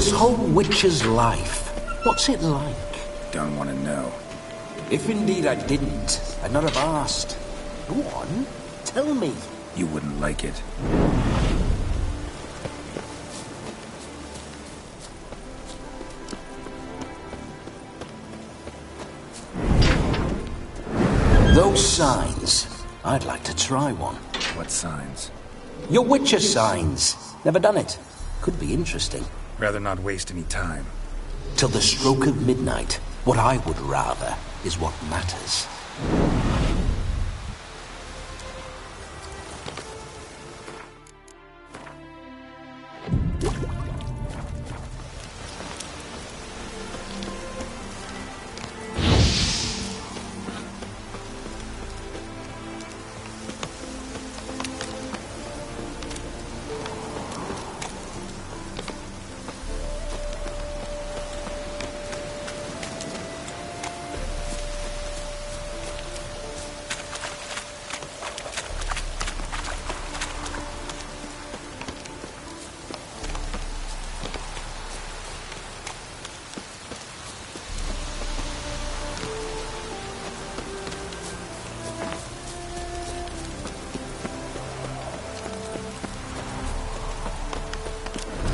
This whole witcher's life, what's it like? Don't want to know. If indeed I didn't, I'd not have asked. Go on, tell me. You wouldn't like it. Those signs, I'd like to try one. What signs? Your witcher signs. Never done it. Could be interesting. Rather not waste any time. Till the stroke of midnight, what I would rather is what matters.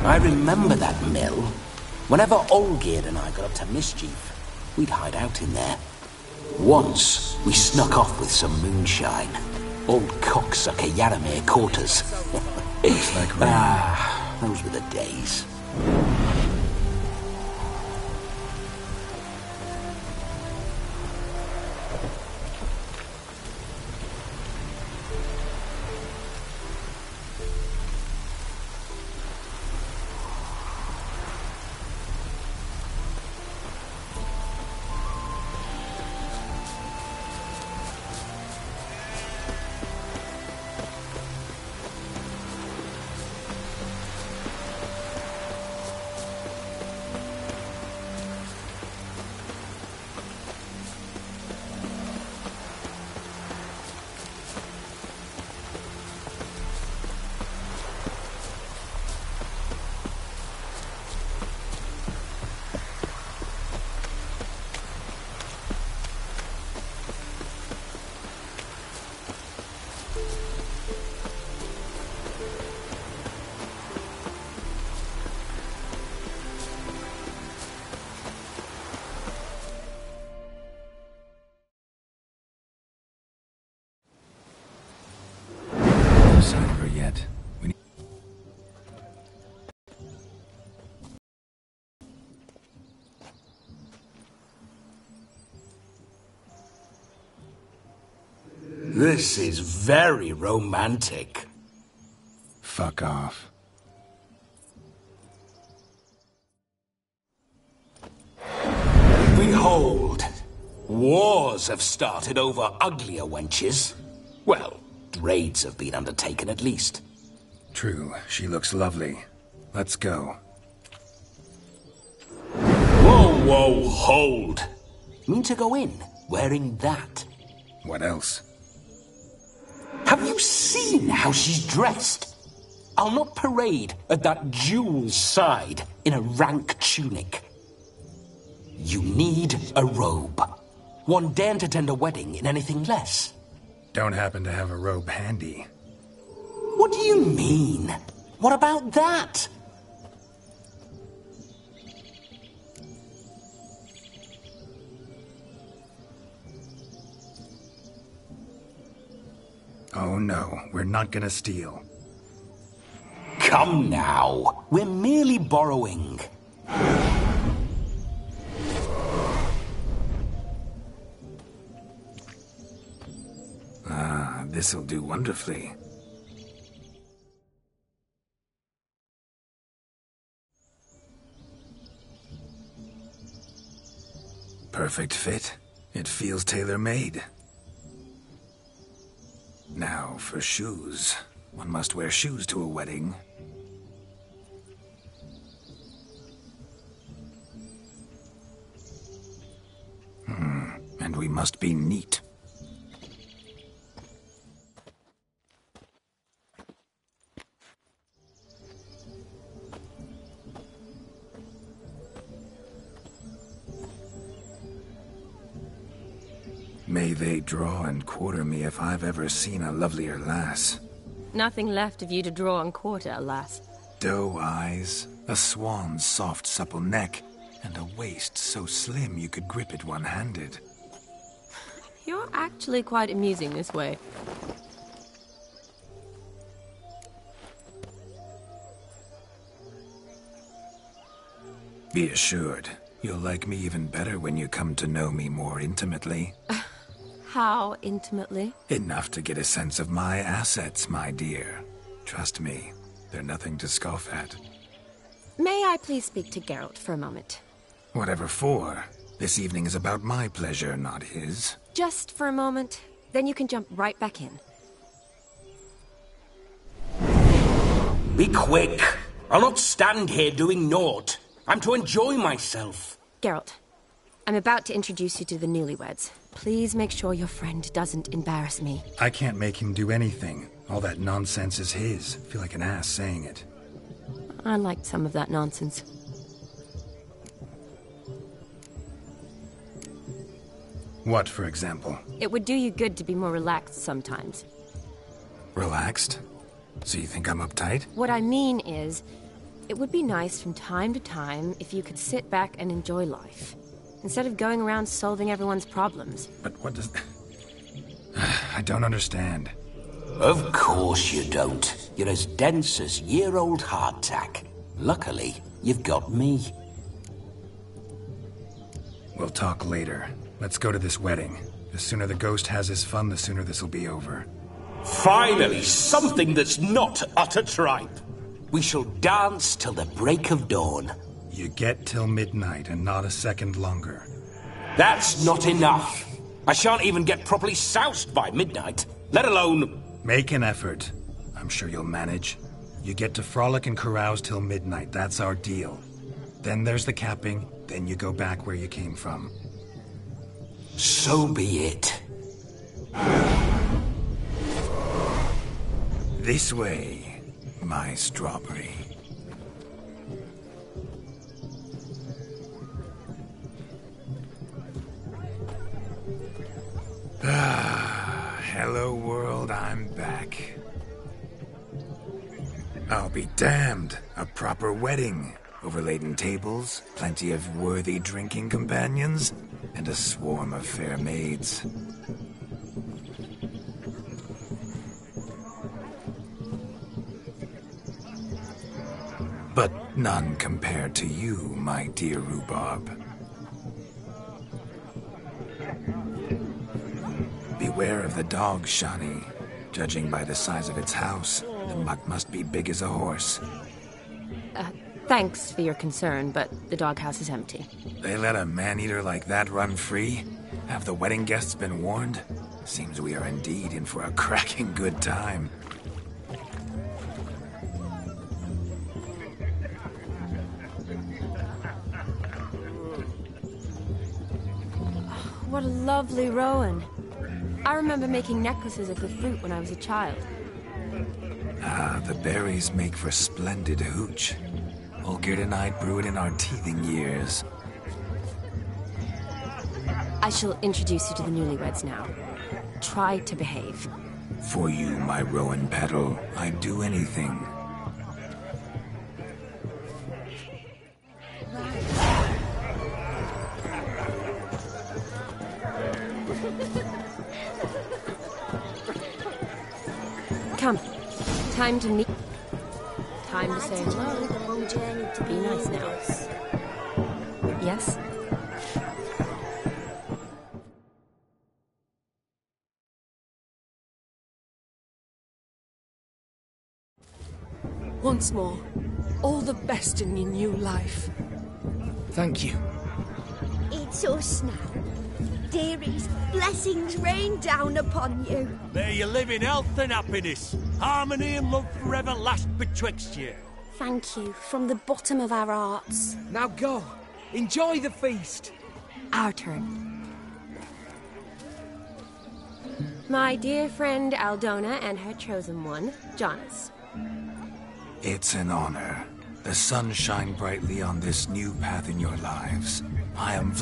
I remember that mill. Whenever Olgerd and I got up to mischief, we'd hide out in there. Once, we snuck off with some moonshine. Old cocksucker Yaramir caught us. Looks like rain. Those were the days. Yet. This is very romantic. Fuck off. Behold, wars have started over uglier wenches. Well, raids have been undertaken at least. True, she looks lovely. Let's go. Whoa, hold. Mean to go in, wearing that? What else? Have you seen how she's dressed? I'll not parade at that jewel's side in a rank tunic. You need a robe. One daren't attend a wedding in anything less. Don't happen to have a robe handy. What do you mean? What about that? Oh no, we're not gonna steal. Come now, we're merely borrowing. This'll do wonderfully. Perfect fit. It feels tailor-made. Now, for shoes. One must wear shoes to a wedding. And we must be neat. May they draw and quarter me if I've ever seen a lovelier lass. Nothing left of you to draw and quarter, alas. Doe eyes, a swan's soft supple neck, and a waist so slim you could grip it one-handed. You're actually quite amusing this way. Be assured, you'll like me even better when you come to know me more intimately. How intimately? Enough to get a sense of my assets, my dear. Trust me, they're nothing to scoff at. May I please speak to Geralt for a moment? Whatever for. This evening is about my pleasure, not his. Just for a moment, then you can jump right back in. Be quick. I'll not stand here doing naught. I'm to enjoy myself. Geralt, I'm about to introduce you to the newlyweds. Please make sure your friend doesn't embarrass me. I can't make him do anything. All that nonsense is his. Feel like an ass saying it. I liked some of that nonsense. What, for example? It would do you good to be more relaxed sometimes. Relaxed? So you think I'm uptight? What I mean is, it would be nice from time to time if you could sit back and enjoy life, instead of going around solving everyone's problems. But what does... I don't understand. Of course you don't. You're as dense as year-old hardtack. Luckily, you've got me. We'll talk later. Let's go to this wedding. The sooner the ghost has his fun, the sooner this'll be over. Finally, something that's not utter tripe. We shall dance till the break of dawn. You get till midnight and not a second longer. That's not enough. I shan't even get properly soused by midnight, let alone... Make an effort. I'm sure you'll manage. You get to frolic and carouse till midnight. That's our deal. Then there's the capping. Then you go back where you came from. So be it. This way, my strawberry. Hello world, I'm back. I'll be damned. A proper wedding. Overladen tables, plenty of worthy drinking companions, and a swarm of fair maids. But none compared to you, my dear rhubarb. Beware of the dog, Shani. Judging by the size of its house, the mutt must be big as a horse. Thanks for your concern, but the doghouse is empty. They let a man-eater like that run free? Have the wedding guests been warned? Seems we are indeed in for a cracking good time. What a lovely rowan. I remember making necklaces of the fruit when I was a child. Ah, the berries make for splendid hooch. Olgerd and I brew it in our teething years. I shall introduce you to the newlyweds now. Try to behave. For you, my rowan petal, I'd do anything. Come. Time to meet. Time to say hello. Be nice now. Yes? Once more, all the best in your new life. Thank you. It's us now. Dearies, blessings rain down upon you. May you live in health and happiness. Harmony and love forever last betwixt you. Thank you from the bottom of our hearts. Now go. Enjoy the feast. Our turn. My dear friend Aldona and her chosen one, Jonas. It's an honor. The sun shine brightly on this new path in your lives. I am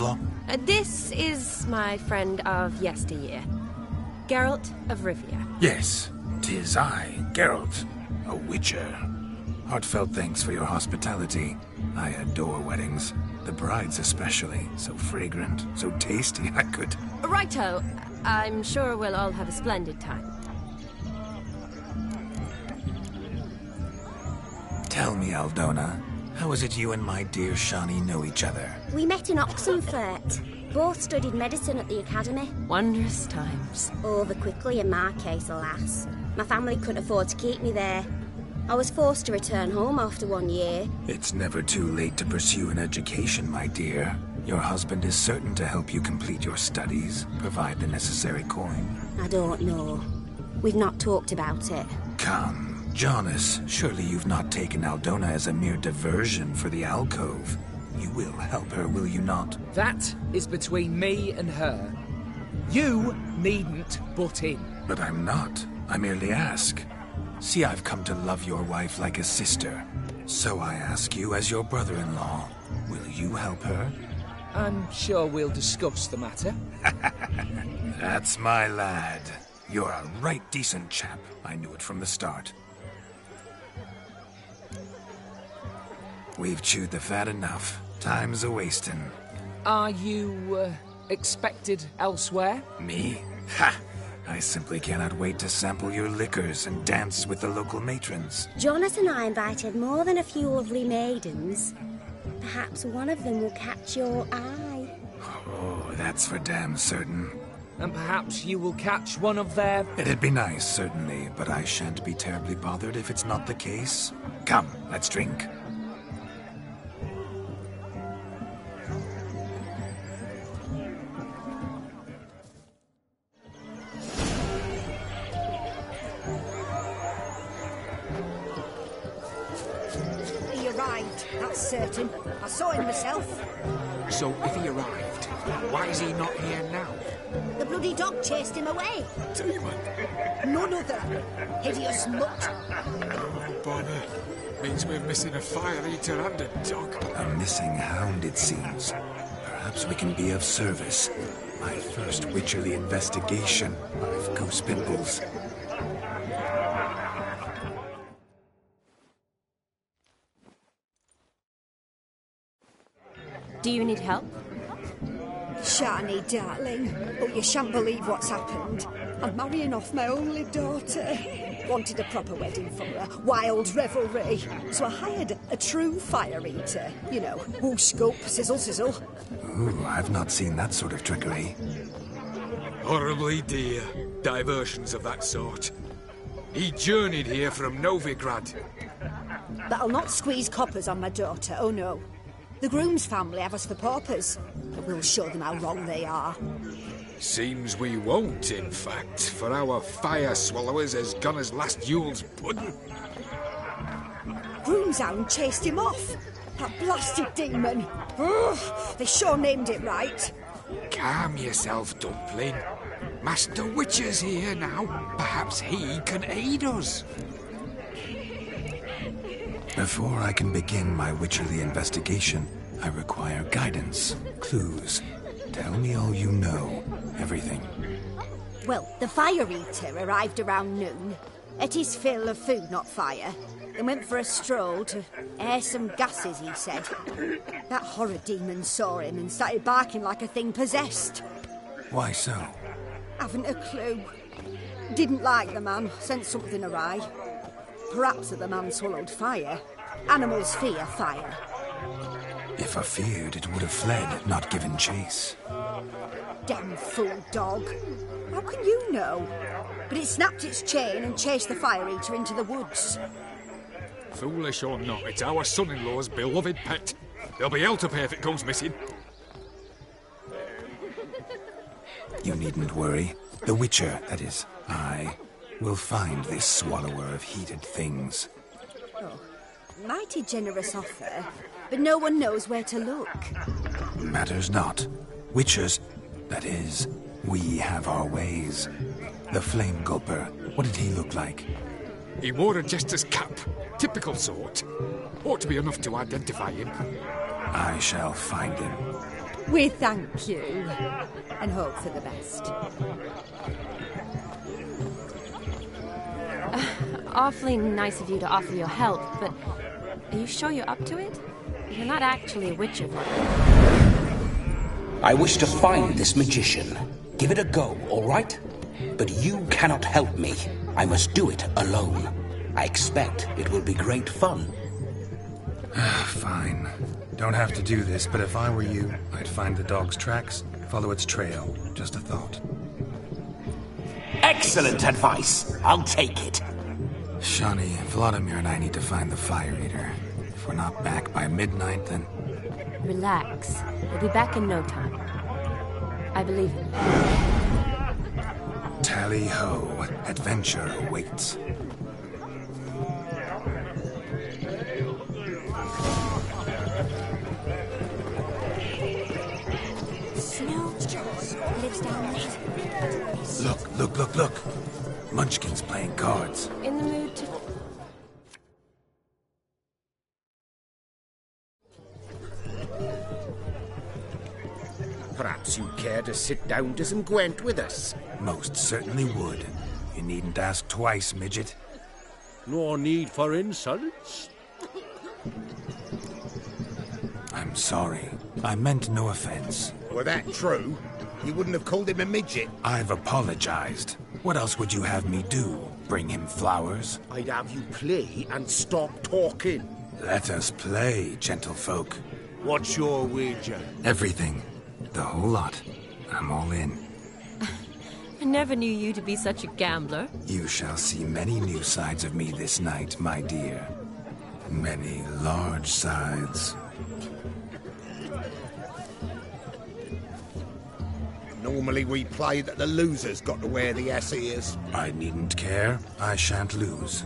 This is my friend of yesteryear, Geralt of Rivia. Yes, 'tis I, Geralt, a witcher. Heartfelt thanks for your hospitality. I adore weddings. The brides especially. So fragrant, so tasty, I could... Righto. I'm sure we'll all have a splendid time. Tell me, Aldona, how is it you and my dear Shani know each other? We met in Oxenfurt. Both studied medicine at the academy. Wondrous times. Over quickly in my case, alas. My family couldn't afford to keep me there. I was forced to return home after 1 year. It's never too late to pursue an education, my dear. Your husband is certain to help you complete your studies, provide the necessary coin. I don't know. We've not talked about it. Come, Jonas, surely you've not taken Aldona as a mere diversion for the alcove. You will help her, will you not? That is between me and her. You needn't butt in. But I'm not. I merely ask. See, I've come to love your wife like a sister. So I ask you as your brother-in-law, will you help her? I'm sure we'll discuss the matter. That's my lad. You're a right decent chap. I knew it from the start. We've chewed the fat enough. Time's a-wasting. Are you, expected elsewhere? Me? Ha! I simply cannot wait to sample your liquors and dance with the local matrons. Jonas and I invited more than a few lovely maidens. Perhaps one of them will catch your eye. Oh, that's for damn certain. And perhaps you will catch one of their... It'd be nice, certainly, but I shan't be terribly bothered if it's not the case. Come, let's drink. He arrived, that's certain. I saw him myself. So if he arrived, why is he not here now? The bloody dog chased him away. Demon! None other. Hideous mutt. Oh, bother. Means we're missing a fire eater and a dog. A missing hound, it seems. Perhaps we can be of service. My first witcherly investigation. 5 goose pimples. Do you need help? Shani, darling. Oh, you shan't believe what's happened. I'm marrying off my only daughter. Wanted a proper wedding for her. Wild revelry. So I hired a true fire eater. You know, whoosh, scope, sizzle, sizzle. Ooh, I've not seen that sort of trickery. Horribly dear. Diversions of that sort. He journeyed here from Novigrad. But I'll not squeeze coppers on my daughter, oh no. The groom's family have us for paupers. But we'll show them how wrong they are. Seems we won't, in fact, for our fire swallowers has gone as last Yule's pudding. Groom's hound chased him off. That blasted demon. Ugh, they sure named it right. Calm yourself, Dumpling. Master Witcher's here now. Perhaps he can aid us. Before I can begin my witcherly investigation, I require guidance, clues. Tell me all you know. Everything. Well, the fire eater arrived around noon. Ate his fill of food, not fire. Then went for a stroll to air some gases, he said. That horror demon saw him and started barking like a thing possessed. Why so? Haven't a clue. Didn't like the man, sent something awry. Perhaps that the man swallowed fire. Animals fear fire. If I feared, it would have fled, not given chase. Damn fool dog. How can you know? But it snapped its chain and chased the fire eater into the woods. Foolish or not, it's our son-in-law's beloved pet. There'll be hell to pay if it goes missing. You needn't worry. The Witcher, that is, I, will find this swallower of heated things. Oh, mighty generous offer, but no one knows where to look. Matters not. Witchers, that is, we have our ways. The Flame Gulper, what did he look like? He wore a jester's cap. Typical sort. Ought to be enough to identify him. I shall find him. We thank you, and hope for the best. Awfully nice of you to offer your help, but are you sure you're up to it? You're not actually a witch of it. I wish to find this magician. Give it a go, all right? But you cannot help me. I must do it alone. I expect it will be great fun. Fine. Don't have to do this, but if I were you, I'd find the dog's tracks, follow its trail. Just a thought. Excellent advice. I'll take it. Shawnee, Vladimir and I need to find the fire eater. If we're not back by midnight, then... Relax. We'll be back in no time. I believe in you. Tally-ho. Adventure awaits. Lives down there. Look. Munchkin's playing cards. In the mood to... Perhaps you'd care to sit down to some Gwent with us. Most certainly would. You needn't ask twice, midget. No need for insults. I'm sorry. I meant no offense. Were that true, you wouldn't have called him a midget. I've apologized. What else would you have me do? Bring him flowers? I'd have you play and stop talking. Let us play, gentlefolk. What's your wager? Everything. The whole lot. I'm all in. I never knew you to be such a gambler. You shall see many new sides of me this night, my dear. Many large sides. Normally we play that the loser's got to wear the ass ears. I needn't care. I shan't lose.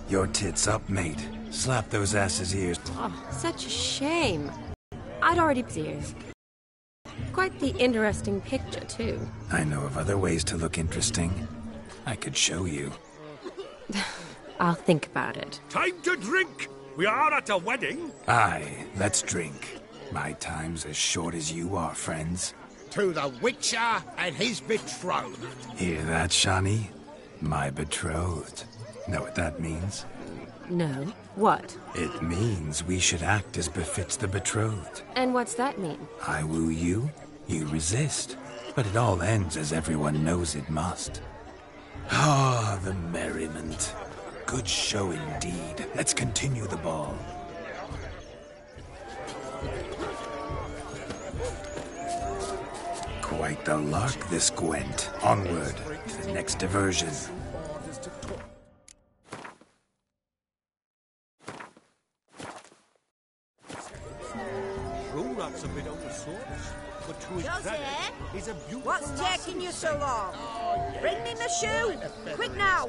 Your tits up, mate. Slap those asses' ears. Oh, such a shame. I'd already ears. Quite the interesting picture, too. I know of other ways to look interesting. I could show you. I'll think about it. Time to drink! We are at a wedding. Aye, let's drink. My time's as short as you are, friends. To the Witcher and his betrothed. Hear that, Shani? My betrothed. Know what that means? No. What? It means we should act as befits the betrothed. And what's that mean? I woo you, you resist. But it all ends as everyone knows it must. Ah, the merriment. Good show indeed. Let's continue the ball. Quite the lark, this Gwent. Onward to the next diversion. True, that's a bit over the sorts. But to his Josie? credit, he's a beautiful What's lass taking you so long? Bring me my shoe! Quick now!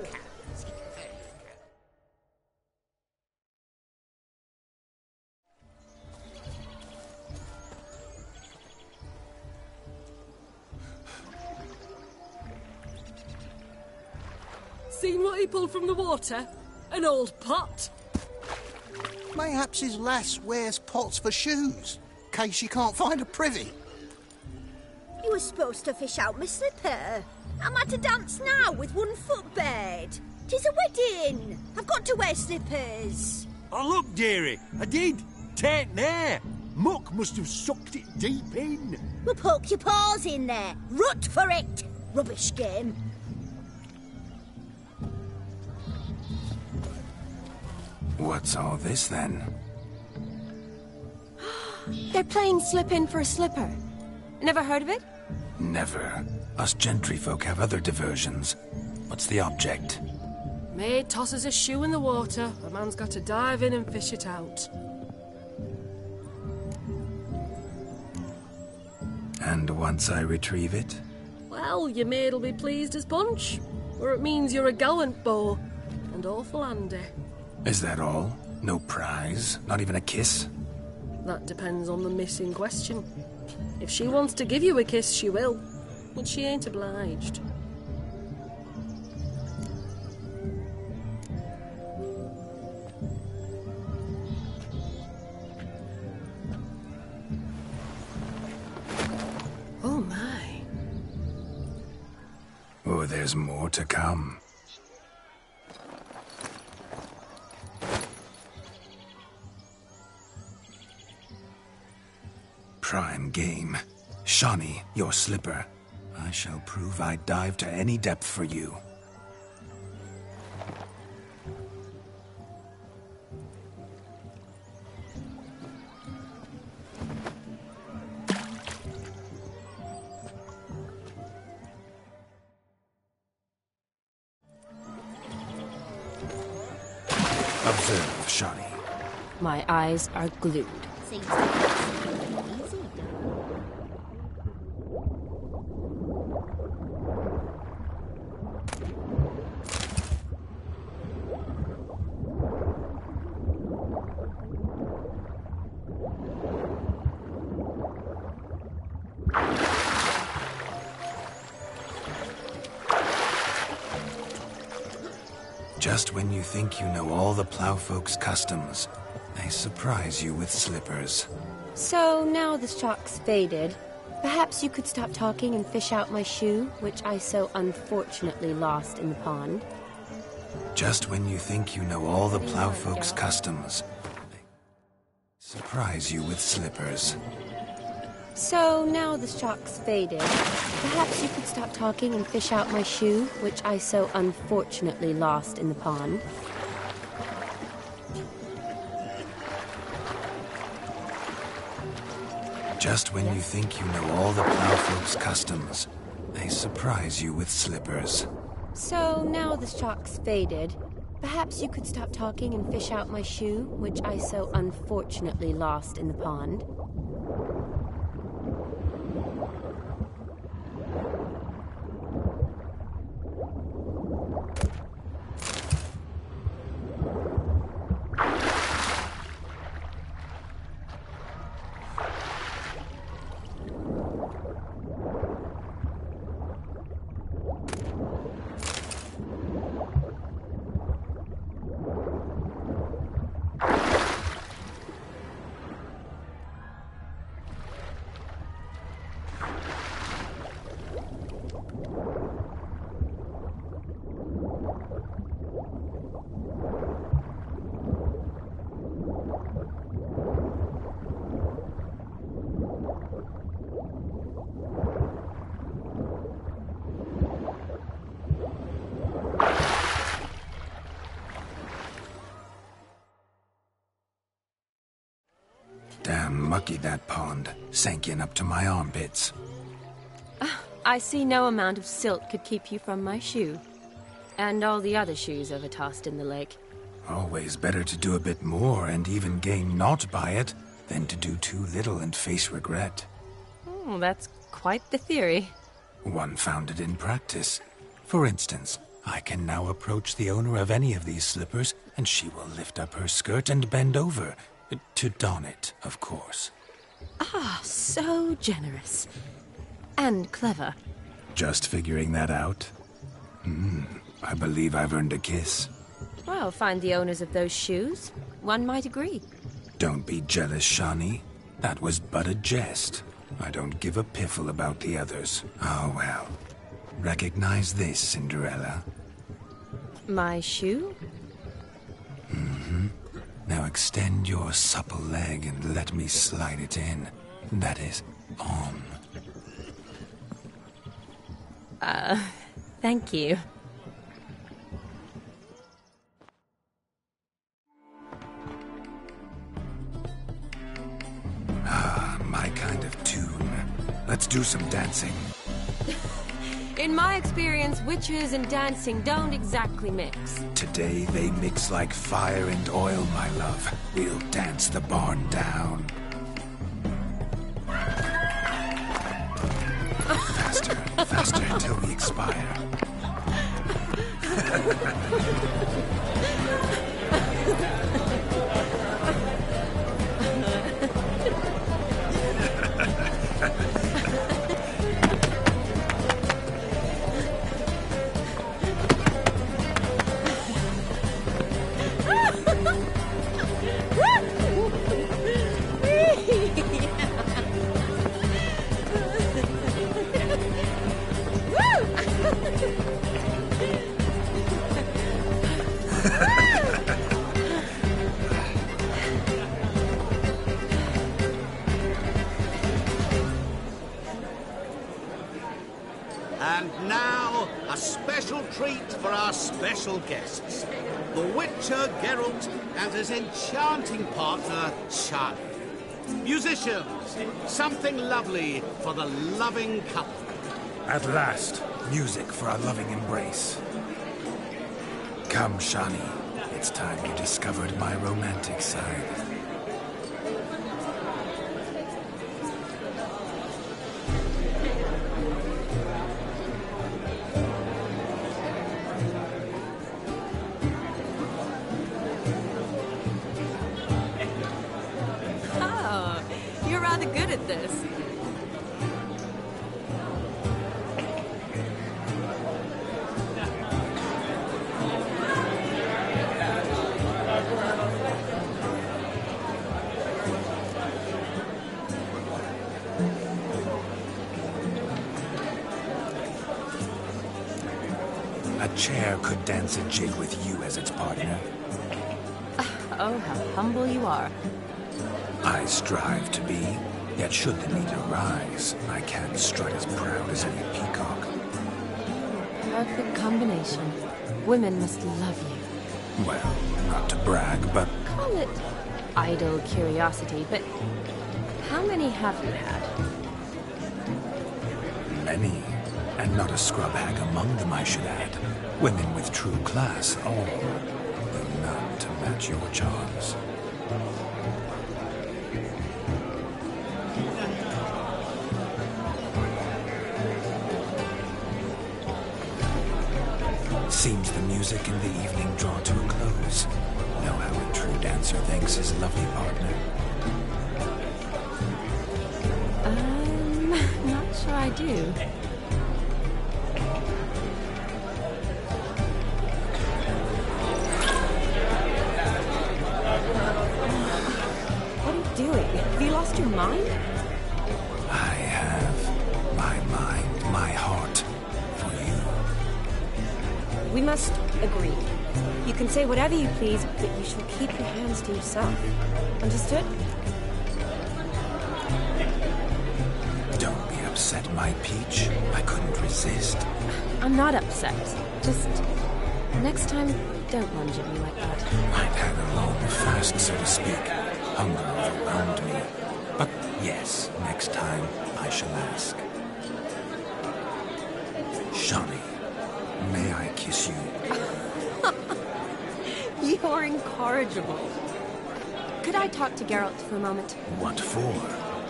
Seen what he pulled from the water? An old pot. Mayhaps his lass wears pots for shoes, case she can't find a privy. You were supposed to fish out my slipper. I'm at a dance now with one foot bared. 'Tis a wedding. I've got to wear slippers. Oh, look, dearie, I did. Take there. Muck must have sucked it deep in. Well, poke your paws in there. Rut for it. Rubbish game. What's all this, then? They're playing slip-in for a slipper. Never heard of it? Never. Us gentry folk have other diversions. What's the object? Maid tosses a shoe in the water. A man's got to dive in and fish it out. And once I retrieve it? Well, your maid'll be pleased as punch. Or it means you're a gallant beau. And awful handy. Is that all? No prize? Not even a kiss? That depends on the miss in question. If she wants to give you a kiss, she will. But she ain't obliged. Oh my. Oh, there's more to come. Prime game. Shawnee, your slipper. I shall prove I'd dive to any depth for you. Observe, Shawnee. My eyes are glued. Seems easy. Just when you think you know all the plowfolk's customs, they surprise you with slippers. So now the shock's faded. Perhaps you could stop talking and fish out my shoe, which I so unfortunately lost in the pond. Just when you think you know all the plowfolk's customs, they surprise you with slippers. So now the shock's faded. Perhaps you could stop talking and fish out my shoe, which I so unfortunately lost in the pond. Just when you think you know all the plowfolk's customs, they surprise you with slippers. So now the shock's faded. Perhaps you could stop talking and fish out my shoe, which I so unfortunately lost in the pond. Damn mucky, that pond. Sank in up to my armpits. I see no amount of silt could keep you from my shoe. And all the other shoes overtossed in the lake. Always better to do a bit more and even gain naught by it than to do too little and face regret. Oh, that's quite the theory. One founded in practice. For instance, I can now approach the owner of any of these slippers, and she will lift up her skirt and bend over. To don it, of course. Ah, so generous. And clever. Just figuring that out? I believe I've earned a kiss. Well, find the owners of those shoes. One might agree. Don't be jealous, Shani. That was but a jest. I don't give a piffle about the others. Oh, well. Recognize this, Cinderella. My shoe? Now extend your supple leg and let me slide it in. That is, on. Thank you. My kind of tune. Let's do some dancing. In my experience, witches and dancing don't exactly mix. Today they mix like fire and oil, my love. We'll dance the barn down. Faster, faster until we expire. And now, a special treat for our special guests. The Witcher Geralt and his enchanting partner, Shani. Musicians, something lovely for the loving couple. At last, music for a loving embrace. Come, Shani. It's time you discovered my romantic side. Oh, you're rather good at this. A chair could dance a jig with you as its partner. Oh, how humble you are. I strive to be, yet should the need arise, I can't strut as proud as any peacock. Perfect combination. Women must love you. Well, not to brag, but Call it idle curiosity, but how many have you had? many. And not a scrub hag among them, I should add. Women with true class, all, though none to match your charms. Seems the music and the evening draw to a close. Know how a true dancer thanks his lovely partner. Not sure I do. What are you doing? Have you lost your mind? I have my mind, my heart, for you. We must agree. You can say whatever you please, but you shall keep your hands to yourself. Understood? Don't be upset, my peach. I couldn't resist. I'm not upset. Just next time, don't lunge at me like that. I've had a long fast, so to speak. Hunger overwhelmed me. But yes, next time I shall ask. Shawnee, may I kiss you? You're incorrigible. Could I talk to Geralt for a moment? What for?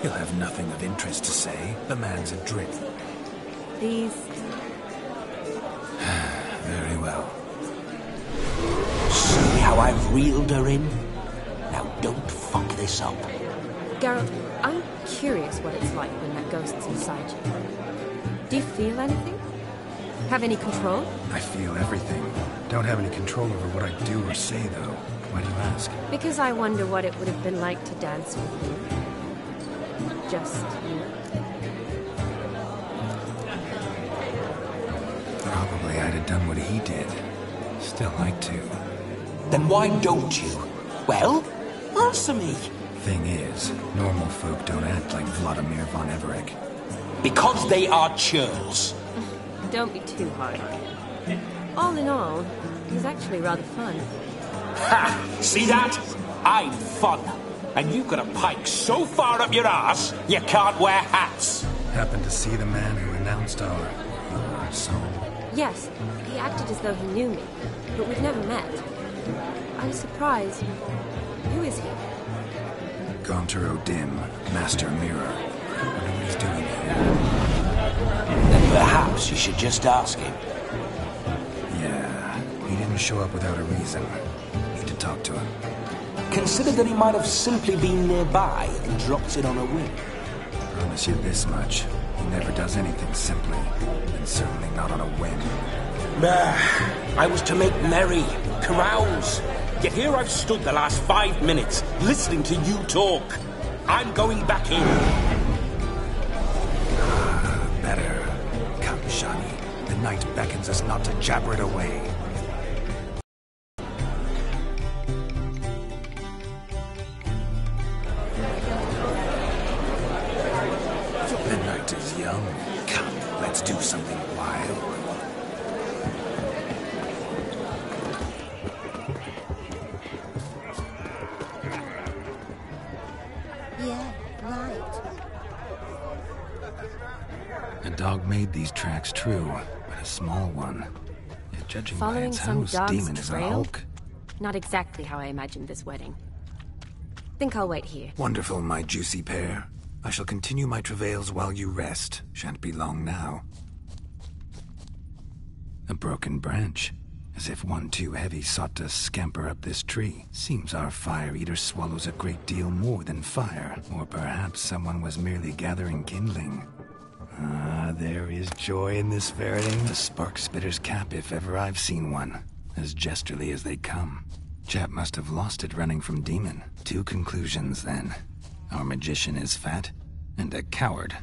He'll have nothing of interest to say. The man's adrift. Please. Very well. See how I've reeled her in? Now don't fuck this up. Geralt, I'm curious what it's like when that ghost's inside you. Do you feel anything? Have any control? I feel everything. Don't have any control over what I do or say, though. Why do you ask? Because I wonder what it would have been like to dance with you. Just you. Probably I'd have done what he did. Still like to. Then why don't you? Well, answer me. Thing is, normal folk don't act like Vladimir von Everett. Because they are churls. Don't be too hard on him. All in all, he's actually rather fun. Ha! See that? I'm fun. And you've got a pike so far up your ass, you can't wear hats. Happened to see the man who announced our song? Yes, he acted as though he knew me, but we've never met. I was surprised. Who is he? Gaunter O'Dim, Master Mirror. I wonder what he's doing here. Then perhaps you should just ask him. Yeah, he didn't show up without a reason. Need to talk to him. Consider that he might have simply been nearby and dropped it on a whim. Promise you this much. He never does anything simply, and certainly not on a whim. I was to make merry, carouse. Yet here I've stood the last 5 minutes, listening to you talk. I'm going back in. Better. Come, Shawnee. The night beckons us not to jabber it away. The night is young. Come, let's do something wild. A dog made these tracks true, but a small one. Yet judging by Following its some house, dog's Demon is a trail? hulk. Not exactly how I imagined this wedding. Think I'll wait here. Wonderful, my juicy pair. I shall continue my travails while you rest. Shan't be long now. A broken branch. As if one too heavy sought to scamper up this tree. Seems our fire eater swallows a great deal more than fire. Or perhaps someone was merely gathering kindling. Ah, there is joy in this ferreting. The spark spitter's cap, if ever I've seen one. As gesterly as they come. Chap must have lost it running from Demon. 2 conclusions, then. Our magician is fat, and a coward.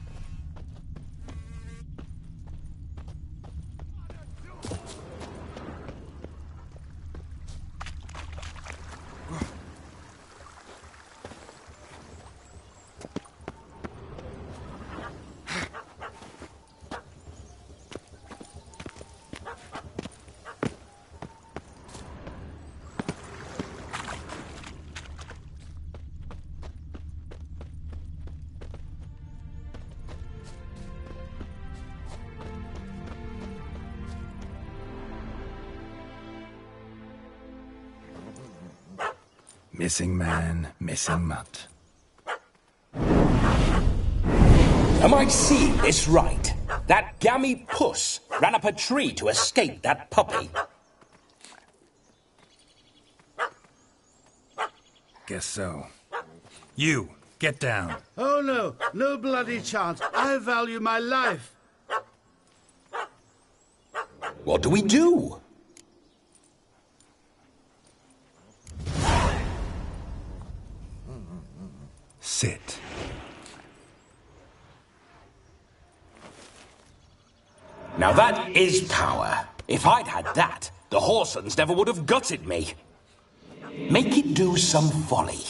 Missing man, missing mutt. Am I seeing this right? That gammy puss ran up a tree to escape that puppy. Guess so. You, get down. Oh no, no bloody chance. I value my life. What do we do? Sit. Now that is power. If I'd had that, the Horsons never would have gutted me. Make it do some folly.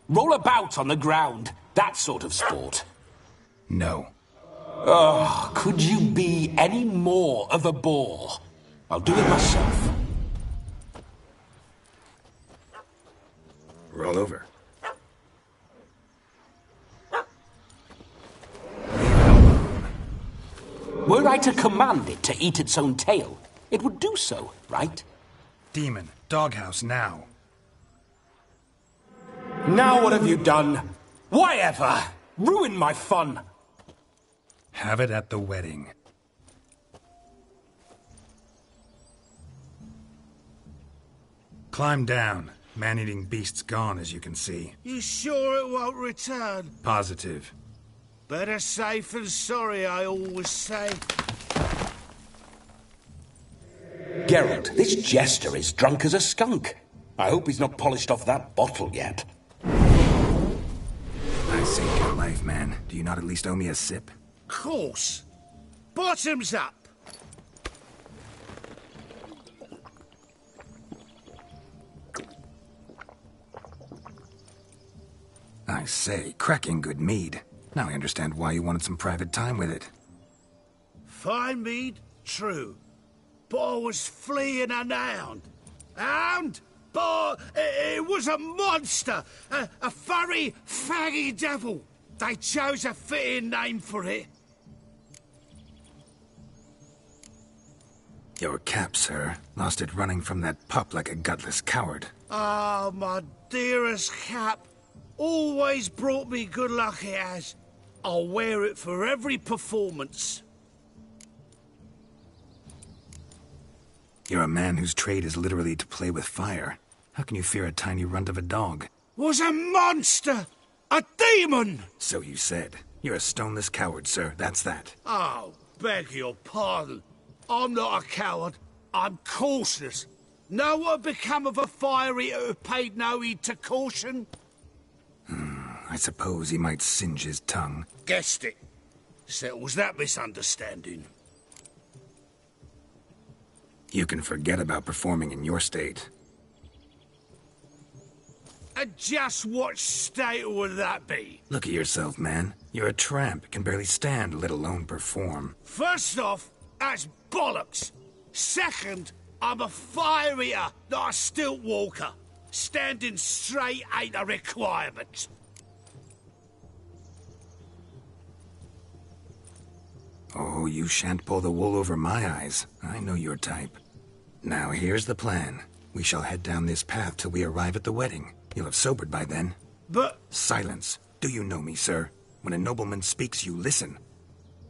Roll about on the ground. That sort of sport. No. Oh, could you be any more of a bore? I'll do it myself. Roll over. Were I to command it to eat its own tail, it would do so, right? Demon, doghouse now. Now what have you done? Why ever? Ruin my fun. Have it at the wedding. Climb down. Man-eating beast's gone, as you can see. You sure it won't return? Positive. Better safe than sorry, I always say. Geralt, this jester is drunk as a skunk. I hope he's not polished off that bottle yet. I saved your life, man. Do you not at least owe me a sip? Course. Bottoms up. I say, cracking good mead. Now I understand why you wanted some private time with it. Fine mead, true. But I was fleeing an hound. Hound? But it was a monster. A furry, faggy devil. They chose a fitting name for it. Your cap, sir. Lost it running from that pup like a gutless coward. Ah, my dearest cap. Always brought me good luck, it has. I'll wear it for every performance. You're a man whose trade is literally to play with fire. How can you fear a tiny runt of a dog? Was a monster! A demon! So you said. You're a stoneless coward, sir. That's that. Oh, beg your pardon. I'm not a coward. I'm cautious. Know what become of a fire eater who paid no heed to caution? I suppose he might singe his tongue. Guessed it. Settles that misunderstanding. You can forget about performing in your state. And just what state would that be? Look at yourself, man. You're a tramp, can barely stand, let alone perform. First off, that's bollocks. Second, I'm a fire eater, not a stilt walker. Standing straight ain't a requirement. Oh, you shan't pull the wool over my eyes. I know your type. Now, here's the plan. We shall head down this path till we arrive at the wedding. You'll have sobered by then. But... Silence. Do you know me, sir? When a nobleman speaks, you listen.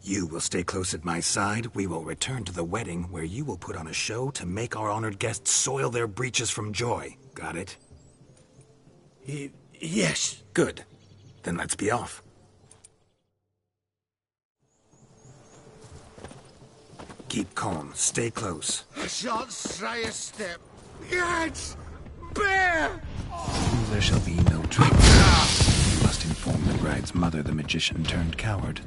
You will stay close at my side. We will return to the wedding, where you will put on a show to make our honored guests soil their breeches from joy. Got it? Yes. Good. Then let's be off. Keep calm. Stay close. I shan't stray a step. Yes! Bear! There shall be no trouble. You must inform the bride's mother the magician turned coward.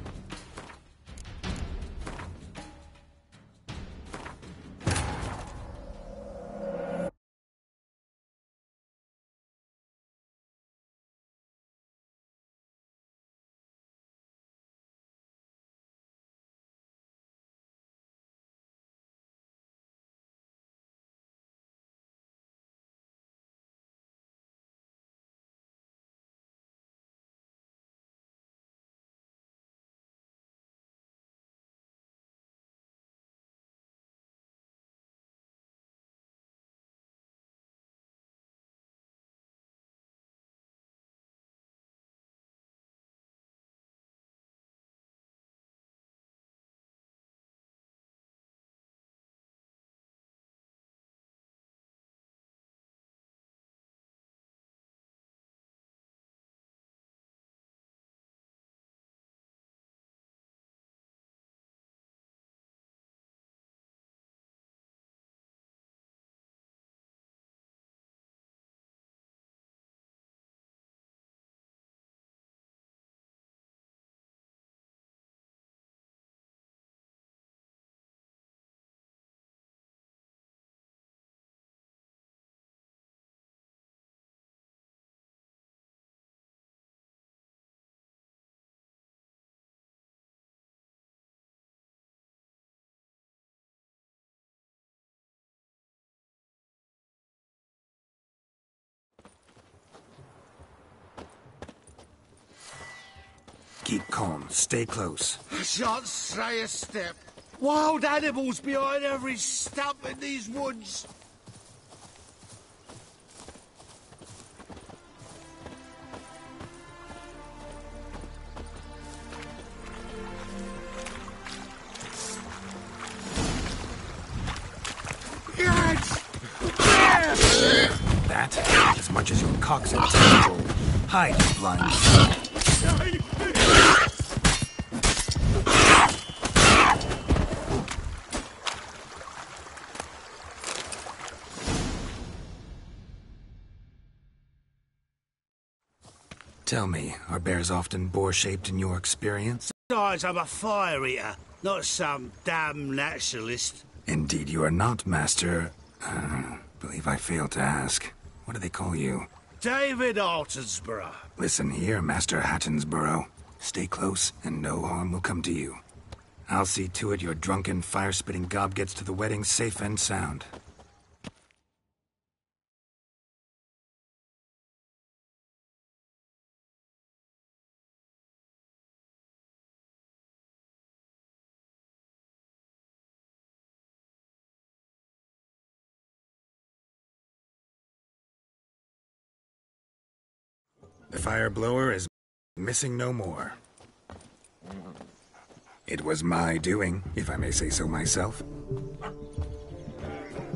Keep calm. Stay close. I shan't stray a step. Wild animals behind every stump in these woods. That, as much as your cock's a tentacle. Hide, you blind. Tell me, are bears often boar-shaped in your experience? Besides, I'm a fire eater, not some damn naturalist. Indeed you are not, Master. Believe I failed to ask. What do they call you? David Altonsborough. Listen here, Master Hattonsborough. Stay close, and no harm will come to you. I'll see to it your drunken, fire-spitting gob gets to the wedding safe and sound. The fire blower is missing no more. It was my doing, if I may say so myself.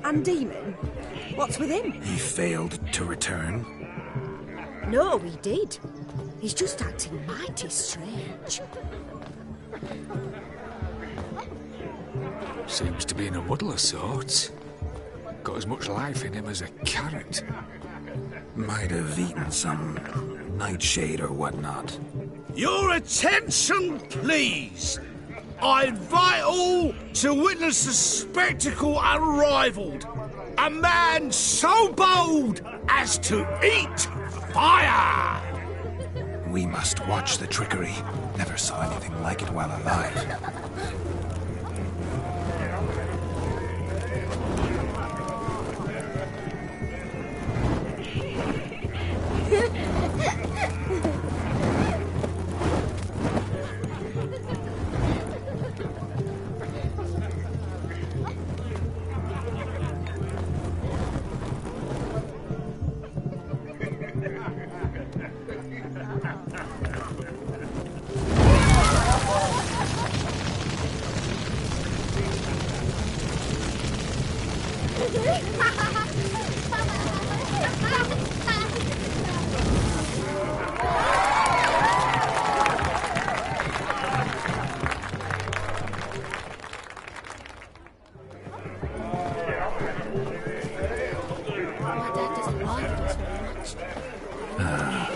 And Demon? What's with him? He failed to return. No, he did. He's just acting mighty strange. Seems to be in a muddle of sorts. Got as much life in him as a carrot. Might have eaten some nightshade or whatnot. Your attention, please. I invite all to witness a spectacle unrivaled. A man so bold as to eat fire! We must watch the trickery. Never saw anything like it while alive.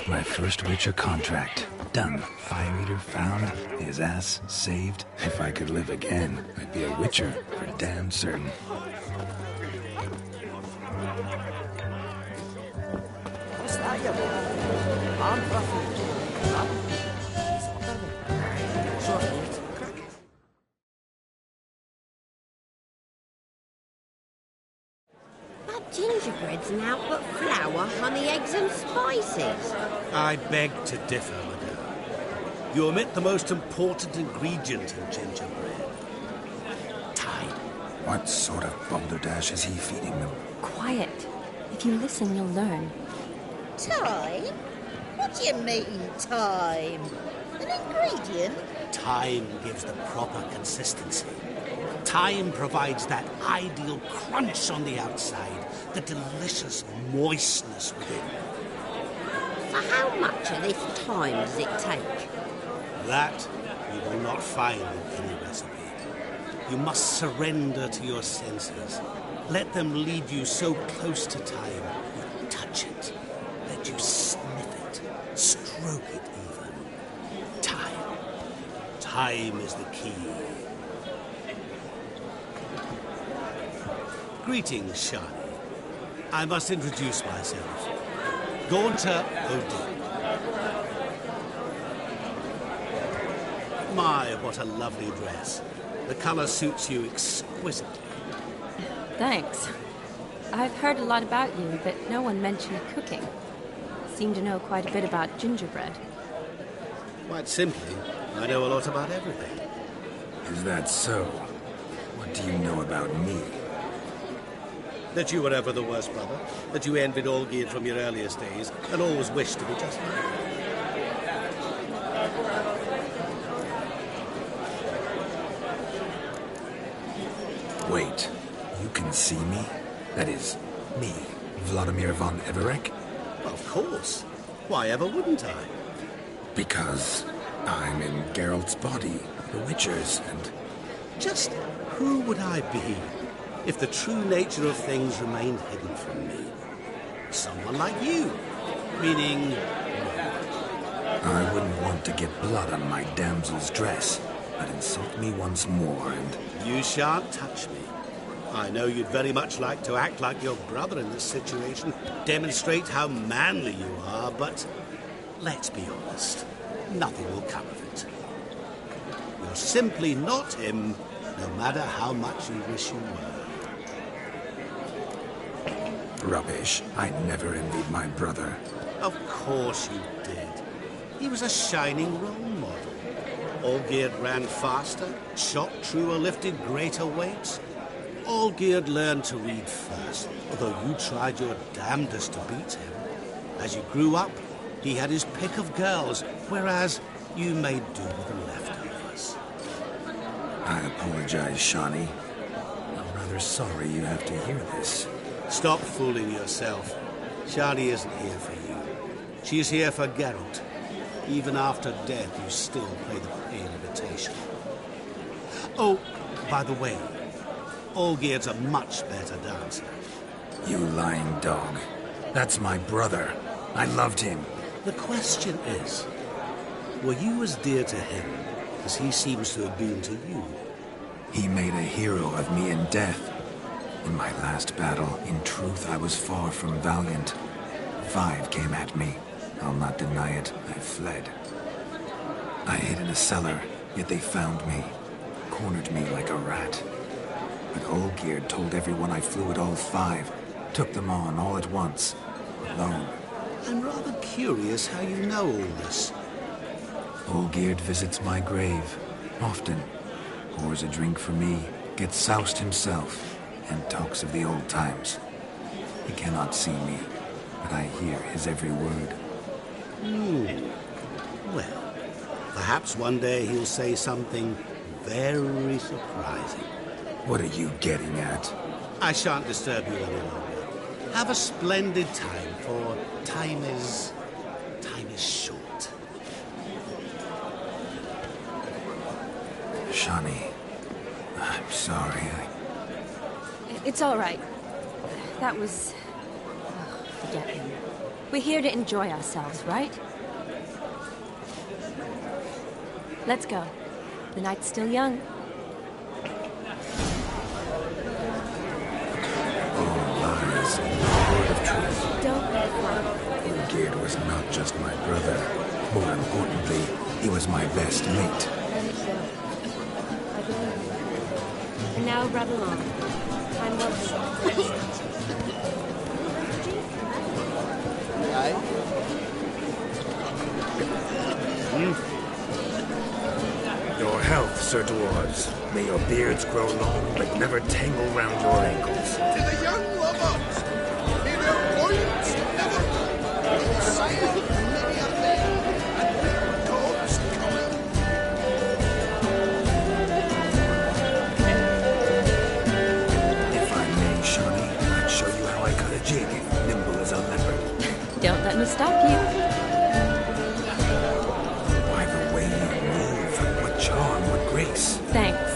My first Witcher contract. Done. Fire Eater found. His ass saved. If I could live again, I'd be a Witcher for damn certain. What's that, you I'm Gingerbread's now put flour, honey, eggs and spices. I beg to differ, madame. You omit the most important ingredient in gingerbread. Time. What sort of balderdash is he feeding them? Quiet. If you listen, you'll learn. Time? What do you mean, time? An ingredient? Time gives the proper consistency. Time provides that ideal crunch on the outside, the delicious moistness within. For how much of this time does it take? That you will not find in any recipe. You must surrender to your senses. Let them lead you so close to time, you touch it. Let you sniff it, stroke it even. Time. Time is the key. Greetings, Shani. I must introduce myself. Gaunter O'Dick. My, what a lovely dress. The colour suits you exquisitely. Thanks. I've heard a lot about you, but no one mentioned cooking. Seem to know quite a bit about gingerbread. Quite simply, I know a lot about everything. Is that so? What do you know about me? That you were ever the worst brother, that you envied Olgierd from your earliest days, and always wished to be just like him. Wait, you can see me? That is, me, Vladimir von Everek? Of course. Why ever wouldn't I? Because I'm in Geralt's body, the Witcher's, and... Just who would I be if the true nature of things remained hidden from me? Someone like you. Meaning... I wouldn't want to get blood on my damsel's dress, but insult me once more and... You shan't touch me. I know you'd very much like to act like your brother in this situation, demonstrate how manly you are, but let's be honest, nothing will come of it. You're simply not him, no matter how much you wish you were. Rubbish. I never envied my brother. Of course you did. He was a shining role model. Olgierd ran faster, shot truer, lifted greater weights. Olgierd learned to read first, although you tried your damnedest to beat him. As you grew up, he had his pick of girls, whereas you made do with the leftovers. I apologize, Shani. I'm rather sorry you have to hear this. Stop fooling yourself. Shani isn't here for you. She's here for Geralt. Even after death, you still play the pale imitation. Oh, by the way, Olgierd's a much better dancer. You lying dog. That's my brother. I loved him. The question is, were you as dear to him as he seems to have been to you? He made a hero of me in death. In my last battle, in truth, I was far from valiant. 5 came at me. I'll not deny it. I fled. I hid in a cellar, yet they found me. Cornered me like a rat. But Olgierd told everyone I flew at all 5. Took them on all at once. Alone. I'm rather curious how you know all this. Olgierd visits my grave. Often. Pours a drink for me. Gets soused himself. And talks of the old times. He cannot see me. But I hear his every word. Well, perhaps one day he'll say something very surprising. What are you getting at? I shan't disturb you any longer. Have a splendid time, for time is short. Shani, I'm sorry. It's all right. That was... Oh, forget him. We're here to enjoy ourselves, right? Let's go. The night's still young. All lies. Word of truth. Don't let fly. Olgierd was not just my brother. More importantly, he was my best mate. Let it go. I believe you. And now rub along. Time well spent. Your health, Sir Dwarves. May your beards grow long, but never tangle round your ankles. To the young lovers, in their points never sail many a day, and their gods coming. If I may, Shani, I'd show you how I cut a jig, nimble as a leopard. Don't let me stop you. By the way you move, what charm, what grace. Thanks.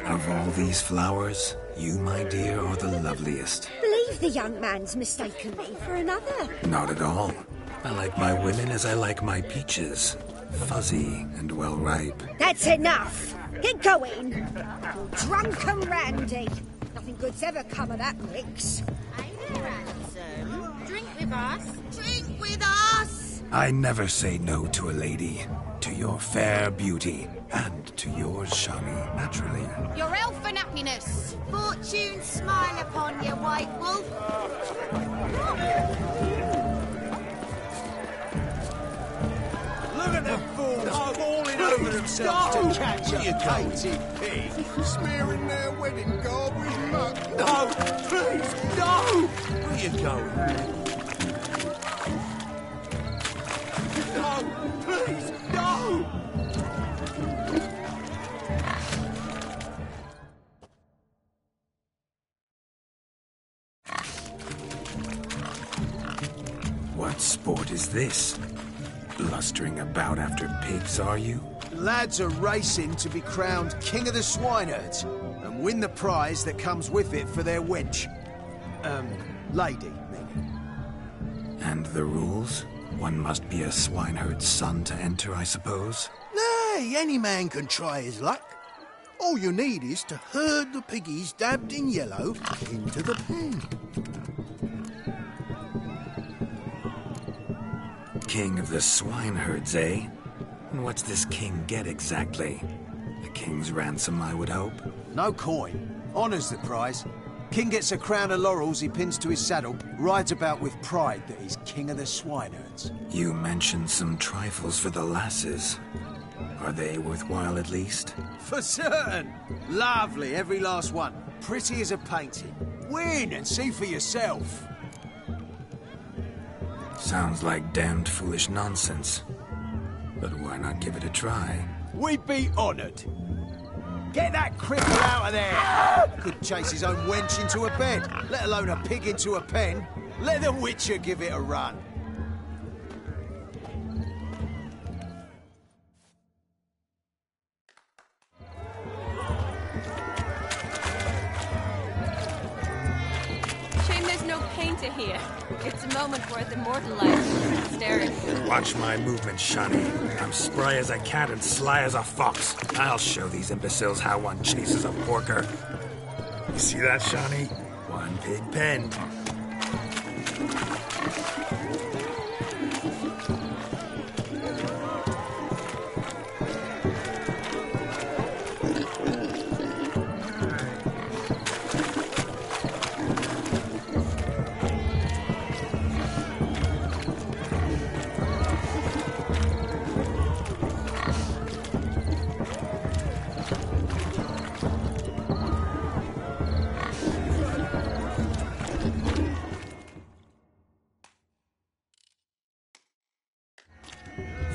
Of all these flowers, you, my dear, are the loveliest. Believe the young man's mistaken me for another. Not at all. I like my women as I like my peaches. Fuzzy and well ripe. That's enough. Get going. You drunken randy. Nothing good's ever come of that mix. Hi there, Anderson. Drink with us. Drink with us! I never say no to a lady. To your fair beauty, and to yours, Shani, naturally. Your elfin happiness. Fortune smile upon you, white wolf. Look at them fools falling over themselves to catch a painted pig. Smearing their wedding garb with muck. No, please, no! Where you going? No, please, no! What sport is this? Blustering about after pigs, are you? Lads are racing to be crowned King of the Swineherds and win the prize that comes with it for their wench. Lady, meaning. And the rules? One must be a swineherd's son to enter, I suppose? Nay, any man can try his luck. All you need is to herd the piggies dabbed in yellow into the pen. King of the swineherds, eh? And what's this king get exactly? A king's ransom, I would hope. No coin. Honours the prize. King gets a crown of laurels he pins to his saddle, rides about with pride that he's King of the Swineherds. You mentioned some trifles for the lasses. Are they worthwhile at least? For certain! Lovely, every last one. Pretty as a painting. Win and see for yourself. Sounds like damned foolish nonsense. But why not give it a try? We'd be honoured. Get that cripple out of there! Could chase his own wench into a bed, let alone a pig into a pen. Let the Witcher give it a run. Shame there's no painter here. It's a moment worth immortalizing. Staring. Watch my movements, Shani. I'm spry as a cat and sly as a fox. I'll show these imbeciles how one chases a porker. You see that, Shani? One pig pen.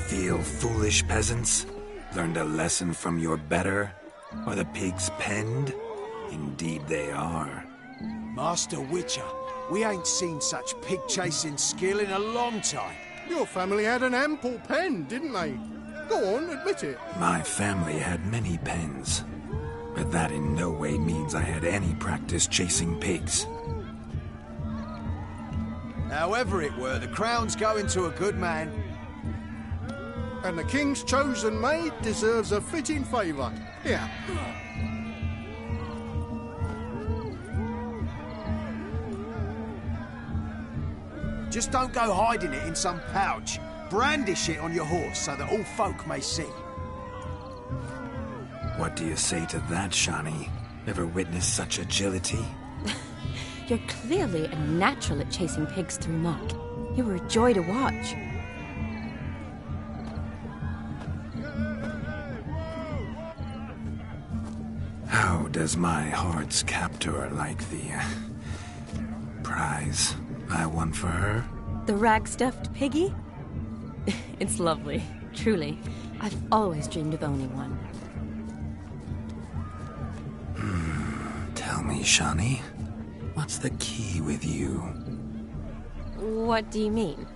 Feel foolish, peasants? Learned a lesson from your better? Are the pigs penned? Indeed they are. Master Witcher, we ain't seen such pig-chasing skill in a long time. Your family had an ample pen, didn't they? Go on, admit it. My family had many pens, but that in no way means I had any practice chasing pigs. However it were, the crown's going to a good man. And the king's chosen maid deserves a fitting favour. Here. Just don't go hiding it in some pouch. Brandish it on your horse so that all folk may see. What do you say to that, Shani? Ever witnessed such agility? You're clearly a natural at chasing pigs through muck. You were a joy to watch. How does my heart's captor like the prize I won for her? The rag-stuffed piggy? It's lovely, truly. I've always dreamed of owning one. Tell me, Shani, what's the key with you? What do you mean?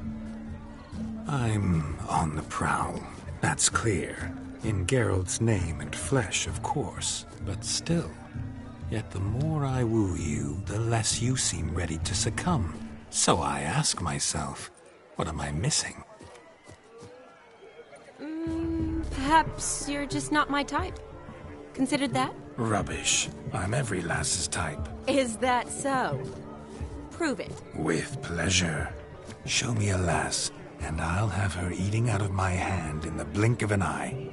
I'm on the prowl, that's clear. In Geralt's name and flesh, of course. But still, yet the more I woo you, the less you seem ready to succumb. So I ask myself, what am I missing? Perhaps you're just not my type. Considered that? Rubbish. I'm every lass's type. Is that so? Prove it. With pleasure. Show me a lass, and I'll have her eating out of my hand in the blink of an eye.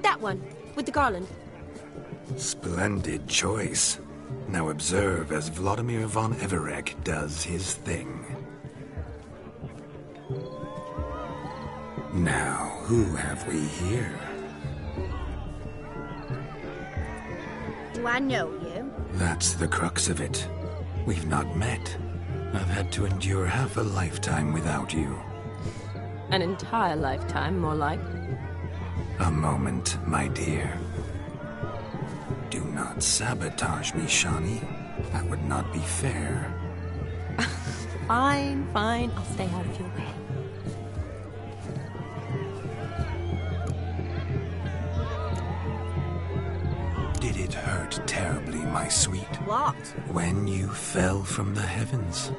That one, with the garland. Splendid choice. Now observe as Vladimir von Everek does his thing. Now, who have we here? Do I know you? That's the crux of it. We've not met. I've had to endure half a lifetime without you. An entire lifetime, more like. A moment, my dear. Do not sabotage me, Shani. That would not be fair. Fine, fine. I'll stay out of your way. Did it hurt terribly, my sweet? What? When you fell from the heavens?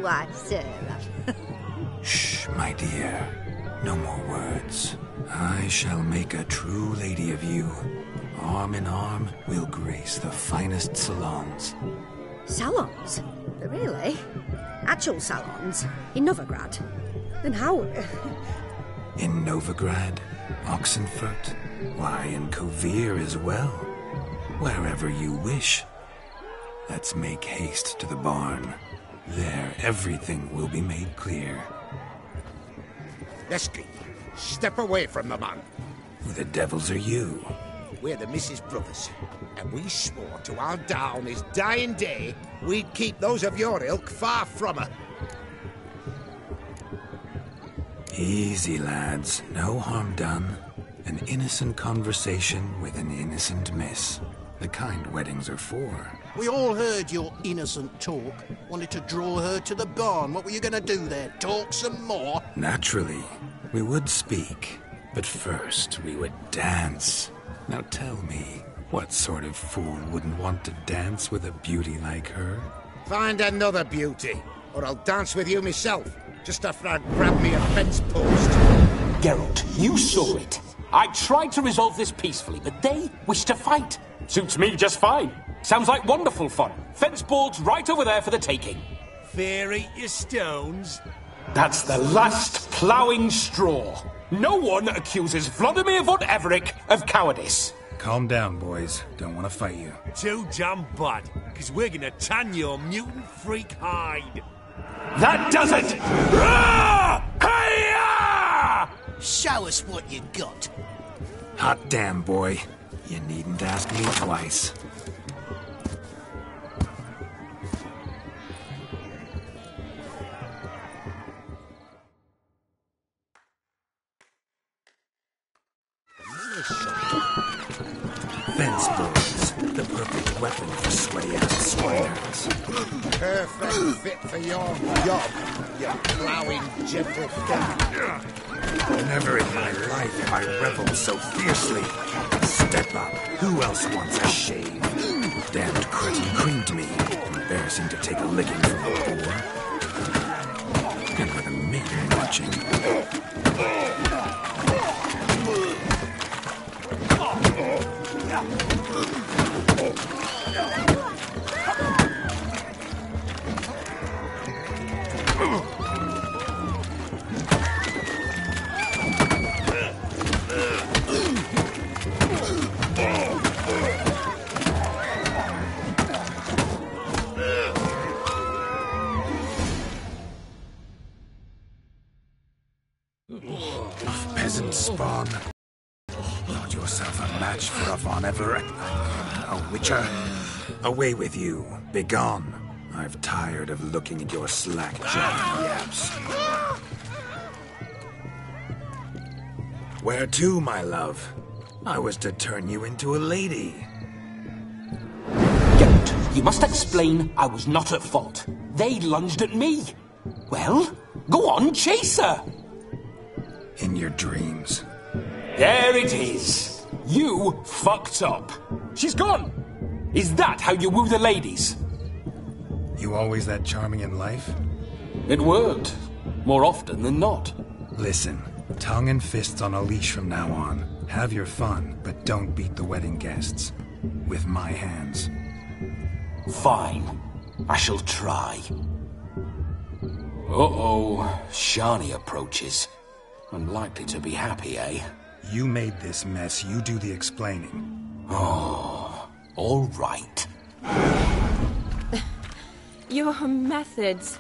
Why, sir? Shh, my dear. No more words. I shall make a true lady of you. Arm in arm, we'll grace the finest salons. Salons? Really? Actual salons? In Novigrad? Then how... In Novigrad, Oxenfurt, why, in Kovir as well. Wherever you wish. Let's make haste to the barn. There, everything will be made clear. Lesky, step away from the man. Who the devils are you? We're the Mrs. Brothers, and we swore to our down his dying day we'd keep those of your ilk far from her. Easy, lads. No harm done. An innocent conversation with an innocent miss. The kind weddings are for. We all heard your innocent talk. Wanted to draw her to the barn. What were you going to do there? Talk some more? Naturally. We would speak. But first, we would dance. Now tell me, what sort of fool wouldn't want to dance with a beauty like her? Find another beauty, or I'll dance with you myself, just after I'd grab me a fence post. Geralt, you saw it. I tried to resolve this peacefully, but they wish to fight. Suits me just fine. Sounds like wonderful fun. Fence boards right over there for the taking. Fear eat your stones. That's the last ploughing straw. No one accuses Vladimir von Everek of cowardice. Calm down, boys. Don't want to fight you. Too damn bad, because we're gonna tan your mutant freak hide. That does it! Hi-ya! Show us what you got. Hot damn, boy. You needn't ask me twice. Fence boards, the perfect weapon for sweaty-ass swinehurts. Perfect fit for your job, you ploughing gentle cat. Never in my life have I reveled so fiercely. Step up. Who else wants a shave? Damned cretin creamed me. Embarrassing to take a licking from a boar. And with a maiden watching. Peasant spawn. Not yourself a match for a von Everett. A witcher. Away with you. Begone. I've tired of looking at your slack-jawed yaps. Where to, my love? I was to turn you into a lady. Geralt, you must explain I was not at fault. They lunged at me. Well, go on, chase her. In your dreams. There it is. You fucked up. She's gone. Is that how you woo the ladies? You always that charming in life? It worked. More often than not. Listen, tongue and fists on a leash from now on. Have your fun, but don't beat the wedding guests. With my hands. Fine. I shall try. Uh-oh. Shani approaches. Unlikely to be happy, eh? You made this mess. You do the explaining. Oh, all right. Your methods...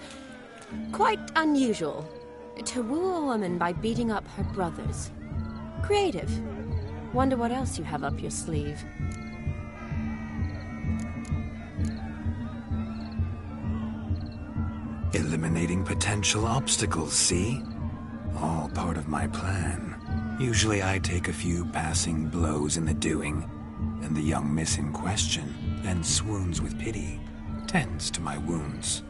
quite unusual. To woo a woman by beating up her brothers. Creative. Wonder what else you have up your sleeve. Eliminating potential obstacles, see? All part of my plan. Usually I take a few passing blows in the doing, and the young miss in question then swoons with pity, tends to my wounds.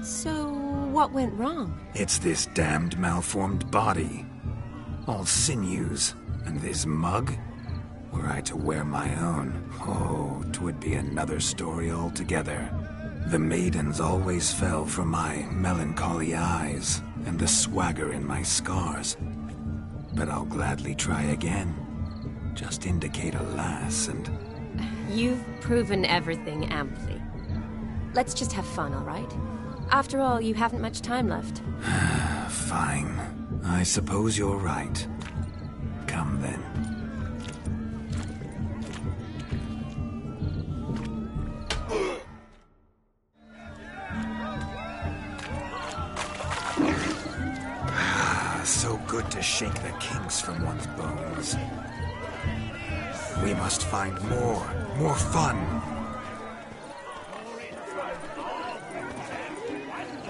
So, what went wrong? It's this damned malformed body. All sinews, and this mug? Were I to wear my own, oh, 'twould be another story altogether. The maidens always fell for my melancholy eyes, and the swagger in my scars. But I'll gladly try again. Just indicate a lass and... You've proven everything amply. Let's just have fun, all right? After all, you haven't much time left. Fine. I suppose you're right. Come then. So good to shake the kinks from one's bones. We must find more fun.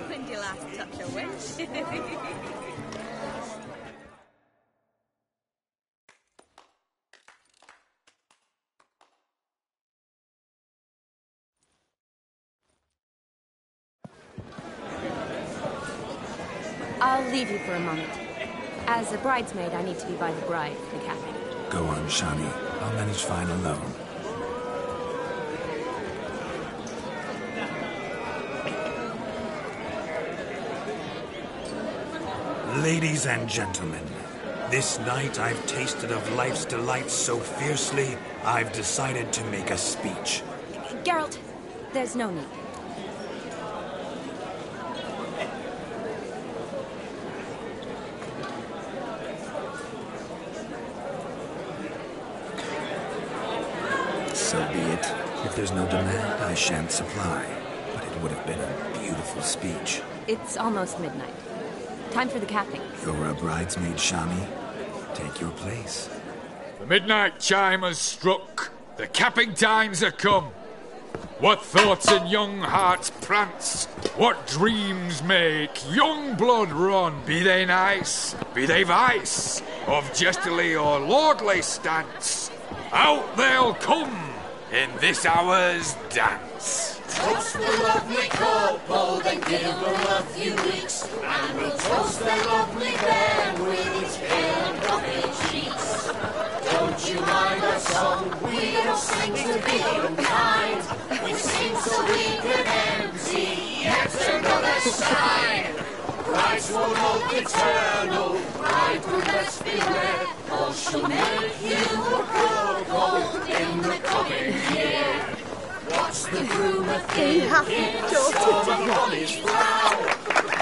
When'd you last touch a witch? I'll leave you for a moment. As a bridesmaid, I need to be by the bride for the capping. Go on, Shani. I'll manage fine alone. Ladies and gentlemen, this night I've tasted of life's delights so fiercely, I've decided to make a speech. Geralt, there's no need. So be it. If there's no demand, I shan't supply. But it would have been a beautiful speech. It's almost midnight. Time for the capping. You're a bridesmaid, Shani. Take your place. The midnight chime has struck. The capping times are come. What thoughts in young hearts prance? What dreams make young blood run? Be they nice, be they vice, of jestily or lordly stance, out they'll come in this hour's dance. Toast the lovely couple, then give them a few weeks, and we'll toast the lovely bear with its pale and puffy cheeks. Don't you mind our song? We don't sing to be unkind. We sing so we can empty yet another shrine. Brides will look eternal, bride will best beware, or she'll make you a couple in the coming year. What's the groom a thinking? Storm upon his brow.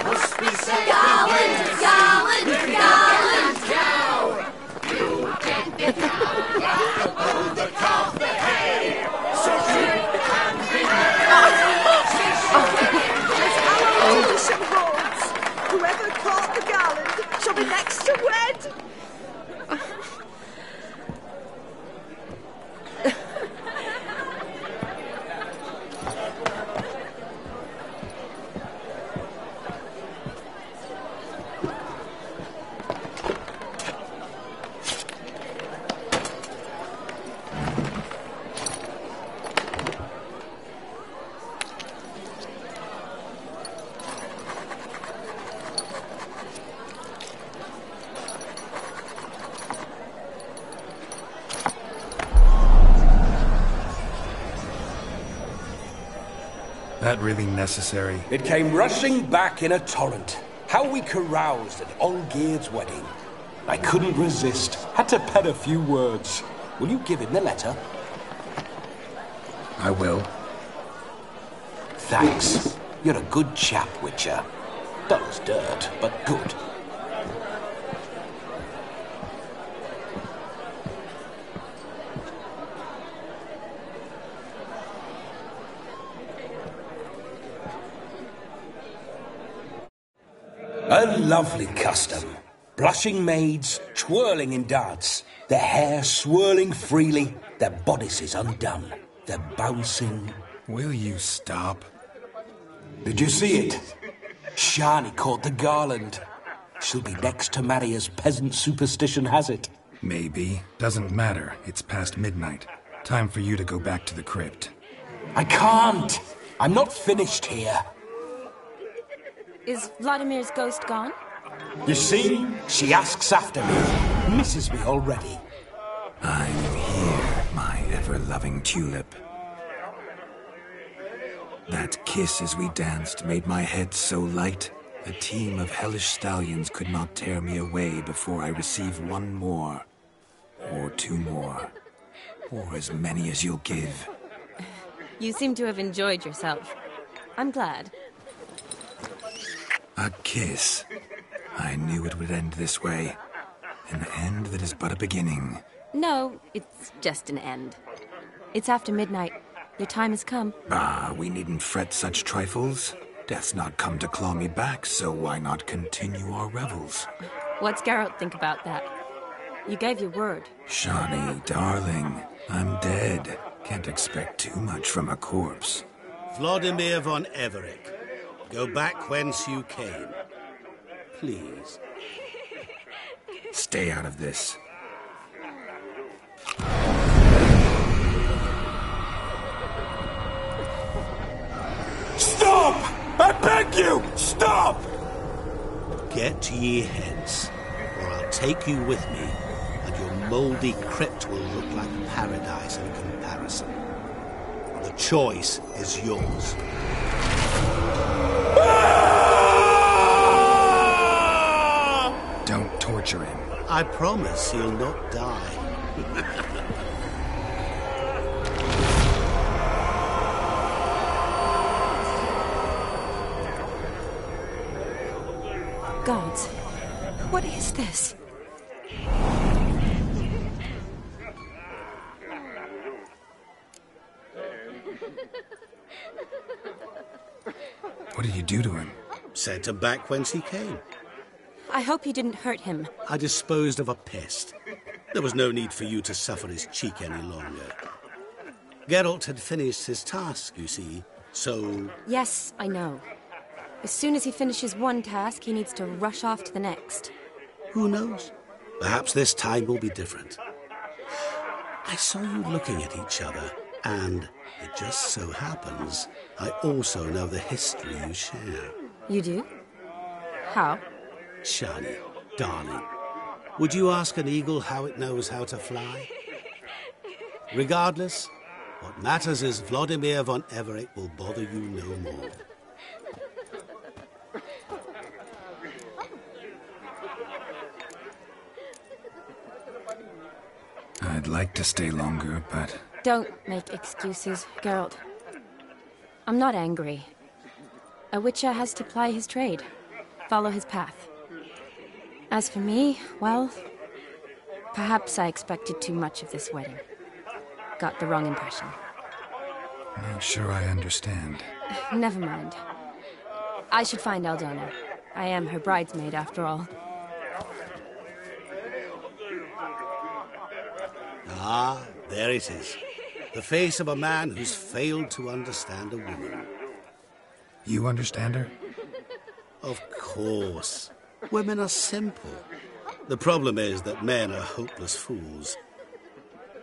Must be said, Garland, Garland, Garland, cow. You get the cow, oh, the calf, the hay. So drink and be As our tradition holds, whoever caught the Garland shall be next to wed. That really necessary? It came rushing back in a torrent. How we caroused at Olgierd's wedding. I couldn't resist. Had to pen a few words. Will you give him the letter? I will. Thanks. You're a good chap, Witcher. That was dirt, but good. A lovely custom. Blushing maids, twirling in dance, their hair swirling freely, their bodices undone, their bouncing... Will you stop? Did you see it? Shani caught the garland. She'll be next to marry as peasant superstition has it. Maybe. Doesn't matter. It's past midnight. Time for you to go back to the crypt. I can't. I'm not finished here. Is Vladimir's ghost gone? You see? She asks after me. Misses me already. I'm here, my ever-loving tulip. That kiss as we danced made my head so light. A team of hellish stallions could not tear me away before I receive one more. Or two more. Or as many as you'll give. You seem to have enjoyed yourself. I'm glad. A kiss. I knew it would end this way. An end that is but a beginning. No, it's just an end. It's after midnight. Your time has come. Ah, we needn't fret such trifles. Death's not come to claw me back, so why not continue our revels? What's Geralt think about that? You gave your word. Shani, darling, I'm dead. Can't expect too much from a corpse. Vladimir von Everett, go back whence you came. Please. Stay out of this. Stop! I beg you! Stop! Get ye hence, or I'll take you with me, and your mouldy crypt will look like paradise in comparison. The choice is yours. Don't torture him. I promise he'll not die. Gods, what is this? What did you do to him? Sent him back whence he came. I hope you didn't hurt him. I disposed of a pest. There was no need for you to suffer his cheek any longer. Geralt had finished his task, you see, so... Yes, I know. As soon as he finishes one task, he needs to rush off to the next. Who knows? Perhaps this time will be different. I saw you looking at each other, and it just so happens I also know the history you share. You do? How? Shani, darling, would you ask an eagle how it knows how to fly? Regardless, what matters is Vladimir von Everett will bother you no more. I'd like to stay longer, but... Don't make excuses, Geralt. I'm not angry. A witcher has to ply his trade, follow his path. As for me, well, perhaps I expected too much of this wedding. Got the wrong impression. Not sure I understand. Never mind. I should find Aldona. I am her bridesmaid, after all. Ah, there it is. The face of a man who's failed to understand a woman. You understand her? Of course. Women are simple. The problem is that men are hopeless fools.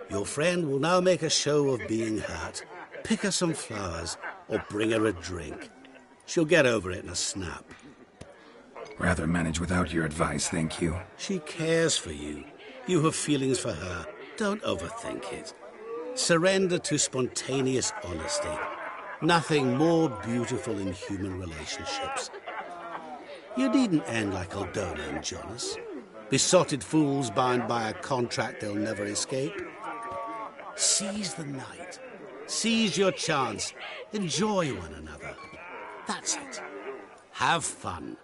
Your friend will now make a show of being hurt, pick her some flowers, or bring her a drink. She'll get over it in a snap. Rather manage without your advice, thank you. She cares for you. You have feelings for her. Don't overthink it. Surrender to spontaneous honesty. Nothing more beautiful in human relationships. You needn't end like Aldona and Jonas. Besotted fools bound by a contract they'll never escape. Seize the night. Seize your chance. Enjoy one another. That's it. Have fun.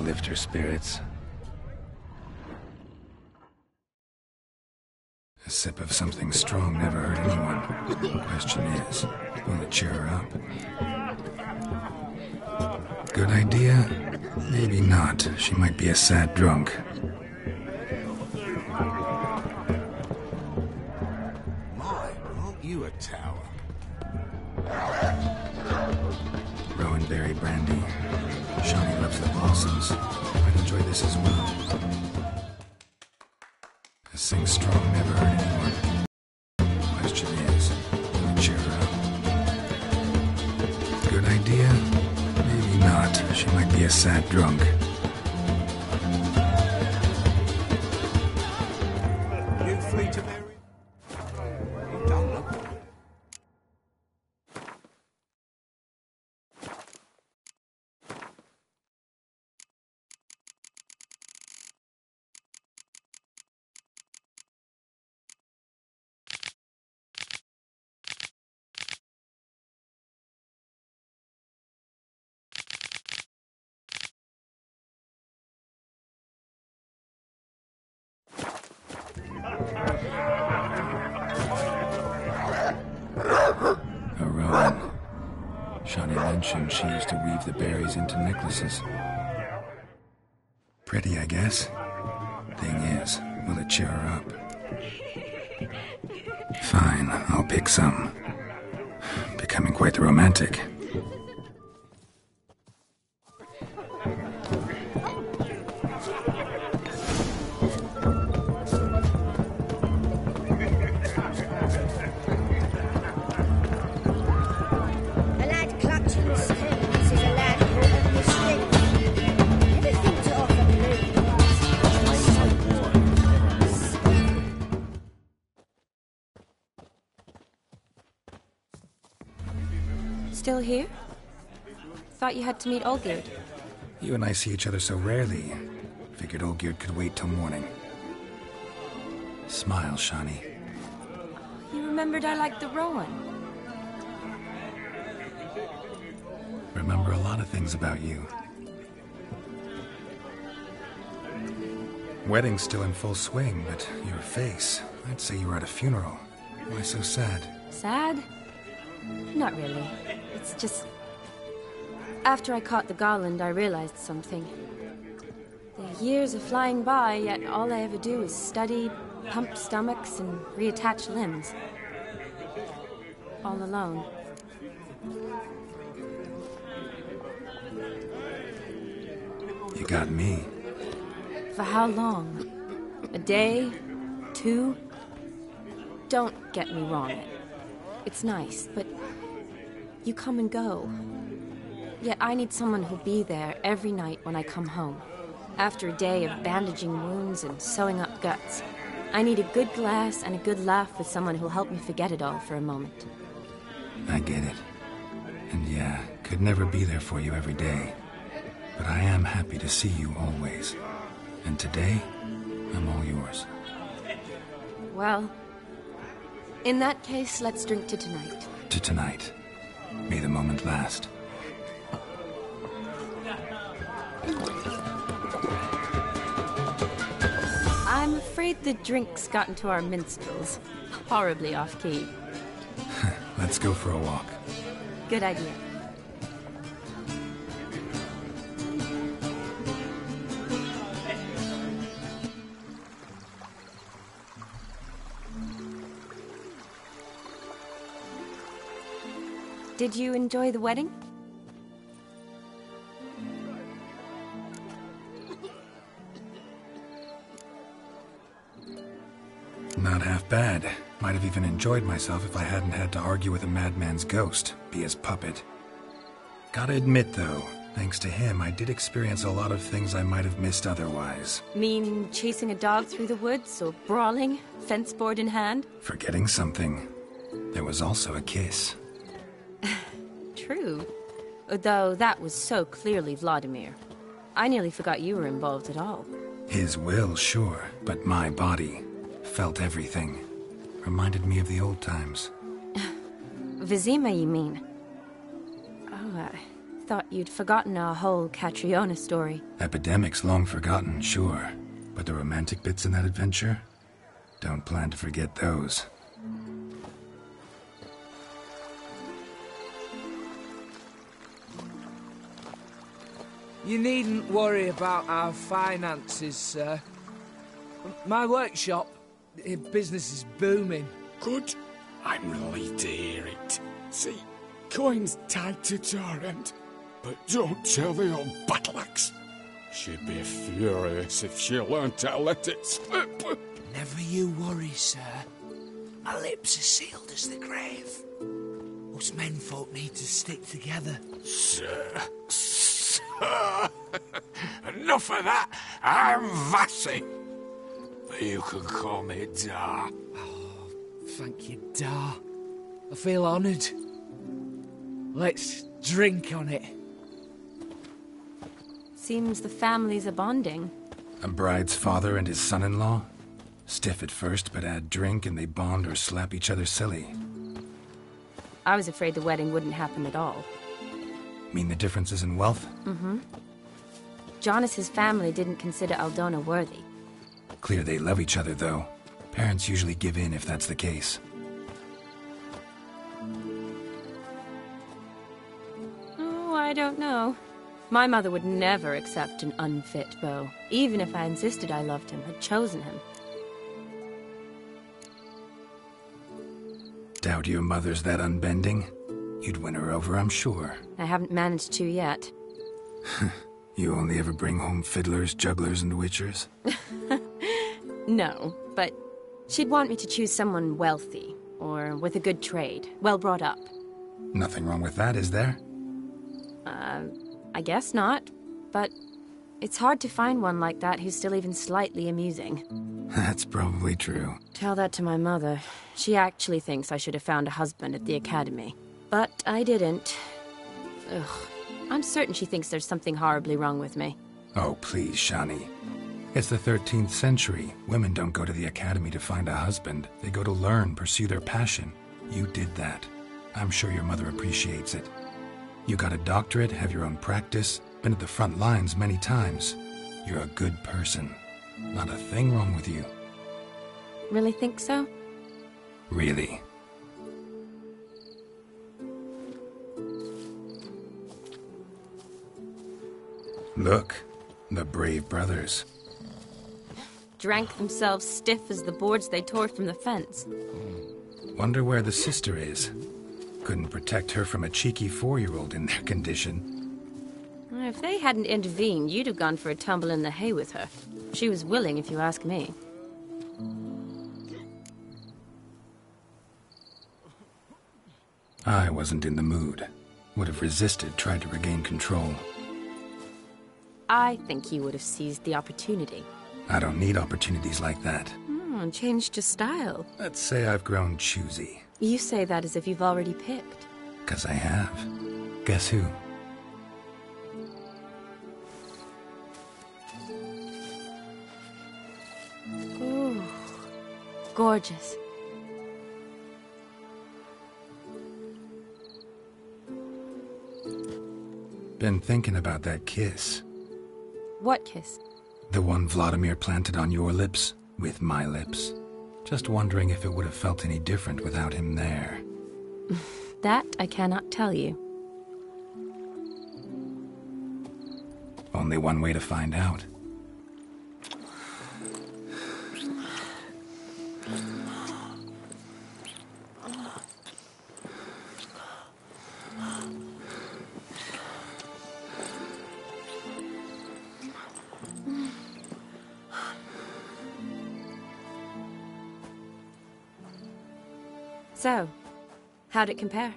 lift her spirits. A sip of something strong never hurt anyone. The question is, will it cheer her up? Good idea? Maybe not. She might be a sad drunk. My, aren't you a tower? Rowan berry brandy. Shawnee loves the blossoms. I'd enjoy this as well. A sing strong never hurt anyone. Question is, will it cheer her up? Good idea? Maybe not. She might be a sad drunk. You free to marry? Don't look. Rowan. Shawnee mentioned she used to weave the berries into necklaces. Pretty, I guess. Thing is, will it cheer her up? Fine, I'll pick some. Becoming quite the romantic. A lad clutching strings is a lad caught in mistake. Never think to offer Still here? Thought you had to meet Olgierd. You and I see each other so rarely. Figured Olgierd could wait till morning. Smile, Shawnee. You remembered I liked the Rowan. Remember a lot of things about you. Wedding's still in full swing, but your face, I'd say you were at a funeral. Why so sad? Sad? Not really. It's just... After I caught the garland, I realized something. The years are flying by, yet all I ever do is study, pump stomachs, and reattach limbs. All alone. You got me. For how long? A day? 2? Don't get me wrong. It's nice, but you come and go. Yet I need someone who'll be there every night when I come home. After a day of bandaging wounds and sewing up guts, I need a good glass and a good laugh with someone who'll help me forget it all for a moment. I get it. And yeah, could never be there for you every day. But I am happy to see you always. And today, I'm all yours. Well, in that case, let's drink to tonight. To tonight. May the moment last. I'm afraid the drinks got into our minstrels. Horribly off-key. Let's go for a walk. Good idea. Did you enjoy the wedding? Not half bad. Might have even enjoyed myself if I hadn't had to argue with a madman's ghost, be his puppet. Gotta admit, though, thanks to him, I did experience a lot of things I might have missed otherwise. Mean chasing a dog through the woods, or brawling, fence board in hand? Forgetting something. There was also a kiss. True. Though that was so clearly Vladimir. I nearly forgot you were involved at all. His will, sure, but my body felt everything. Reminded me of the old times. Vizima, you mean? Oh, Thought you'd forgotten our whole Catriona story. Epidemics long forgotten, sure. But the romantic bits in that adventure? Don't plan to forget those. You needn't worry about our finances, sir. My workshop, business is booming. Good. I'm relieved to hear it. See, coin's tied to Torrent, but don't tell the old battle-axe. She'd be furious if she learned to let it slip. Never you worry, sir. My lips are sealed as the grave. Us menfolk need to stick together. Sir. Enough of that. I'm Vassy. But you can call me Dar. Oh, thank you, Dar. I feel honoured. Let's drink on it. Seems the families are bonding. A bride's father and his son-in-law? Stiff at first, but add drink and they bond or slap each other silly. I was afraid the wedding wouldn't happen at all. Mean the differences in wealth? Mm-hmm. Jonas's family didn't consider Aldona worthy. Clear they love each other, though. Parents usually give in if that's the case. Oh, I don't know. My mother would never accept an unfit beau, even if I insisted I loved him, had chosen him. Doubt your mother's that unbending? You'd win her over, I'm sure. I haven't managed to yet. You only ever bring home fiddlers, jugglers, and witchers? No, but she'd want me to choose someone wealthy, or with a good trade, well brought up. Nothing wrong with that, is there? I guess not, but it's hard to find one like that who's still even slightly amusing. That's probably true. Tell that to my mother. She actually thinks I should have found a husband at the academy. But I didn't. Ugh. I'm certain she thinks there's something horribly wrong with me. Oh, please, Shani. It's the 13th century. Women don't go to the academy to find a husband. They go to learn, pursue their passion. You did that. I'm sure your mother appreciates it. You got a doctorate, have your own practice, been at the front lines many times. You're a good person. Not a thing wrong with you. Really think so? Really. Look, the brave brothers. Drank themselves stiff as the boards they tore from the fence. Wonder where the sister is. Couldn't protect her from a cheeky 4-year-old in their condition. If they hadn't intervened, you'd have gone for a tumble in the hay with her. She was willing, if you ask me. I wasn't in the mood. Would have resisted, tried to regain control. I think you would have seized the opportunity. I don't need opportunities like that. Changed your style. Let's say I've grown choosy. You say that as if you've already picked. 'Cause I have. Guess who? Ooh, gorgeous. Been thinking about that kiss. What kiss? The one Vladimir planted on your lips, with my lips. Just wondering if it would have felt any different without him there. That I cannot tell you. Only one way to find out. So, how'd it compare?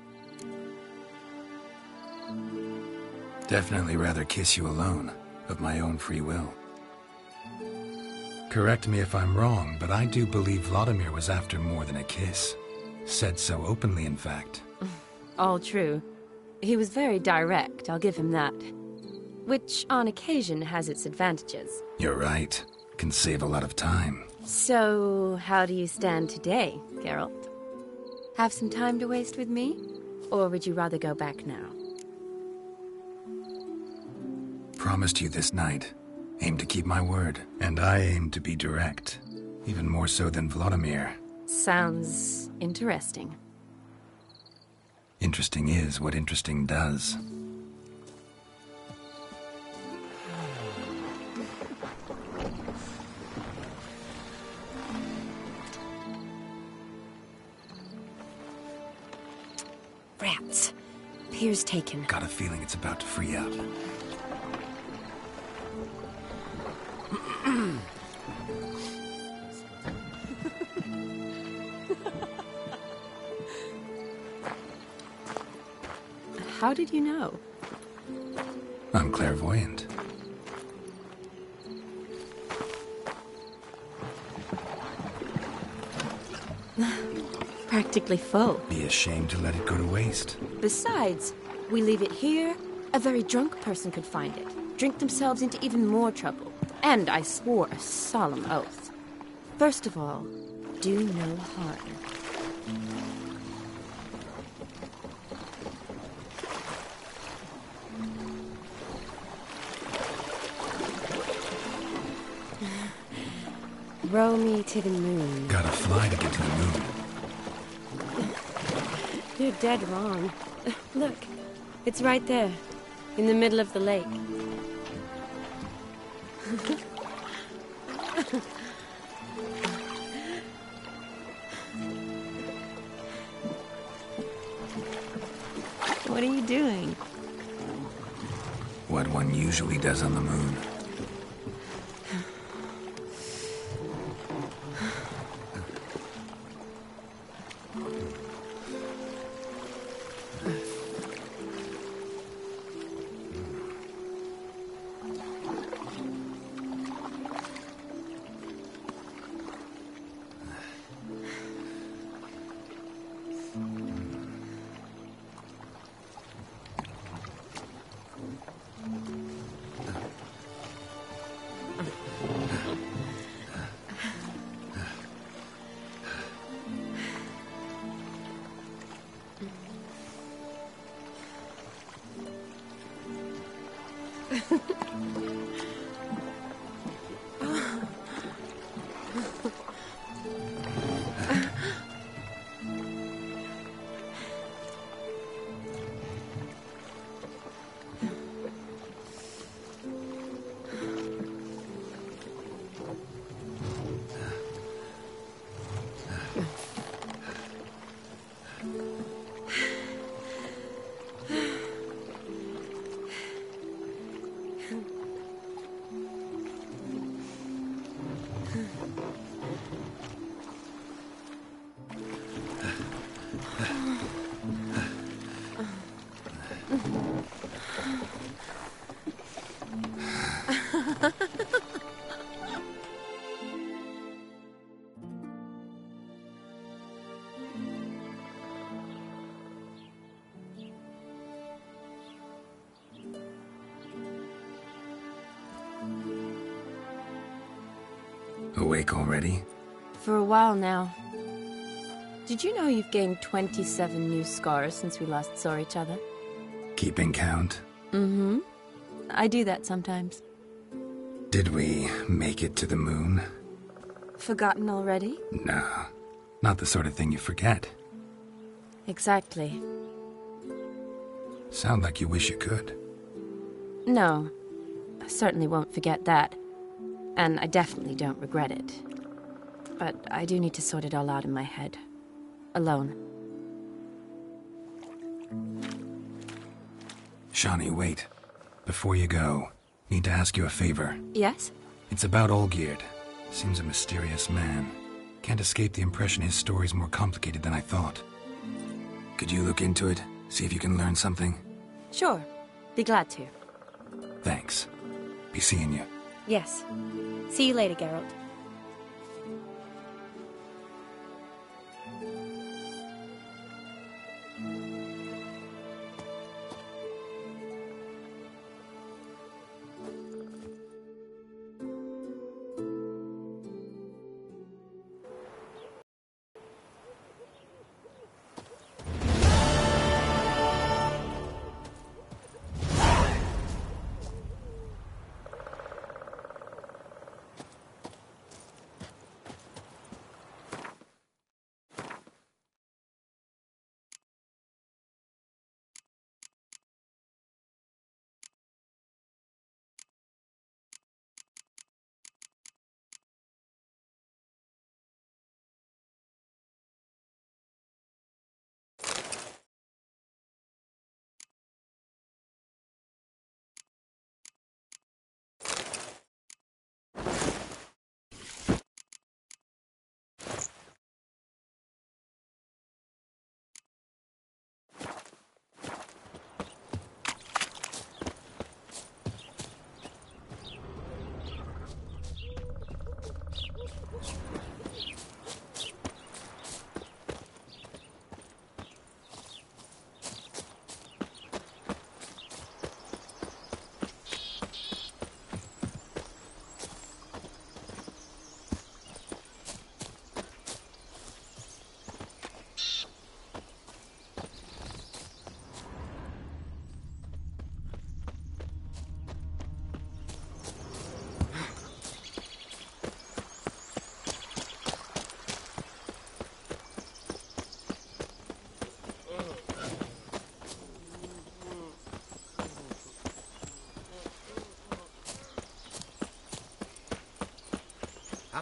Definitely rather kiss you alone, of my own free will. Correct me if I'm wrong, but I do believe Vladimir was after more than a kiss. Said so openly, in fact. All true. He was very direct, I'll give him that. Which, on occasion, has its advantages. You're right. Can save a lot of time. So, how do you stand today, Geralt? Have some time to waste with me? Or would you rather go back now? promised you this night. Aim to keep my word, and I aim to be direct. Even more so than Vladimir. Sounds interesting. Interesting is what interesting does. Rats. Pier's taken. Got a feeling it's about to free up. How did you know? I'm clairvoyant. Practically full. Be ashamed to let it go to waste. Besides, we leave it here, a very drunk person could find it, drink themselves into even more trouble. And I swore a solemn oath. First of all, do no harm. Row me to the moon. Gotta fly to get to the moon. You're dead wrong. Look, it's right there, in the middle of the lake. What are you doing? What one usually does on the moon. Awake already? For a while now. Did you know you've gained 27 new scars since we last saw each other? Keeping count? Mm-hmm. I do that sometimes. Did we make it to the moon? Forgotten already? No. Not the sort of thing you forget. Exactly. Sound like you wish you could. No. I certainly won't forget that. And I definitely don't regret it. But I do need to sort it all out in my head. Alone. Shani, wait. Before you go, need to ask you a favor. Yes? It's about Olgierd. Seems a mysterious man. Can't escape the impression his story's more complicated than I thought. Could you look into it? See if you can learn something? Sure. Be glad to. Thanks. Be seeing you. Yes. See you later, Geralt.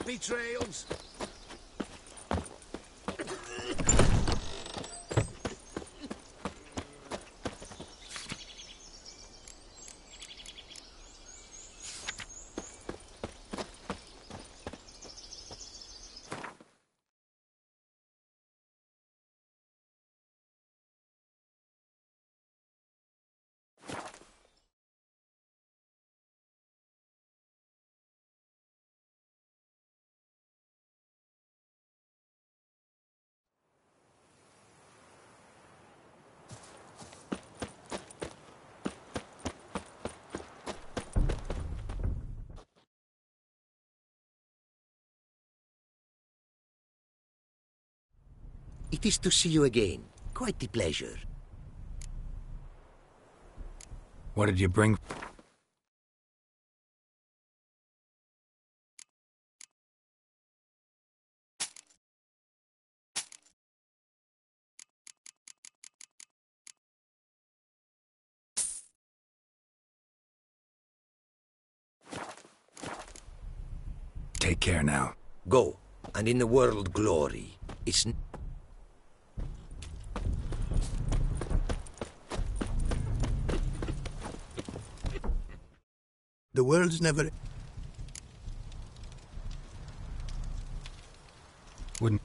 Happy trails. It is to see you again. Quite the pleasure. What did you bring? Take care now. Go, and in the world glory. It's... The world's never... Wouldn't...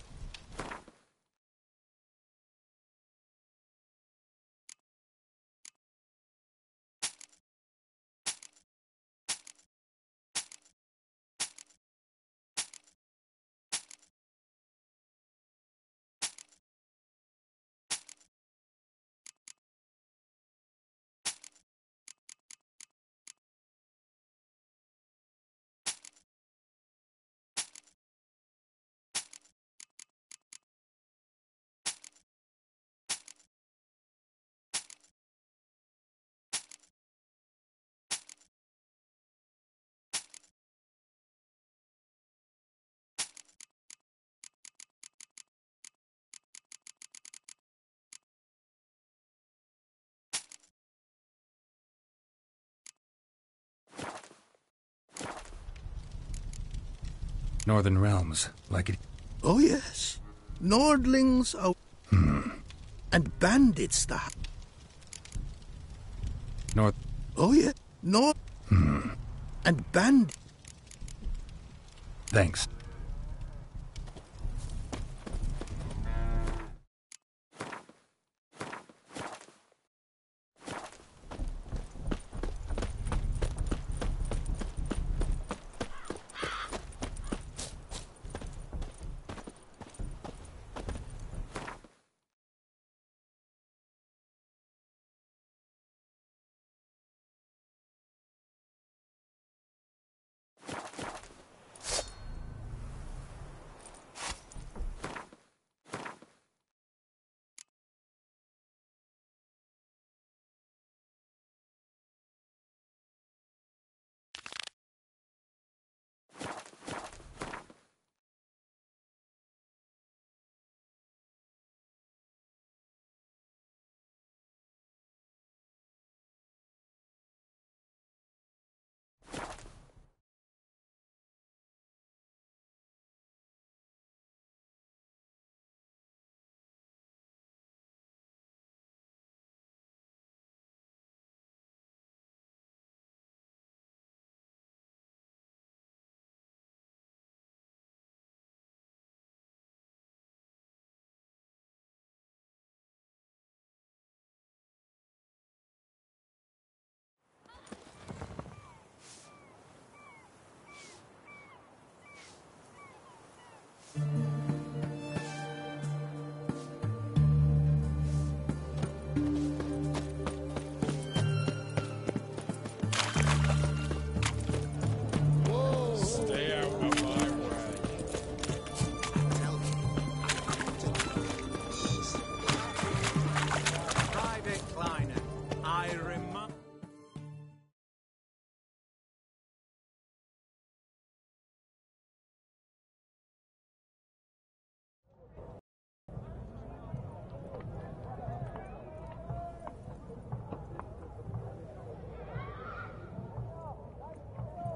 Northern Realms, like it... Oh, yes. Nordlings are... And bandits that... North... Oh, yeah. And bandits... Thanks.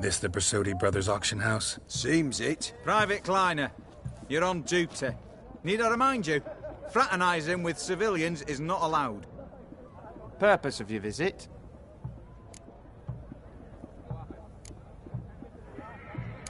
This the Bersodi Brothers auction house? Seems it. Private Kleiner, you're on duty. Need I remind you? Fraternising with civilians is not allowed. Purpose of your visit?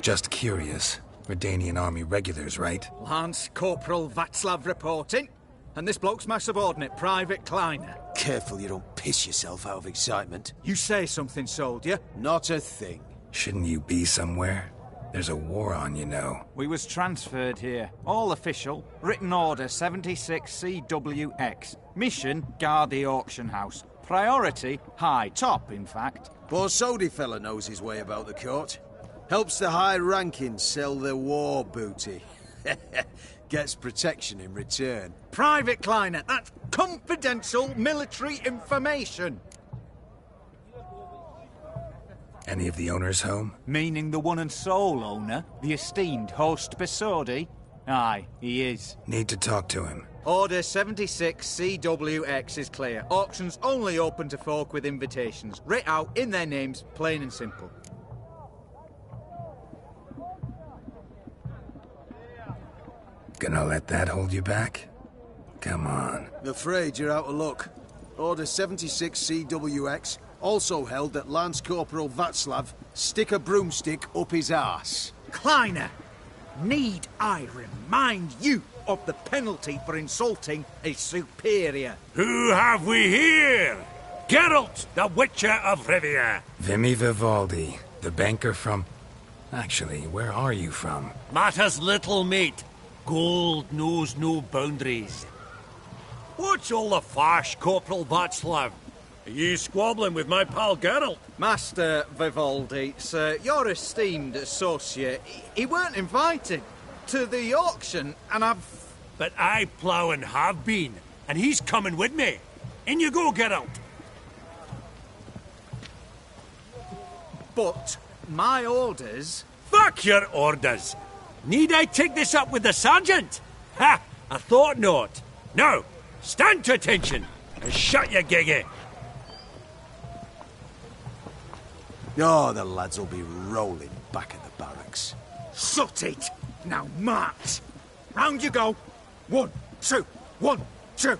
Just curious. Redanian army regulars, right? Lance Corporal Václav reporting. And this bloke's my subordinate, Private Kleiner. Careful you don't piss yourself out of excitement. You say something, soldier? Not a thing. Shouldn't you be somewhere? There's a war on, you know. We was transferred here. All official. Written order 76 CWX. Mission, guard the auction house. Priority, high. Top, in fact. Borsodi fella knows his way about the court. Helps the high-rankings sell their war booty. Gets protection in return. Private Kleiner, that's confidential military information. Any of the owners home? Meaning the one and sole owner, the esteemed host Bersodi? Aye, he is. Need to talk to him. Order 76 CWX is clear. Auctions only open to folk with invitations. Writ out in their names, plain and simple. Gonna let that hold you back? Come on. I'm afraid you're out of luck. Order 76 CWX also held that Lance Corporal Václav stick a broomstick up his arse. Kleiner, need I remind you of the penalty for insulting a superior? Who have we here? Geralt, the Witcher of Rivia. Vimy Vivaldi, the banker from... Actually, where are you from? Matters little, mate. Gold knows no boundaries. What's all the fash, Corporal Václav? Are you squabbling with my pal Geralt? Master Vivaldi, sir, your esteemed associate, he weren't invited to the auction, and I've... But I plough and have been, and he's coming with me. In you go, Geralt. But my orders... Fuck your orders! Need I take this up with the sergeant? Ha! I thought not. Now, stand to attention and shut your giggy. Oh, the lads will be rolling back at the barracks. Shut it! Now march! Round you go! 1, 2, 1, 2!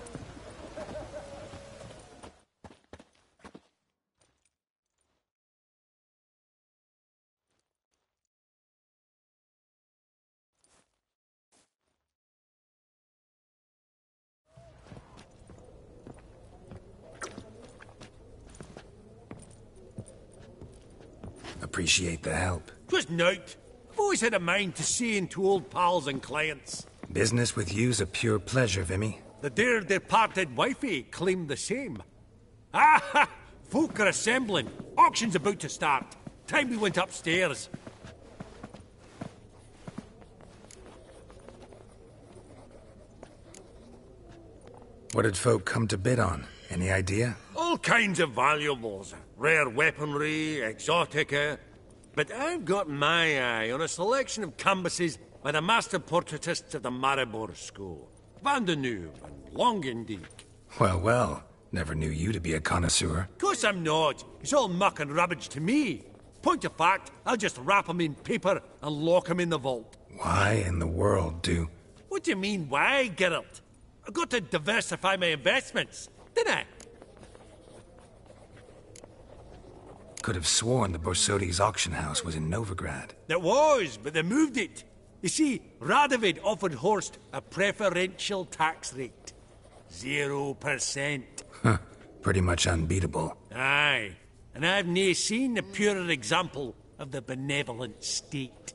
Appreciate the help. 'Twas nowt. I've always had a mind to seeing to old pals and clients. Business with you's a pure pleasure, Vimy. The dear departed wifey claimed the same. Ah ha! Folk are assembling. Auction's about to start. Time we went upstairs. What did folk come to bid on? Any idea? All kinds of valuables. Rare weaponry, exotica. But I've got my eye on a selection of canvases by the master portraitists of the Maribor School. Van de Neuve and Longendijk. Well, well. Never knew you to be a connoisseur. Of course I'm not. It's all muck and rubbish to me. Point of fact, I'll just wrap 'em in paper and lock 'em in the vault. Why in the world do... What do you mean, why, Geralt? I've got to diversify my investments, didn't I? Could have sworn the Borsodi's auction house was in Novigrad. There was, but they moved it. You see, Radovid offered Horst a preferential tax rate. 0%. Huh. Pretty much unbeatable. Aye. And I've nae seen a purer example of the benevolent state.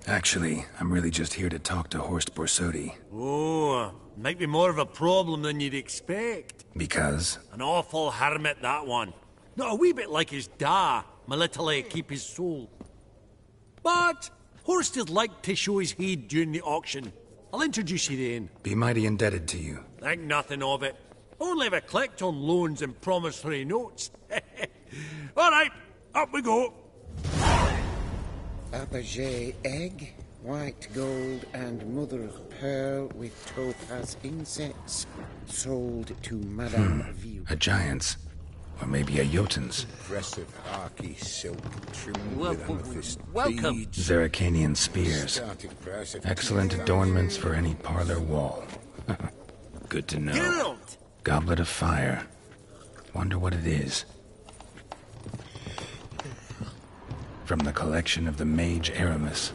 Actually, I'm really just here to talk to Horst Borsodi. Oh, might be more of a problem than you'd expect. Because? An awful hermit, that one. Not a wee bit like his da, my little keep his soul. But Horst is like to show his head during the auction. I'll introduce you then. Be mighty indebted to you. Think nothing of it. Only ever collect on loans and promissory notes. All right, up we go. Fabergé egg, white gold and mother of pearl with topaz insets, sold to Madame View. A giant's. Or maybe a Jotun's. Impressive harky silk trimmed Well, with amethyst welcome. beads. Zeracanian spears. Starting price of Excellent 2,000 adornments for any parlor wall. Good to know. Geralt! Goblet of fire. Wonder what it is. From the collection of the mage Aramis.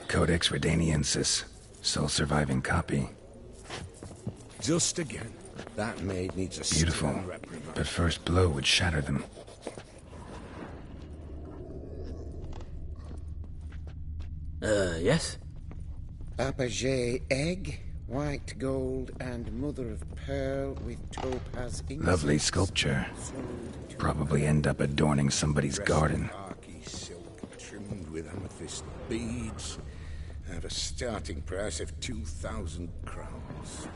Codex Redaniensis. Sole surviving copy. Just again. That maid needs a Beautiful. stern reprimand. But first blow would shatter them. Yes? Apogee egg, white gold, and mother of pearl with topaz ink. Lovely sculpture. Probably end up adorning somebody's garden. Harky silk trimmed with amethyst beads. At a starting price of 2,000 crowns.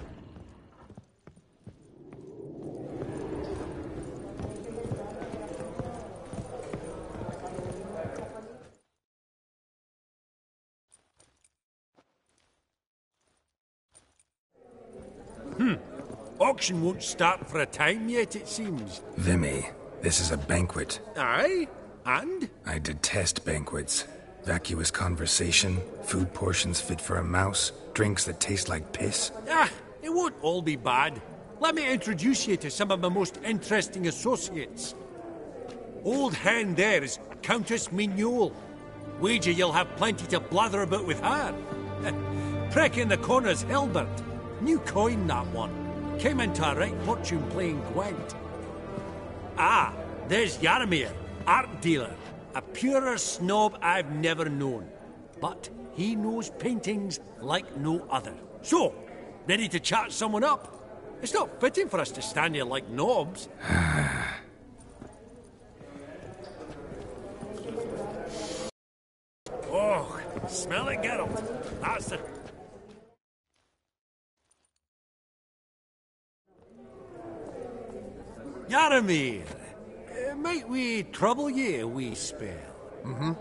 Auction won't start for a time yet, it seems. Vimy, this is a banquet. Aye? And? I detest banquets. Vacuous conversation, food portions fit for a mouse, drinks that taste like piss. Ah, it won't all be bad. Let me introduce you to some of my most interesting associates. Old hand there is Countess Mignole. Wager you'll have plenty to blather about with her. Prick in the corner's Hilbert. New coin, that one. Came into a right fortune playing Gwent. Ah, there's Jaromir, art dealer. A purer snob I've never known. But he knows paintings like no other. So, ready to chat someone up? It's not fitting for us to stand here like knobs. Oh, smell it, Geralt. That's the... Jaromir, might we trouble ye a wee spell? Mm-hmm.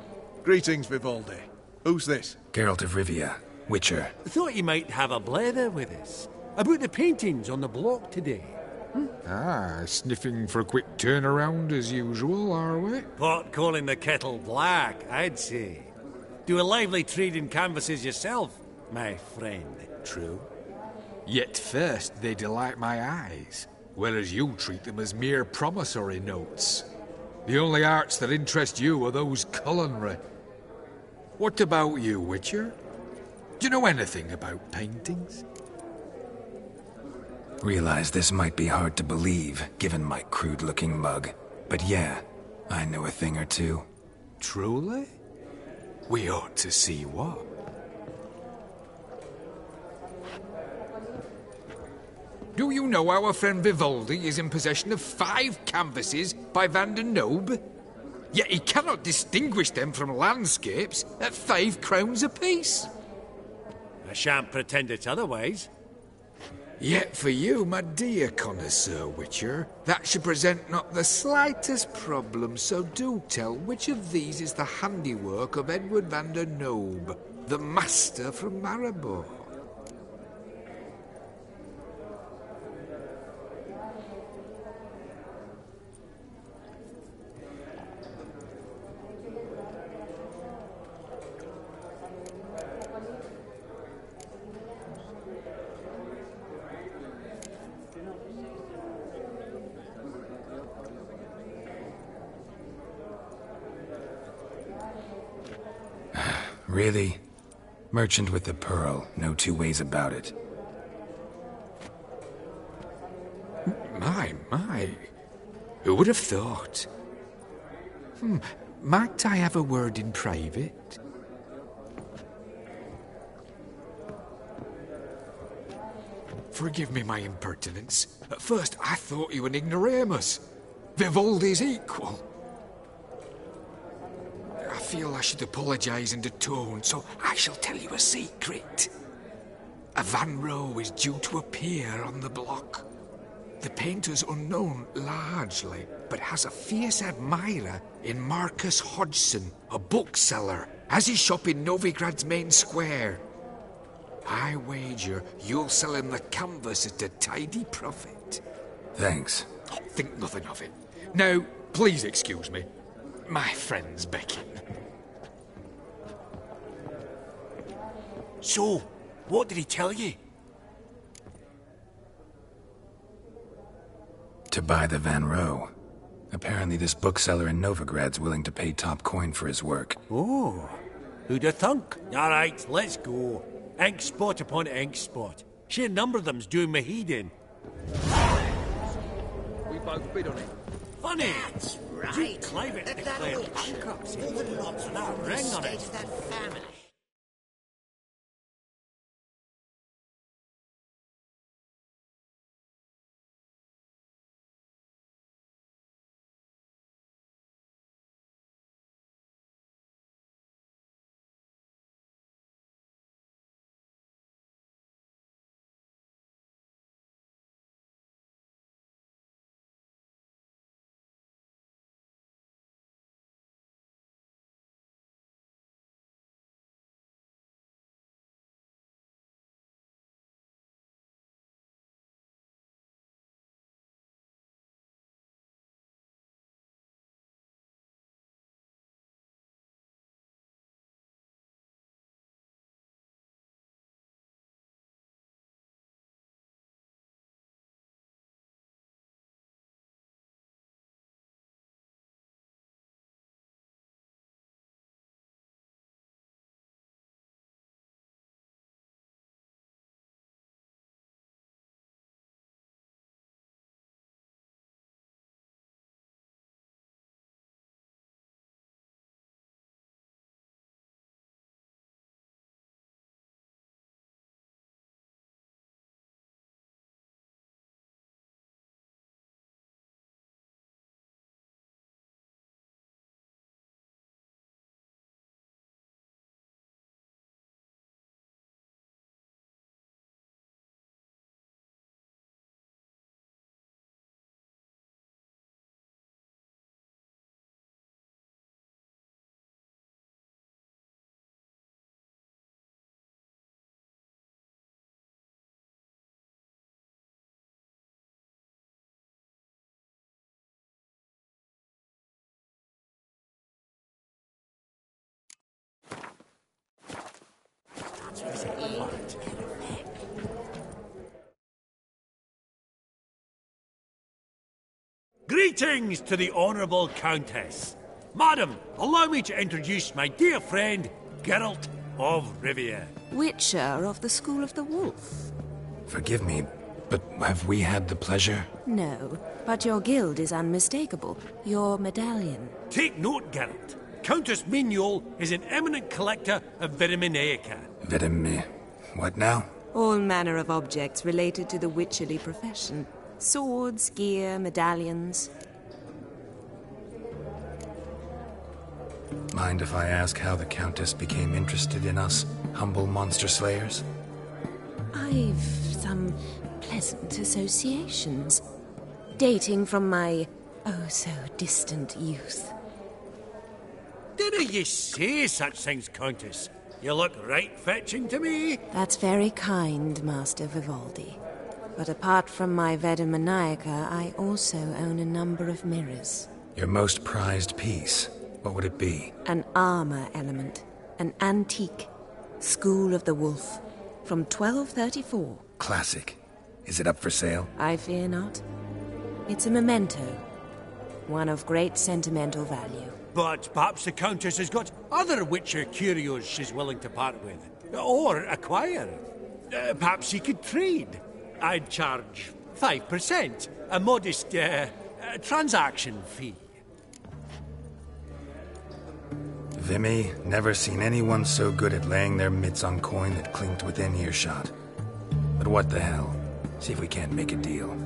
Greetings, Vivaldi. Who's this? Geralt of Rivia, Witcher. Thought you might have a blather with us. About the paintings on the block today. Ah, sniffing for a quick turnaround as usual, are we? Pot calling the kettle black, I'd say. Do a lively trade in canvases yourself, my friend. True. Yet first they delight my eyes, whereas you treat them as mere promissory notes. The only arts that interest you are those culinary. What about you, Witcher? Do you know anything about paintings? Realize this might be hard to believe, given my crude-looking mug. But yeah, I know a thing or two. Truly? We ought to see what. Do you know our friend Vivaldi is in possession of 5 canvases by Van der Nobe? Yet he cannot distinguish them from landscapes at 5 crowns apiece. I shan't pretend it's otherwise. Yet for you, my dear connoisseur Witcher, that should present not the slightest problem, so do tell which of these is the handiwork of Edward van der Nobe, the master from Maribor. Really? Merchant with the pearl, no two ways about it. My. Who would have thought? Might I have a word in private? Forgive me my impertinence. At first I thought you an ignoramus. Vivaldi's equal. I feel I should apologise and atone, so I shall tell you a secret. A Van Rowe is due to appear on the block. The painter's unknown, largely, but has a fierce admirer in Marcus Hodgson, a bookseller, has his shop in Novigrad's main square. I wager you'll sell him the canvas at a tidy profit. Thanks. Oh, think nothing of it. Now, please excuse me. My friend's beckon. So, what did he tell you? To buy the Van Row. Apparently this bookseller in Novigrad's willing to pay top coin for his work. Oh, who'd have thunk? All right, let's go. Ink spot upon ink spot. Sheer number of them's doing me heed in. We both bid on it. Funny. That's right. You Clive it That declared witch bankruptcy. all the lots And that from the ring on estate it. of that family. Greetings to the Honourable Countess. Madam, allow me to introduce my dear friend, Geralt of Rivia. Witcher of the School of the Wolf. Forgive me, but have we had the pleasure? No, but your guild is unmistakable. Your medallion. Take note, Geralt. Countess Mignol is an eminent collector of Vitaminaica. What now? All manner of objects related to the witcherly profession. Swords, gear, medallions. Mind if I ask how the Countess became interested in us, humble monster slayers? I've some pleasant associations, dating from my oh-so-distant youth. Dinna ye say such things, Countess? You look right fetching to me. That's very kind, Master Vivaldi. But apart from my Vedamaniaca, I also own a number of mirrors. Your most prized piece, what would it be? An armor element. An antique. School of the Wolf. From 1234. Classic. Is it up for sale? I fear not. It's a memento. One of great sentimental value. But perhaps the Countess has got other Witcher curios she's willing to part with. Or acquire. Perhaps she could trade. I'd charge 5%, a modest transaction fee. Vimy, never seen anyone so good at laying their mitts on coin that clinked within earshot. But what the hell? See if we can't make a deal.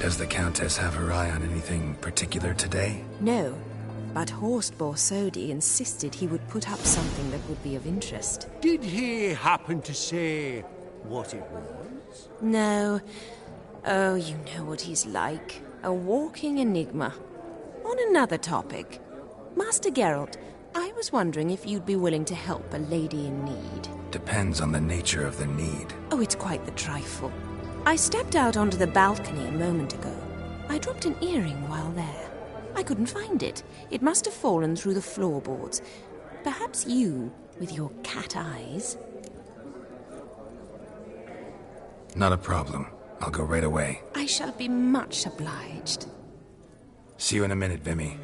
Does the Countess have her eye on anything particular today? No, but Horst Borsodi insisted he would put up something that would be of interest. Did he happen to say what it was? No. Oh, you know what he's like. A walking enigma. On another topic, Master Geralt, I was wondering if you'd be willing to help a lady in need. Depends on the nature of the need. Oh, it's quite the trifle. I stepped out onto the balcony a moment ago. I dropped an earring while there. I couldn't find it. It must have fallen through the floorboards. Perhaps you, with your cat eyes... Not a problem. I'll go right away. I shall be much obliged. See you in a minute, Vimy.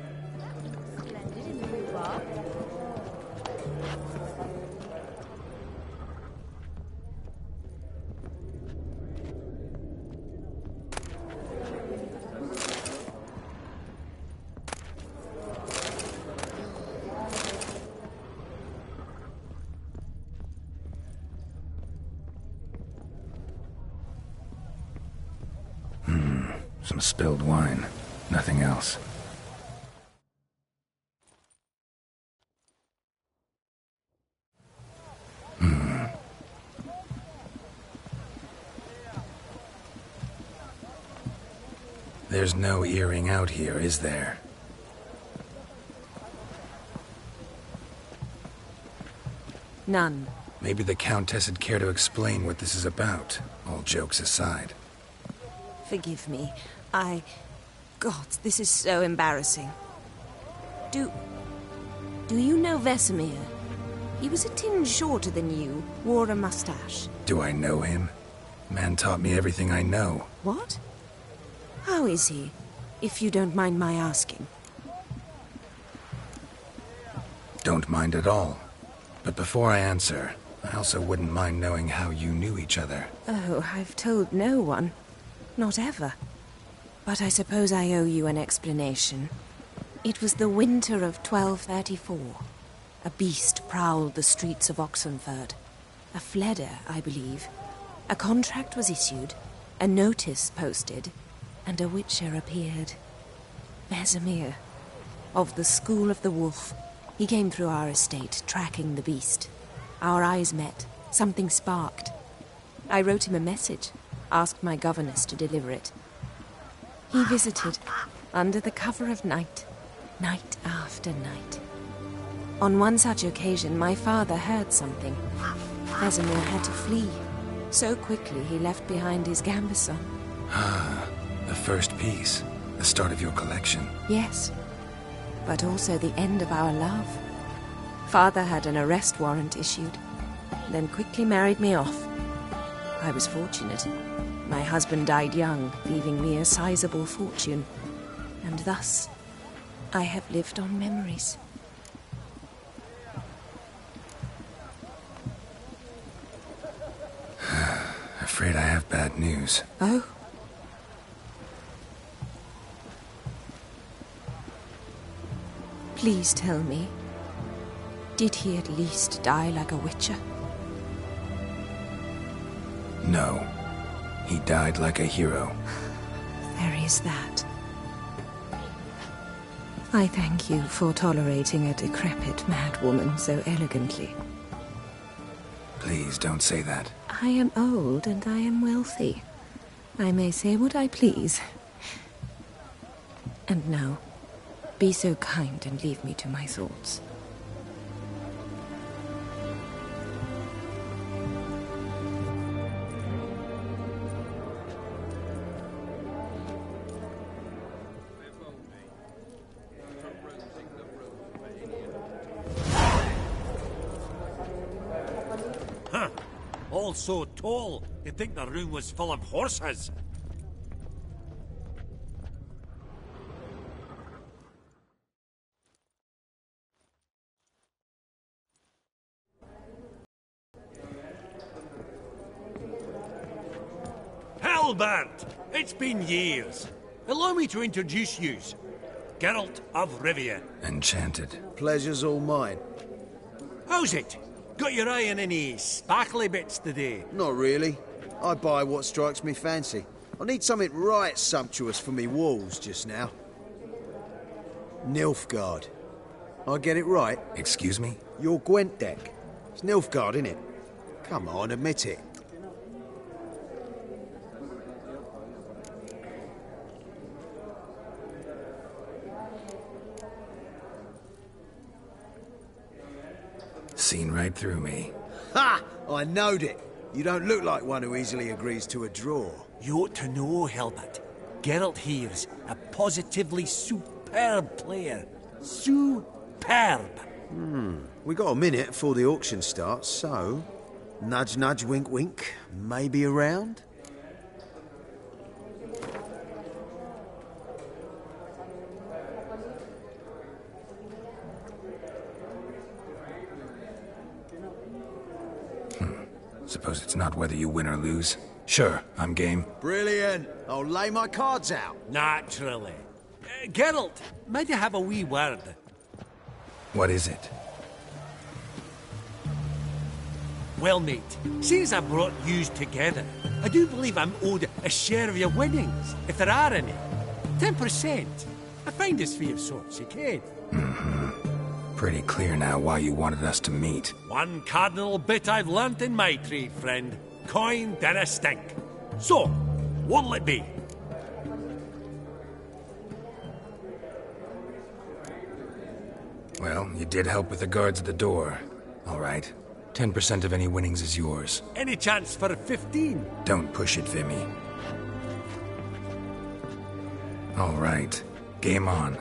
Some spilled wine. Nothing else. There's no earring out here, is there? None. Maybe the Countess would care to explain what this is about, all jokes aside. Forgive me. God, this is so embarrassing. Do you know Vesemir? He was a tinge shorter than you, wore a mustache. Do I know him? Man taught me everything I know. What? How is he, if you don't mind my asking? Don't mind at all. But before I answer, I also wouldn't mind knowing how you knew each other. Oh, I've told no one. Not ever. But I suppose I owe you an explanation. It was the winter of 1234. A beast prowled the streets of Oxenford. A fleder, I believe. A contract was issued, a notice posted, and a witcher appeared. Vesemir, of the School of the Wolf. He came through our estate, tracking the beast. Our eyes met. Something sparked. I wrote him a message, asked my governess to deliver it. He visited, under the cover of night, night after night. On one such occasion, my father heard something. Vesemir had to flee. So quickly he left behind his gambeson. Ah, the first piece. The start of your collection. Yes, but also the end of our love. Father had an arrest warrant issued, then quickly married me off. I was fortunate. My husband died young, leaving me a sizable fortune. And thus, I have lived on memories. Afraid I have bad news. Oh? Please tell me, did he at least die like a witcher? No. He died like a hero. There is that. I thank you for tolerating a decrepit madwoman so elegantly. Please don't say that. I am old and I am wealthy. I may say what I please. And now, be so kind and leave me to my thoughts. All so tall, you'd think the room was full of horses. Halbert! It's been years. Allow me to introduce yous. Geralt of Rivia. Enchanted. Pleasure's all mine. How's it? Got your eye on any sparkly bits today? Not really. I buy what strikes me fancy. I need something right sumptuous for me walls just now. Nilfgaard. I get it right? Excuse me? Your Gwent deck. It's Nilfgaard, innit? Come on, admit it. Seen right through me. Ha! I knowed it. You don't look like one who easily agrees to a draw. You ought to know, Hilbert. Geralt here's a positively superb player. Superb! We got a minute before the auction starts, so... Nudge, nudge, wink, wink. Maybe around? Suppose it's not whether you win or lose. Sure, I'm game. Brilliant. I'll lay my cards out. Naturally. Geralt, might I have a wee word? What is it? Well, mate, since I brought yous together, I do believe I'm owed a share of your winnings, if there are any. 10%. I find this for your sorts, you kid. Pretty clear now why you wanted us to meet. One cardinal bit I've learnt in my trade, friend. Coin dinna stink. So, what'll it be? Well, you did help with the guards at the door. All right. 10% of any winnings is yours. Any chance for 15? Don't push it, Vimy. All right. Game on.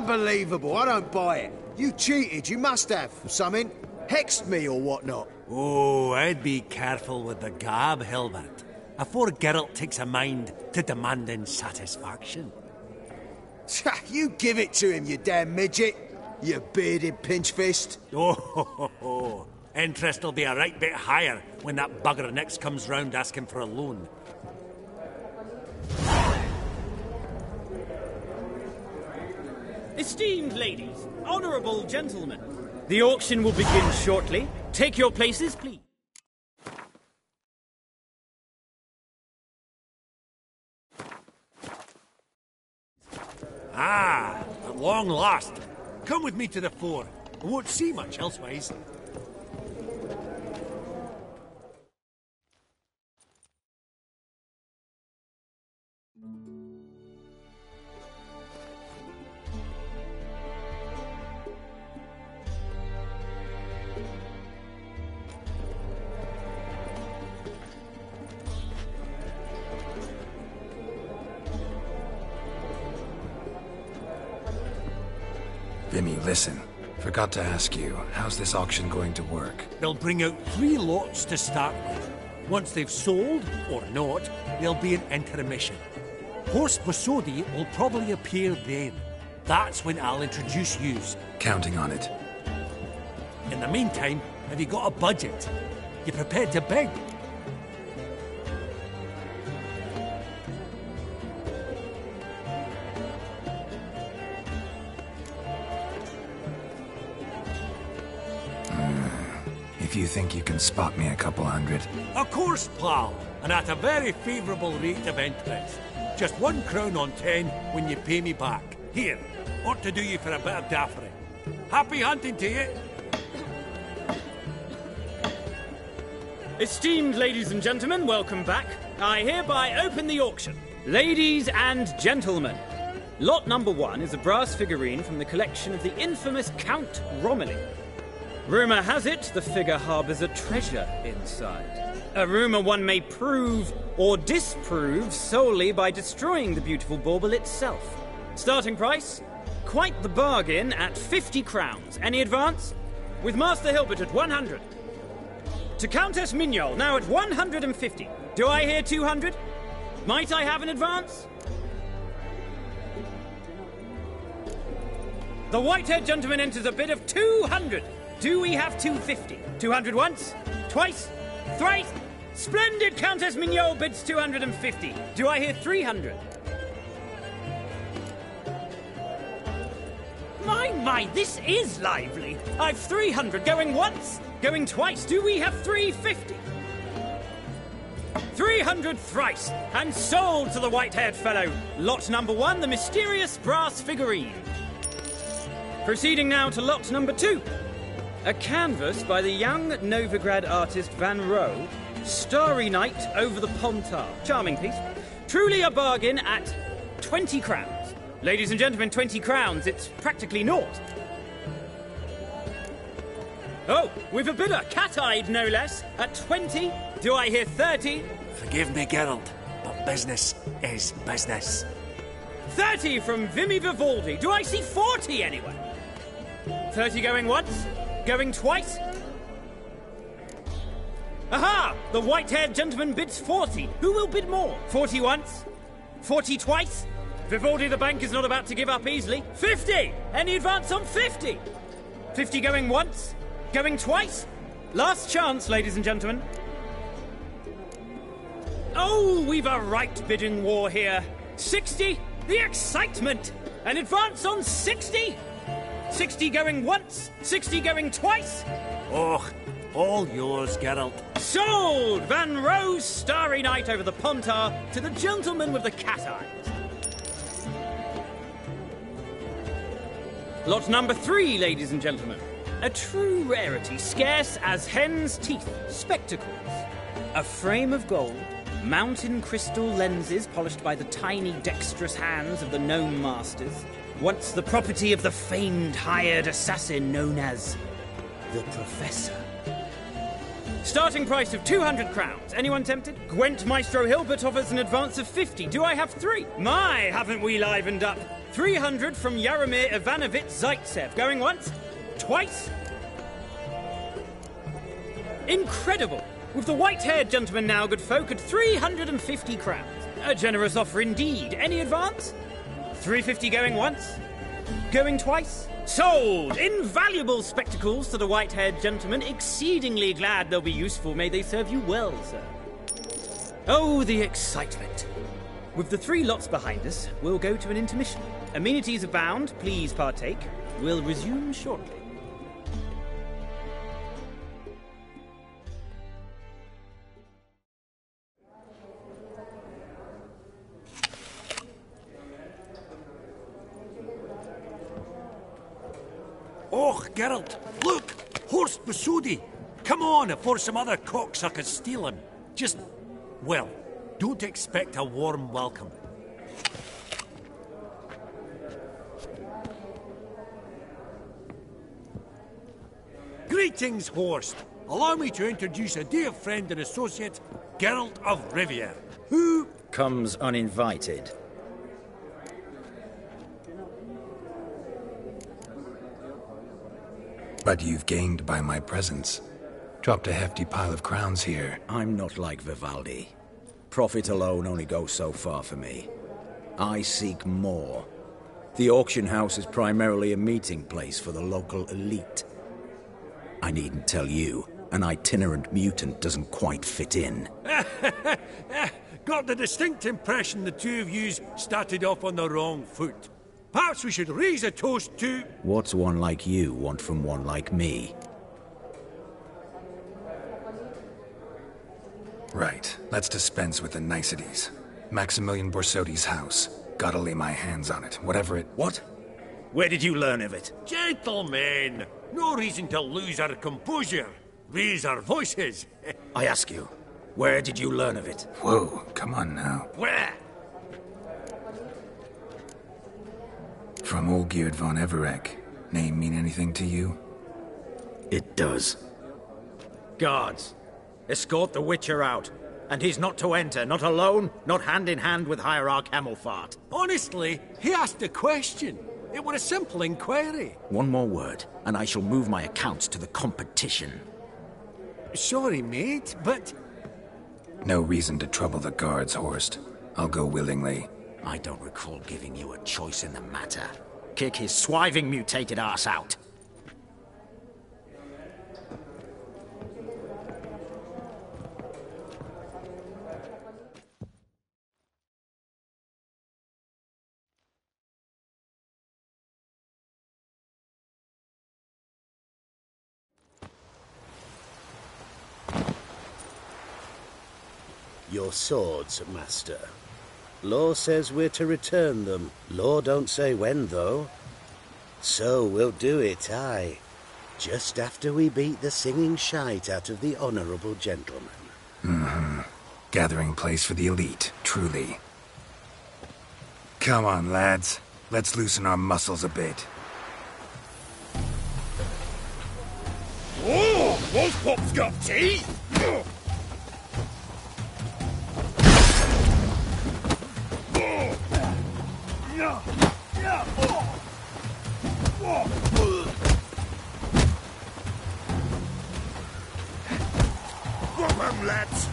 Unbelievable. I don't buy it. You cheated. You must have. Something. Hexed me or whatnot. Oh, I'd be careful with the gab, Hilbert. Afore Geralt takes a mind to demanding satisfaction. You give it to him, you damn midget. You bearded pinchfist. Oh, interest will be a right bit higher when that bugger next comes round asking for a loan. Esteemed ladies, honourable gentlemen, the auction will begin shortly. Take your places, please. Ah, at long last. Come with me to the fore. I won't see much elsewise. Vimy, listen. Forgot to ask you, how's this auction going to work? They'll bring out 3 lots to start with. Once they've sold, or not, there'll be an intermission. Horse Bosodi will probably appear then. That's when I'll introduce yous. Counting on it. In the meantime, have you got a budget? You prepared to beg? If you think you can spot me a couple hundred. Of course, pal, and at a very favourable rate of interest. Just 1 crown on 10 when you pay me back. Here, ought to do you for a bit of daffering. Happy hunting to you. Esteemed ladies and gentlemen, welcome back. I hereby open the auction. Ladies and gentlemen, lot number 1 is a brass figurine from the collection of the infamous Count Romilly. Rumour has it the figure harbours a treasure inside. A rumour one may prove or disprove solely by destroying the beautiful bauble itself. Starting price? Quite the bargain at 50 crowns. Any advance? With Master Hilbert at 100. To Countess Mignol, now at 150. Do I hear 200? Might I have an advance? The white-haired gentleman enters a bid of 200. Do we have 250? 200 once? Twice? Thrice? Splendid! Countess Mignol bids 250. Do I hear 300? My, this is lively. I've 300 going once, going twice. Do we have 350? 300 thrice, and sold to the white-haired fellow. Lot number 1, the mysterious brass figurine. Proceeding now to lot number 2. A canvas by the young Novigrad artist Van Rohe, Starry Night over the Pontar. Charming piece. Truly a bargain at 20 crowns. Ladies and gentlemen, 20 crowns, it's practically naught. Oh, we've a bidder, cat-eyed no less, at 20. Do I hear 30? Forgive me, Geralt, but business is business. 30 from Vimy Vivaldi. Do I see 40 anywhere? 30 going once? Going twice? Aha! The white-haired gentleman bids 40. Who will bid more? 40 once? 40 twice? Vivaldi the bank is not about to give up easily. 50! Any advance on 50? 50 going once? Going twice? Last chance, ladies and gentlemen. Oh, we've a right bidding war here. 60? The excitement! An advance on 60? 60 going once? 60 going twice? Oh, all yours, Geralt. Sold! Van Rohe's Starry Night over the Pontar to the gentleman with the cat eyes. Lot number 3, ladies and gentlemen. A true rarity, scarce as hen's teeth. Spectacles. A frame of gold, mountain crystal lenses polished by the tiny, dexterous hands of the gnome masters. Once the property of the famed hired assassin known as the Professor. Starting price of 200 crowns. Anyone tempted? Gwent Maestro Hilbert offers an advance of 50. Do I have 3? My, haven't we livened up? 300 from Yaromir Ivanovich Zaitsev. Going once? Twice? Incredible! With the white-haired gentleman now, good folk, at 350 crowns. A generous offer indeed. Any advance? 350 going once? Going twice? Sold! Invaluable spectacles to the white-haired gentleman. Exceedingly glad they'll be useful. May they serve you well, sir. Oh, the excitement. With the 3 lots behind us, we'll go to an intermission. Amenities abound. Please partake. We'll resume shortly. Oh, Geralt, look! Horst Basudi! Come on, before some other cocksuckers steal him. Just, well, don't expect a warm welcome. Greetings, Horst. Allow me to introduce a dear friend and associate, Geralt of Rivia, who comes uninvited. But you've gained by my presence. Dropped a hefty pile of crowns here. I'm not like Vivaldi. Profit alone only goes so far for me. I seek more. The auction house is primarily a meeting place for the local elite. I needn't tell you, an itinerant mutant doesn't quite fit in. Got the distinct impression the two of yous started off on the wrong foot. Perhaps we should raise a toast to... What's one like you want from one like me? Right. Let's dispense with the niceties. Maximilian Borsodi's house. Gotta lay my hands on it, whatever it... What? Where did you learn of it? Gentlemen, no reason to lose our composure. Raise our voices. I ask you, where did you learn of it? Whoa, come on now. Where? From Olgierd von Everek. Name mean anything to you? It does. Guards, escort the Witcher out. And he's not to enter, not alone, not hand in hand with Hierarch Hamelfart. Honestly, he asked a question. It was a simple inquiry. One more word, and I shall move my accounts to the competition. Sorry, mate, but... No reason to trouble the guards, Horst. I'll go willingly. I don't recall giving you a choice in the matter. Kick his swiving mutated ass out. Your swords, Master. Law says we're to return them. Law don't say when, though. So we'll do it, aye. Just after we beat the singing shite out of the honourable gentleman. Mm-hmm. Gathering place for the elite, truly. Come on, lads. Let's loosen our muscles a bit. Oh, Wolfpop's got tea! Come on, lads!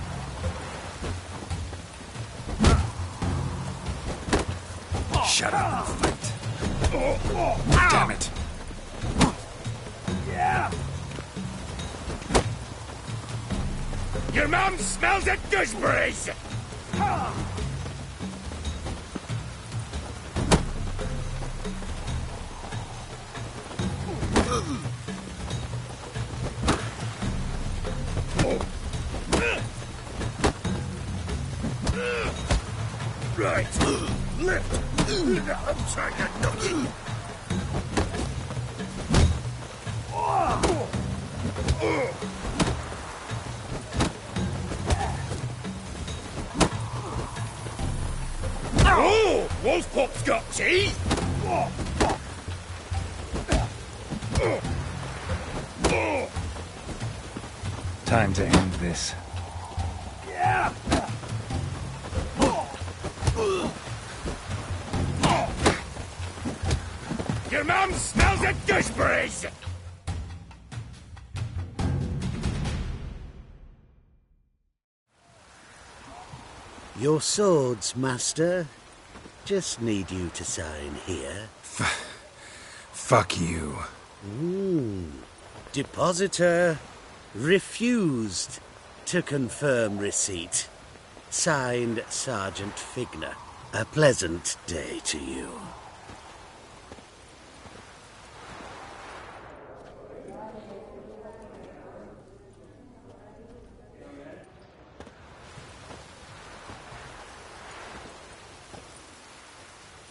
Shut up and fight. Damn it. Yeah. Your mum smells of gooseberries! Right. Lift. I'm trying to knock you. Oh, Wolfpop's got tea. Time to end this. Yeah. bum smells of gooseberries! Your swords, master. Just need you to sign here. Fuck you. Depositor refused to confirm receipt. Signed, Sergeant Figner. A pleasant day to you.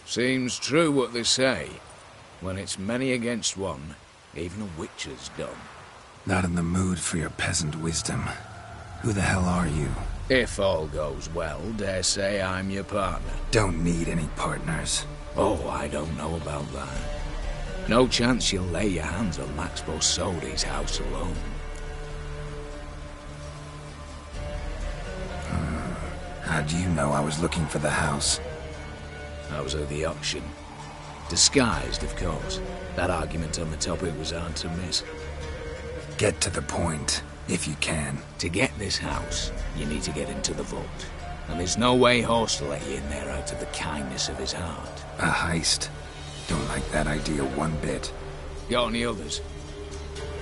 Seems true what they say. When it's many against one, even a witcher's dumb. Not in the mood for your peasant wisdom. Who the hell are you? If all goes well, dare say I'm your partner. Don't need any partners. Oh, I don't know about that. No chance you'll lay your hands on Max Bosodi's house alone. How do you know I was looking for the house? I was at the auction. Disguised, of course. That argument on the topic was hard to miss. Get to the point, if you can. To get this house, you need to get into the vault. And there's no way Horst will let you in there out of the kindness of his heart. A heist? Don't like that idea one bit. Got any others?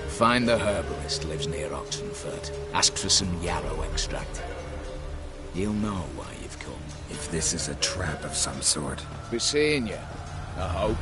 Find the herbalist, lives near Oxenfurt. Ask for some yarrow extract. You'll know why you've come. If this is a trap of some sort. Be seeing you, I hope.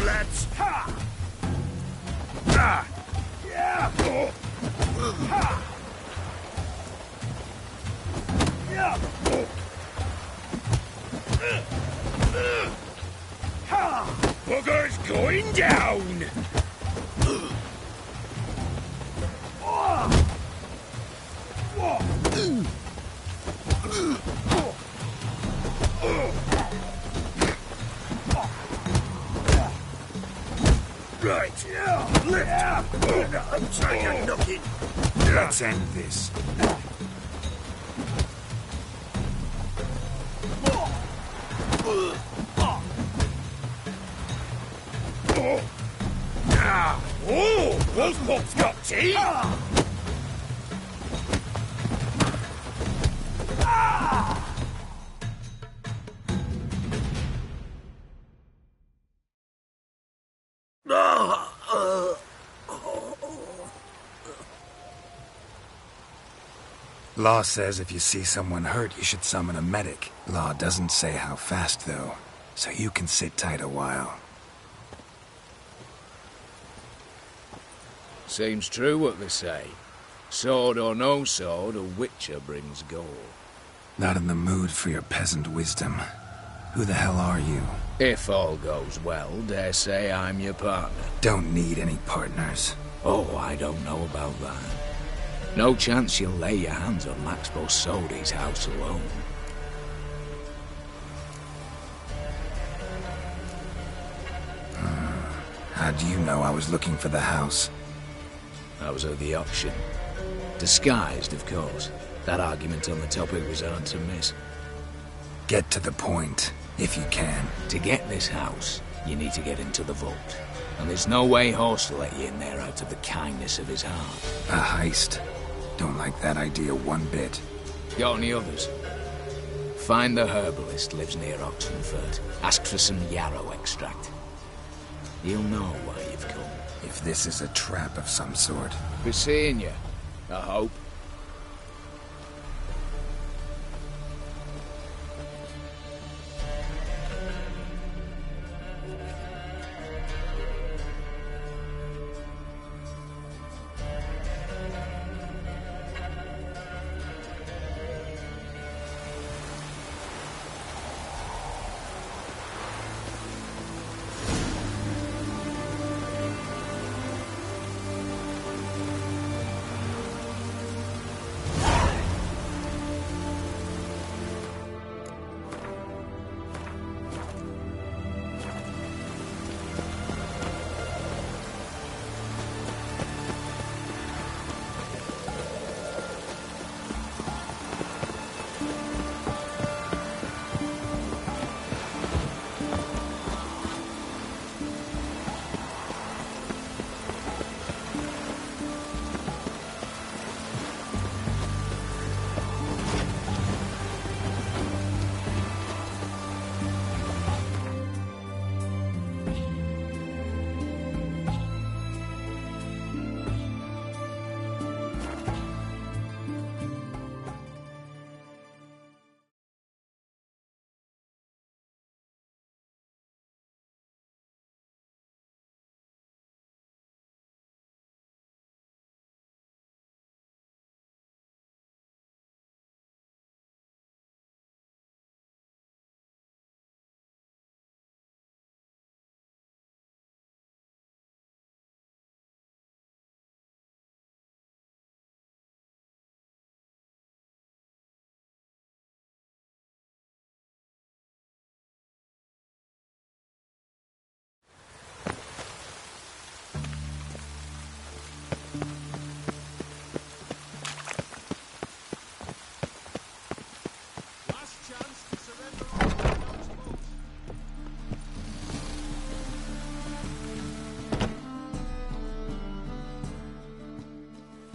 Lads! Ha! Ah! Yeah! Oh! Ha! Yeah! Oh! Ha! Bugger's going down! Right, lift! I'm trying to knock it. Let's end this. Oh, Wolfpop's got teeth! Law says if you see someone hurt, you should summon a medic. Law doesn't say how fast, though. so you can sit tight a while. Seems true what they say. Sword or no sword, a witcher brings gold. Not in the mood for your peasant wisdom. Who the hell are you? If all goes well, dare say I'm your partner. Don't need any partners. Oh, I don't know about that. No chance you'll lay your hands on Max Bosodi's house alone. How do you know I was looking for the house? I was at the auction. Disguised, of course. That argument on the topic was hard to miss. Get to the point, if you can. To get this house, you need to get into the vault. And there's no way Horst will let you in there out of the kindness of his heart. A heist? Don't like that idea one bit. Got any others? Find the herbalist, lives near Oxenfurt. Ask for some yarrow extract. You'll know why you've come. If this is a trap of some sort. Be seeing you, I hope.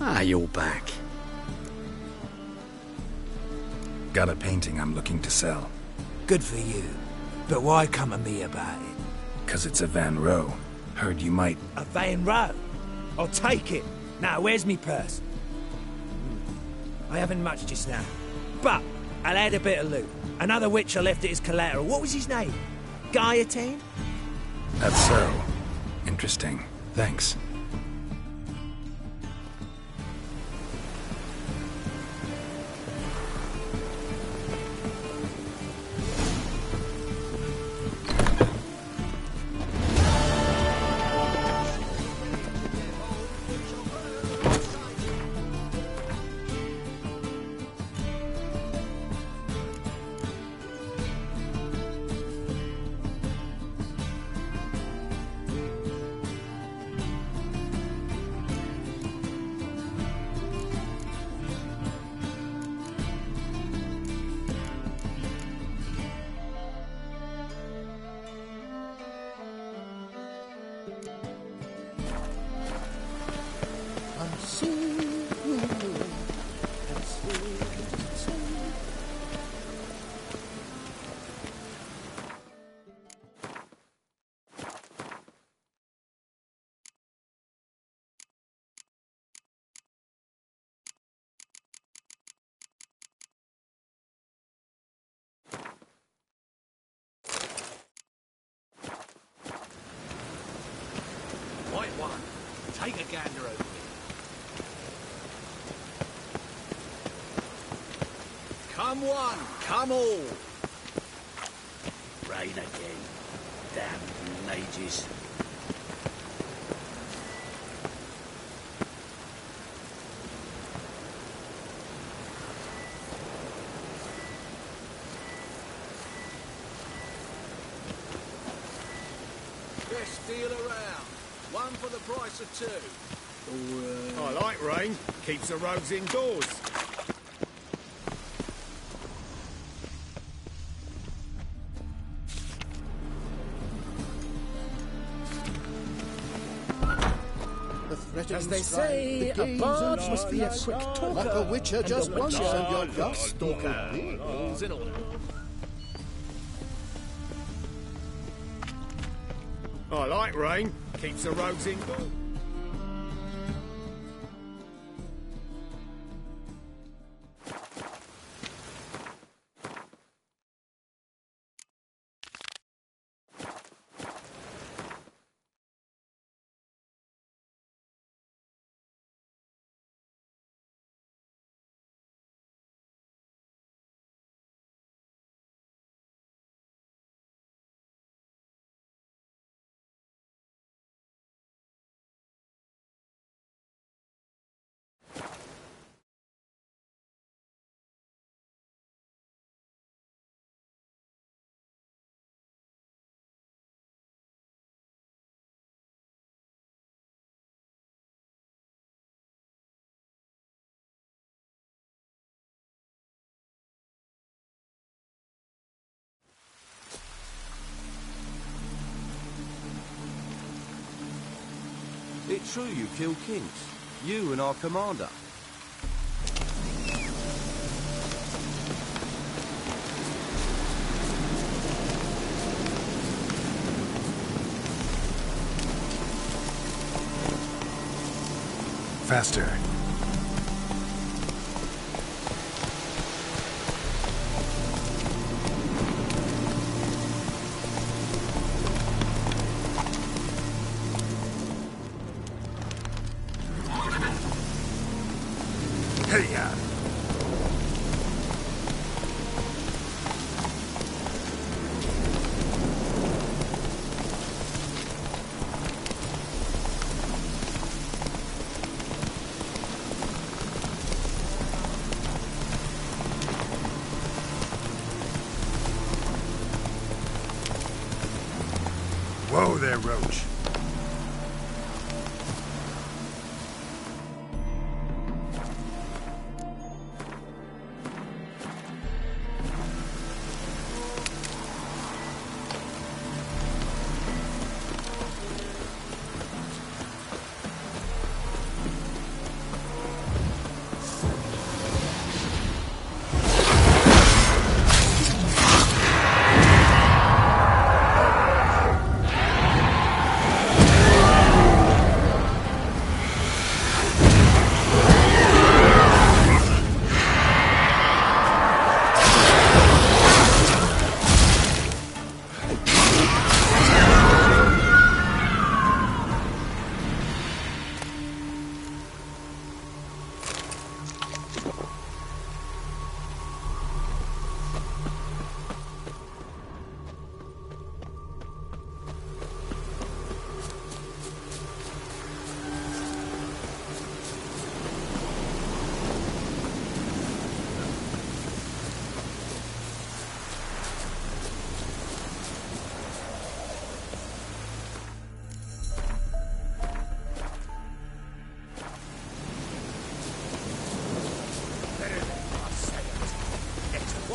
Ah, you're back. Got a painting I'm looking to sell. Good for you. But why come to me about it? 'Cause it's a Van Row. Heard you might... A Van Row? I'll take it. Now, where's me purse? I haven't much just now. But I'll add a bit of loot. Another witcher left it as collateral. What was his name? Guillotine? That's so. Interesting. Thanks. right one. Take a gander over it. Come one, come all. Rain again. Damn mages. Best deal around. One for the price of two. I like rain. Keeps the roads indoors. As they say, a bard must be a quick talker. Like a witcher just once and you're got stalker. All's in order. I like rain. Keeps the roads indoors. It's true you killed kings. You and our commander. Faster. Hey-ya! Whoa there, Roach.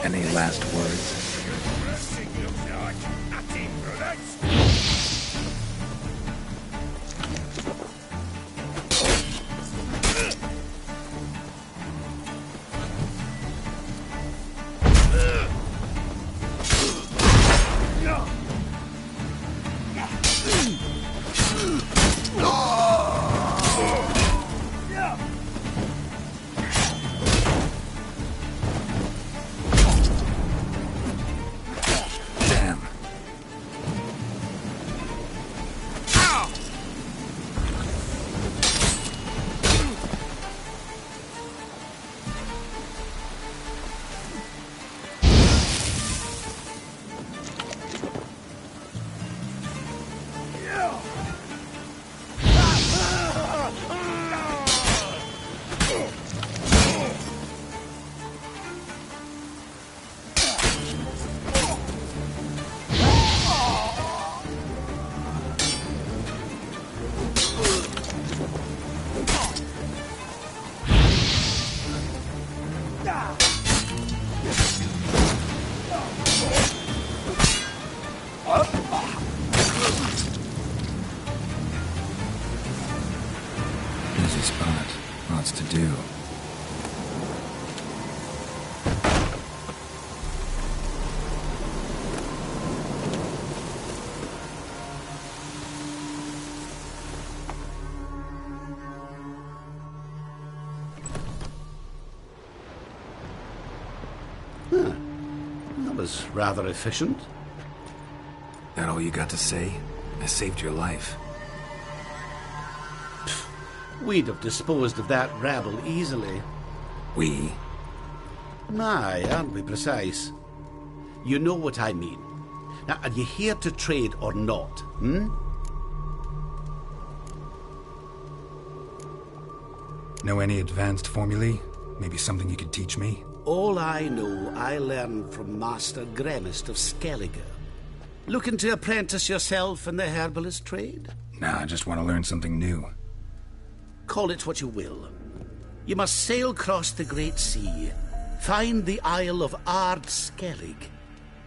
Any last words? Busy spot. Lots to do. That was rather efficient. That all you got to say? I saved your life. We'd have disposed of that rabble easily. We? Aye, aren't we precise? You know what I mean. Now, are you here to trade or not, Know any advanced formulae? Maybe something you could teach me? All I know, I learned from Master Gremist of Skellige. Looking to apprentice yourself in the herbalist trade? Nah, I just want to learn something new. Call it what you will. You must sail across the Great Sea, find the Isle of Ard Skellig.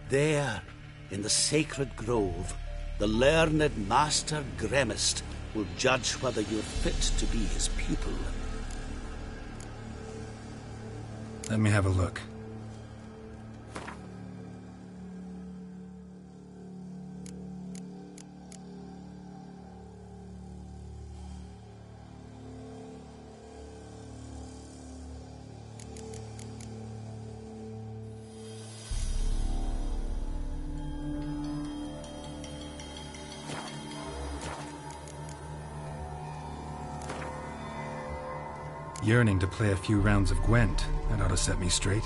There, in the sacred grove, the learned Master Gremist will judge whether you're fit to be his pupil. Let me have a look. Yearning to play a few rounds of Gwent. That ought to set me straight.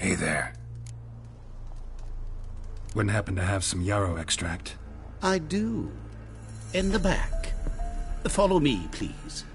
Hey there. Wouldn't happen to have some yarrow extract? I do. In the back. Follow me, please.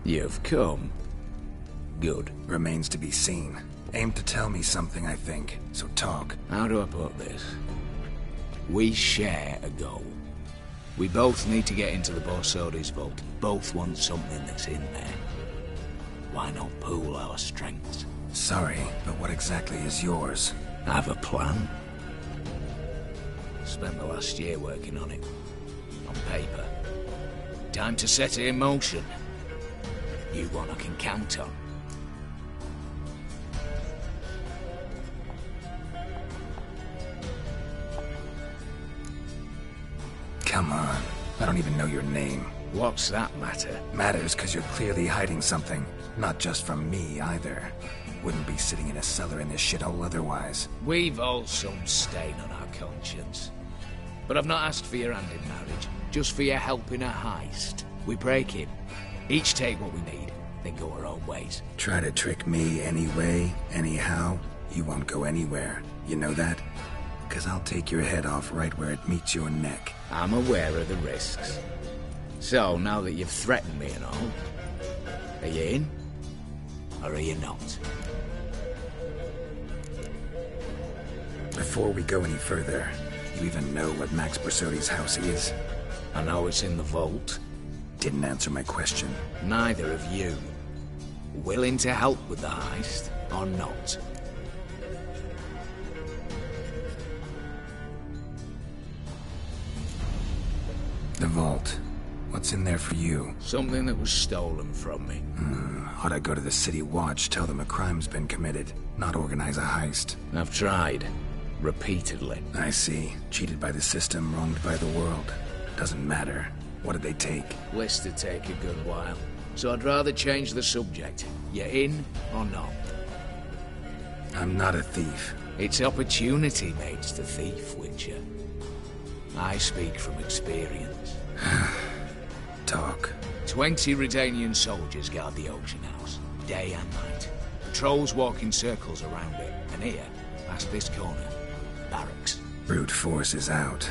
You've come. Good. Remains to be seen. Aim to tell me something, I think. So talk. How do I put this? We share a goal. We both need to get into the Borsodi's vault. Both want something that's in there. Why not pool our strengths? Sorry, but what exactly is yours? I have a plan. Spent the last year working on it. On paper. Time to set it in motion. You one I can count on. Come on. I don't even know your name. What's that matter? Matters because you're clearly hiding something. Not just from me, either. Wouldn't be sitting in a cellar in this shithole otherwise. We've all some stain on our conscience. But I've not asked for your hand in marriage, just for your help in a heist. We break in. Each take what we need, then go our own ways. Try to trick me anyway, anyhow, you won't go anywhere. You know that? Because I'll take your head off right where it meets your neck. I'm aware of the risks. So, now that you've threatened me and all, are you in? Or are you not? Before we go any further, you even know what Max Borsodi's house is? I know it's in the vault. Didn't answer my question. Neither of you. Willing to help with the heist, or not? The vault. What's in there for you? Something that was stolen from me. Ought I go to the City Watch, tell them a crime's been committed, not organize a heist? I've tried. Repeatedly. I see. Cheated by the system, wronged by the world. Doesn't matter. What did they take? List to take a good while. So I'd rather change the subject. You in or not? I'm not a thief. It's opportunity makes the thief, Witcher. I speak from experience. Talk. 20 Redanian soldiers guard the auction house, day and night. Patrols walk in circles around it, and here, past this corner, barracks. Brute force is out.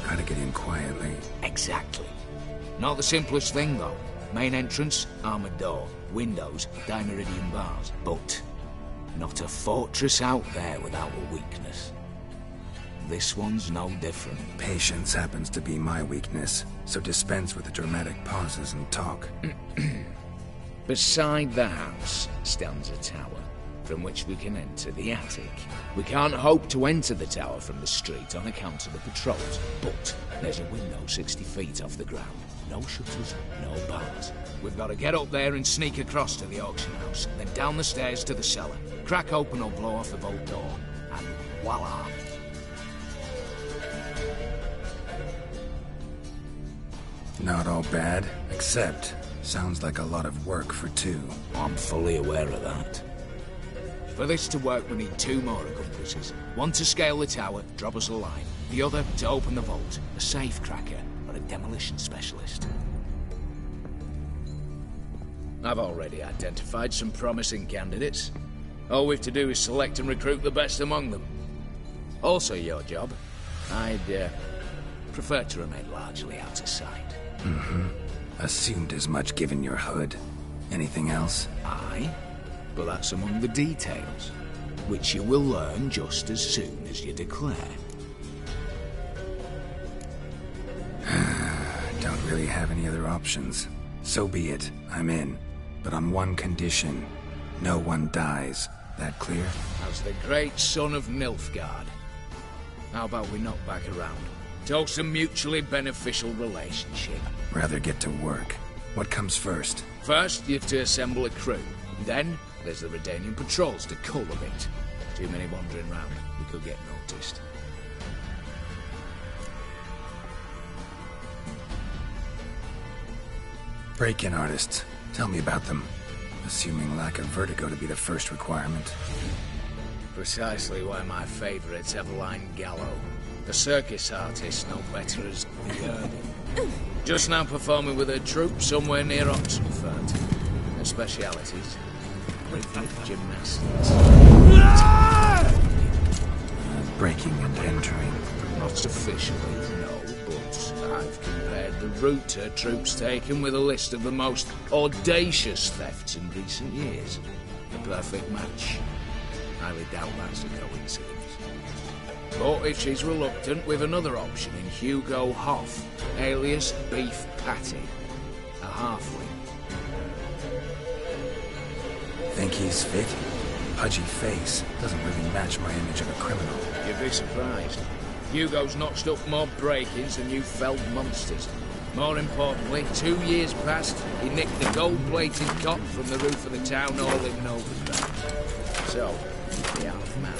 Gotta get in quietly. Exactly. Not the simplest thing, though. Main entrance, armored door. Windows, dimeridian bars. But not a fortress out there without a weakness. This one's no different. Patience happens to be my weakness, so dispense with the dramatic pauses and talk. Beside the house stands a tower, from which we can enter the attic. We can't hope to enter the tower from the street on account of the patrols, but there's a window 60 feet off the ground. No shutters, no bars. We've got to get up there and sneak across to the auction house, then down the stairs to the cellar, crack open or blow off the vault door, and voila! Not all bad, except sounds like a lot of work for two. I'm fully aware of that. For this to work, we need 2 more accomplices. One to scale the tower, drop us a line. The other to open the vault, a safe cracker or a demolition specialist. I've already identified some promising candidates. All we've to do is select and recruit the best among them. Also your job. I'd prefer to remain largely out of sight. Assumed as much given your hood. Anything else? Aye, but that's among the details, which you will learn just as soon as you declare. Don't really have any other options. So be it, I'm in. But on one condition. No one dies. That clear? As the great son of Nilfgaard. How about we knock back around? Toast a mutually beneficial relationship. Rather get to work. What comes first? First, you have to assemble a crew. Then, there's the Redanian patrols to cull a bit. Too many wandering round. We could get noticed. Break-in artists. Tell me about them. Assuming lack of vertigo to be the first requirement. Precisely why my favourite's Eveline Gallo. The circus artist, no better as Gurdy. Just now performing with her troupe somewhere near Oxenford. Her specialities: rhythmic gymnastics. Breaking and entering. Not officially, no, but I've compared the route her troops taken with a list of the most audacious thefts in recent years. A perfect match. Highly doubt that's a coincidence. But if she's reluctant, we've another option in Hugo Hoff, alias Beef Patty. A halfling. Think he's fit? Pudgy face doesn't really match my image of a criminal. You'd be surprised. Hugo's notched up more break-ins than you felled monsters. More importantly, 2 years past, he nicked the gold-plated cot from the roof of the town hall in Novigrad. So, the half-man.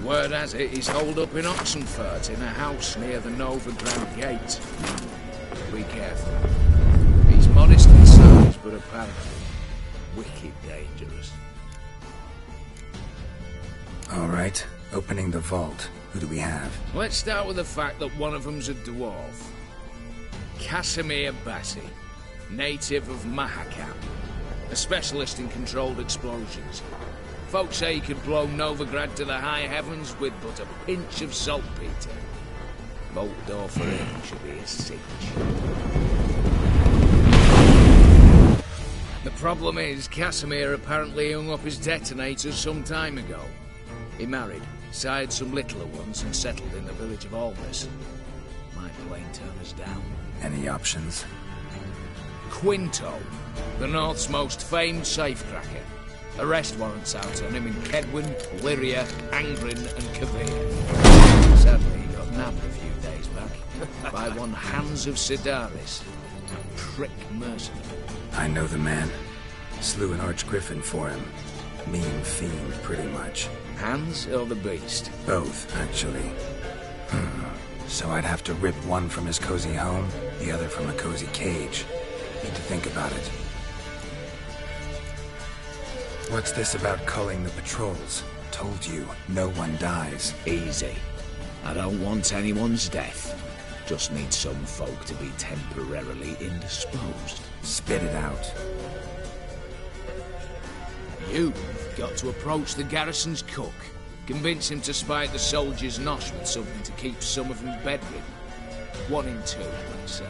Word has it he's holed up in Oxenfurt in a house near the Novigrad gate. Be careful. He's modest in size, but apparently wicked dangerous. All right, opening the vault. Who do we have? Let's start with the fact that one of them's a dwarf. Casimir Bassi, native of Mahakam, a specialist in controlled explosions. Folks say he could blow Novigrad to the high heavens with but a pinch of saltpeter. Bolt door for him should be a cinch. The problem is, Casimir apparently hung up his detonators some time ago. He married, sired some littler ones, and settled in the village of Albus. Might plain turn us down. Any options? Quinto, the North's most famed safecracker. Arrest warrants out on him in Kedwin, Lyria, Angrin, and Kavir. Sadly, he got nabbed a few days back by one Hans of Sidaris. Prick mercenary. I know the man. Slew an archgriffin for him. Mean fiend, pretty much. Hans or the beast? Both, actually. So I'd have to rip one from his cozy home, the other from a cozy cage. Need to think about it. What's this about culling the patrols? Told you, no one dies. Easy. I don't want anyone's death. Just need some folk to be temporarily indisposed. Spit it out. You've got to approach the garrison's cook. Convince him to spite the soldiers' nosh with something to keep some of them bedridden. 1 in 2, let's say.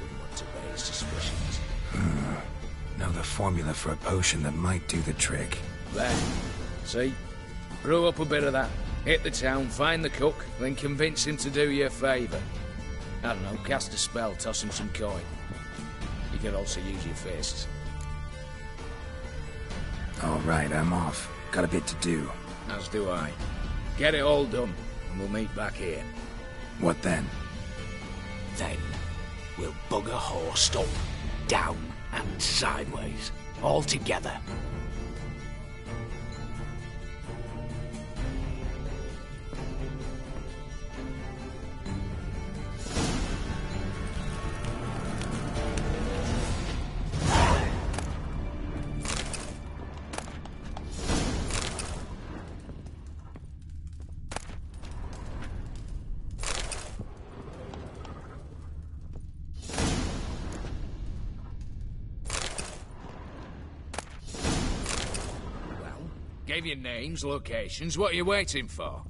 Wouldn't want to raise suspicions. Know the formula for a potion that might do the trick. There. See? Brew up a bit of that. Hit the town, find the cook, then convince him to do you a favour. I don't know, cast a spell, toss him some coin. You could also use your fists. All right, I'm off. Got a bit to do. As do I. Get it all done, and we'll meet back here. What then? Then, we'll bugger horsed up, down, and sideways. All together. Gave you names, locations. What are you waiting for?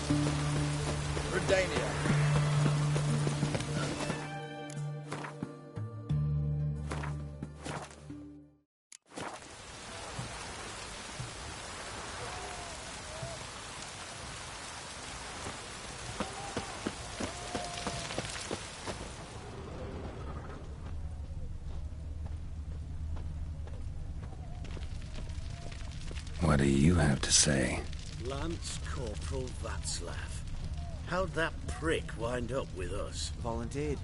Redania. What do you have to say? Lance Corporal Václav. How'd that prick wind up with us? Volunteered.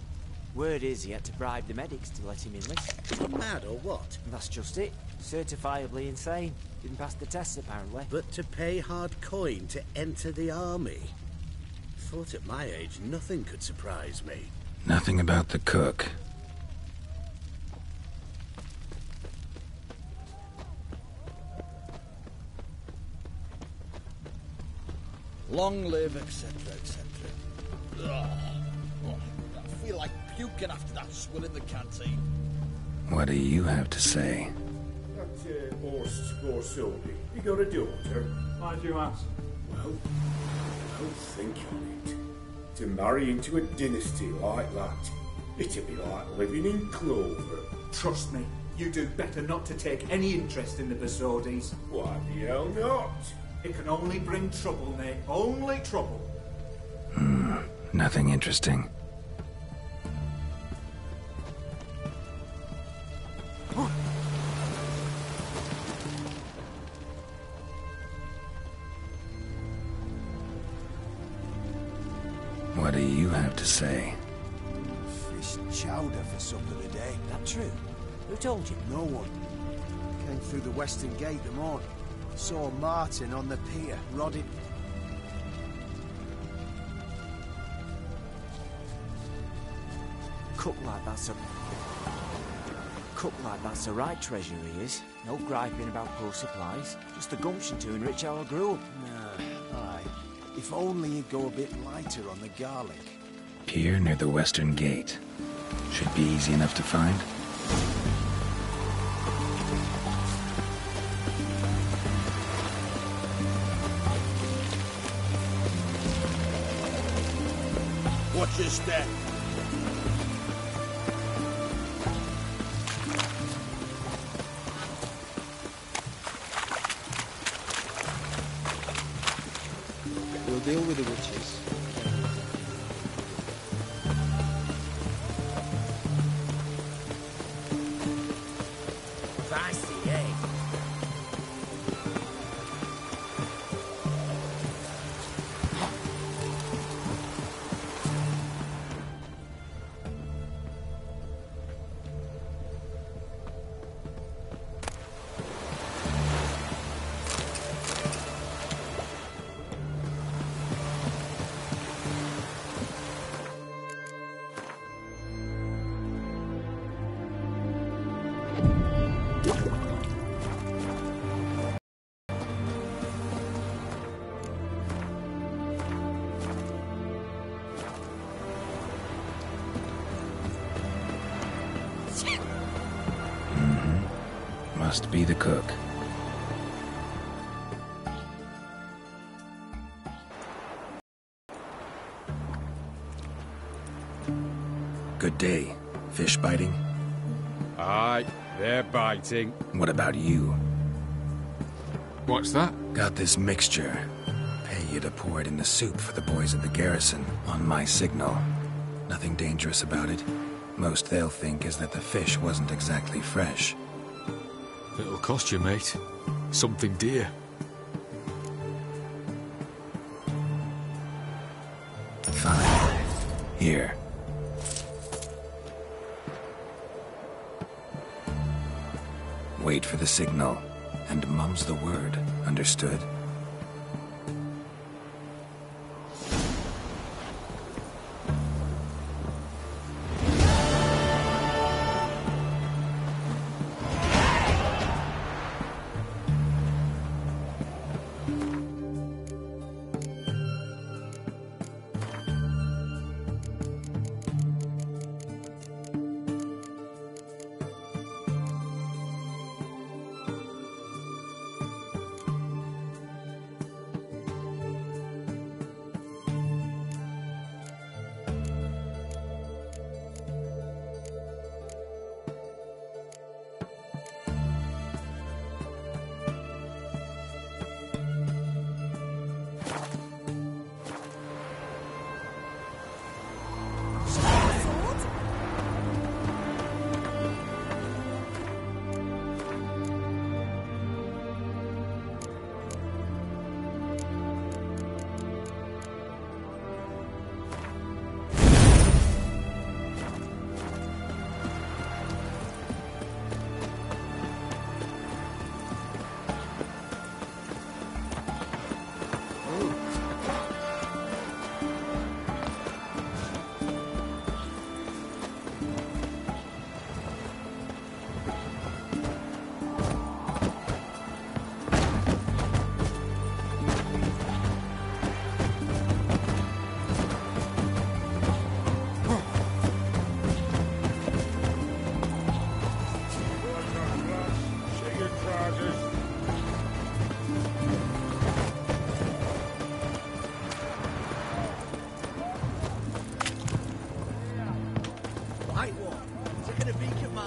Word is he had to bribe the medics to let him enlist. Mad or what? That's just it. Certifiably insane. Didn't pass the tests, apparently. But to pay hard coin to enter the army? Thought at my age nothing could surprise me. Nothing about the cook. Long live, etc., etc. I feel like puking after that swill in the canteen. What do you have to say? That Horst Scorsoldi, you got a daughter? Why do you ask? Well, think on it. To marry into a dynasty like that, it'd be like living in clover. Trust me, you do better not to take any interest in the Basodis. Why the hell not? It can only bring trouble, Nate. Only trouble. Nothing interesting. What do you have to say? Fish chowder for supper today. That true? Who told you? No one. Came through the western gate the morning. Saw Martin on the pier, rotted. Cook like that's a right treasure he is. No griping about poor supplies. Just the gumption to enrich our group. Nah, aye. If only he'd go a bit lighter on the garlic. Pier near the western gate. Should be easy enough to find. Watch your step. We'll deal with the witches. Fancy, eh? Must be the cook. Good day. Fish biting? Aye, they're biting. What about you? What's that? Got this mixture. Pay you to pour it in the soup for the boys at the garrison, on my signal. Nothing dangerous about it. Most they'll think is that the fish wasn't exactly fresh. It'll cost you, mate. Something dear. Fine. Here. Wait for the signal, and mum's the word. Understood?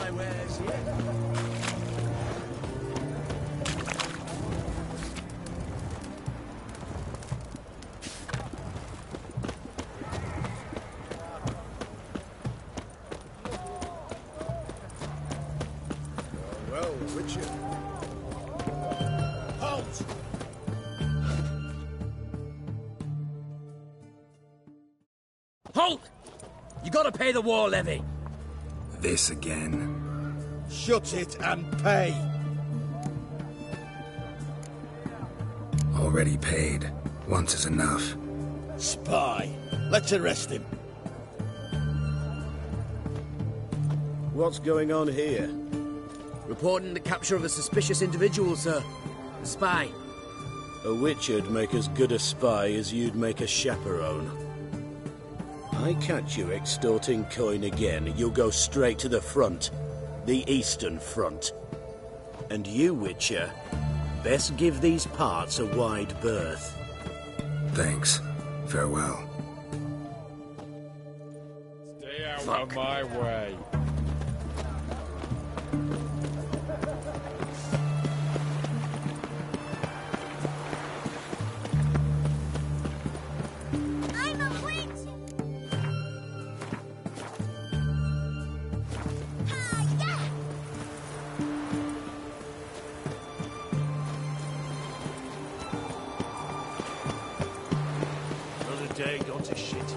my wares, yeah. Well, Richard. Halt! Halt! You gotta pay the war levy. This again. Shut it and pay. Already paid. Once is enough. Spy. Let's arrest him. What's going on here? Reporting the capture of a suspicious individual, sir. A spy. A witcher'd make as good a spy as you'd make a chaperone. I catch you extorting coin again, you'll go straight to the front. The Eastern Front. And you, Witcher, best give these parts a wide berth. Thanks. Farewell. Stay out of my way. I'm a witch! Another day gone to shit.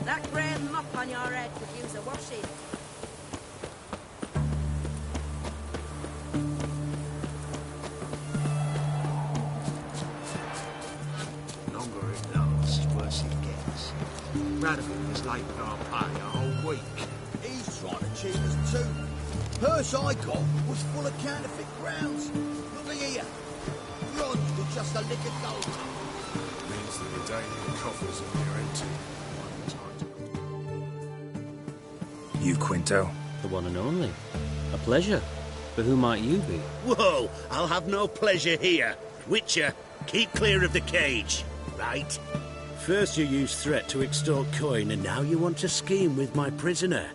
That grey mop on your head could use a washing. Longer it lasts, worse it gets. Radical is late with our pay a whole week. He's trying to cheat us too. Purse I got was full of counterfeit grounds. Look here. Bronze with just a lick of gold. Means that the daily coffers are near empty. You, Quinto? The one and only. A pleasure. But who might you be? Whoa! I'll have no pleasure here. Witcher, keep clear of the cage, right? First you used threat to extort coin, and now you want to scheme with my prisoner.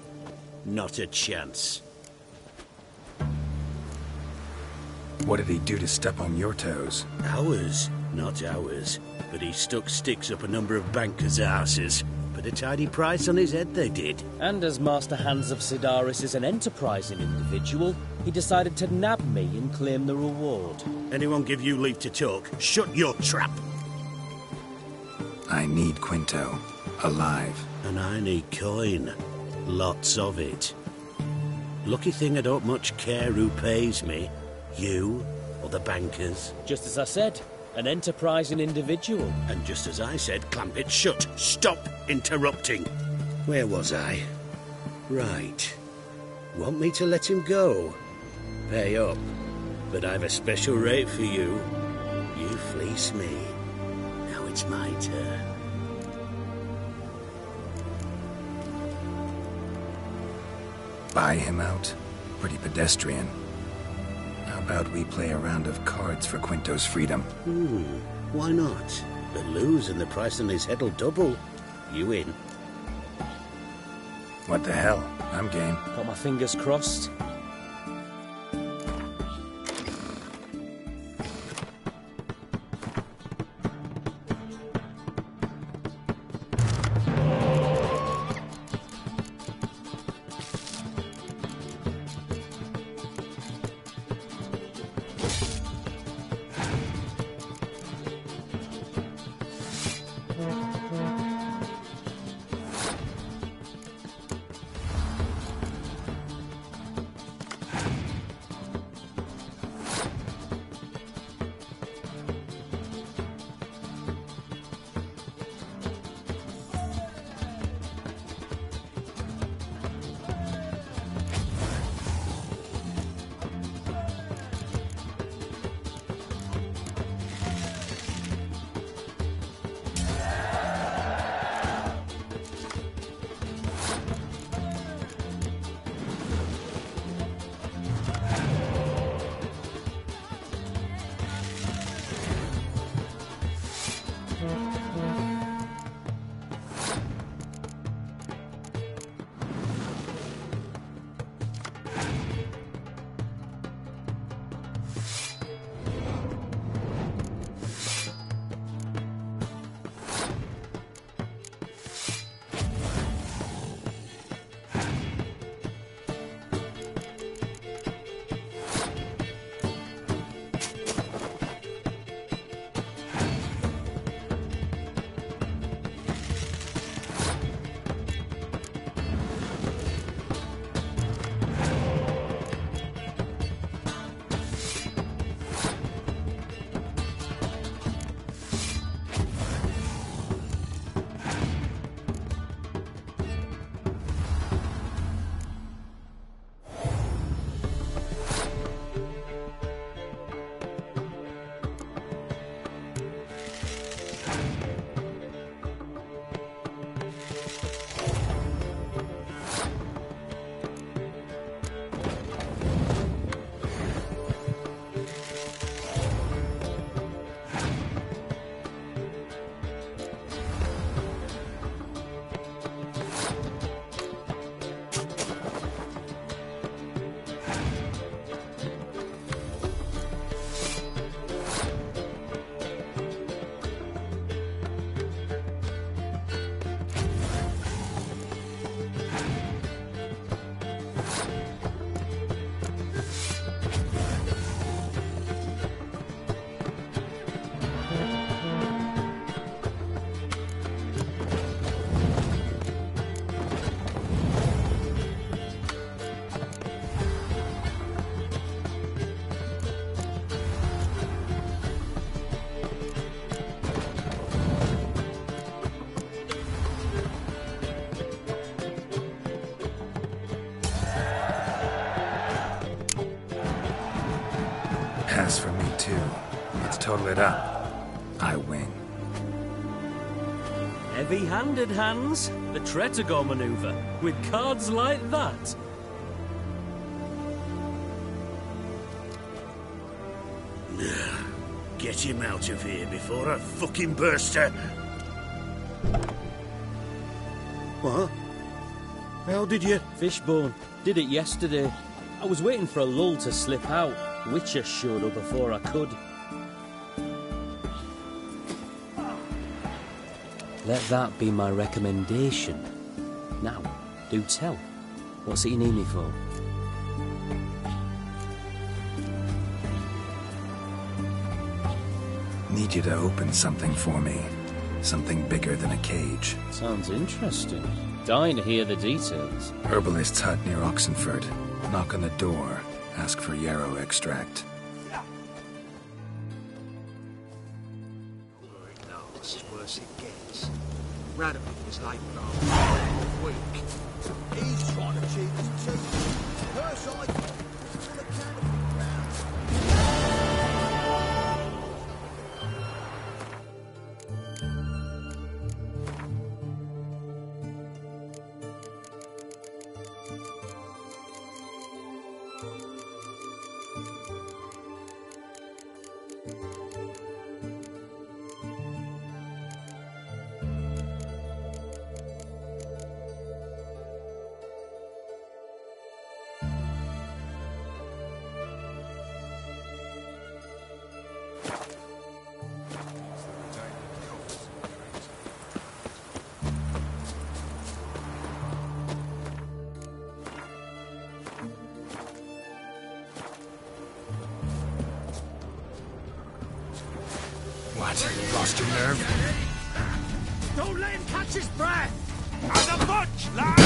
Not a chance. What did he do to step on your toes? Ours, not ours. But he stuck sticks up a number of bankers' asses. Put a tidy price on his head, they did. And as Master Hans of Sidaris is an enterprising individual, he decided to nab me and claim the reward. Anyone give you leave to talk? Shut your trap! I need Quinto. Alive. And I need coin. Lots of it. Lucky thing I don't much care who pays me. You or the bankers. Just as I said, an enterprising individual. And just as I said, clamp it shut. Stop interrupting. Where was I? Right. Want me to let him go? Pay up. But I've a special rate for you. You fleece me. Now it's my turn. Buy him out? Pretty pedestrian. How about we play a round of cards for Quinto's freedom? Why not? But lose and the price on his head'll double. You in? What the hell? I'm game. Got my fingers crossed. Pass for me, too. Let's total it up. I win. Heavy-handed, Hans. The Tretogor maneuver. With cards like that. Get him out of here before I fucking burst her. What? How did you? Fishbone. Did it yesterday. I was waiting for a lull to slip out. Witcher showed up before I could. Let that be my recommendation. Now, do tell. What's it you need me for? Need you to open something for me. Something bigger than a cage. Sounds interesting. Dying to hear the details. Herbalist's hut near Oxenford. Knock on the door. Ask for yarrow extract. No, this is worse it gets. Radovid was like a week. He's trying to cheat us too. First I got full of counterfeit rounds. What? Lost your nerve? Don't let him catch his breath! As a bunch, lad!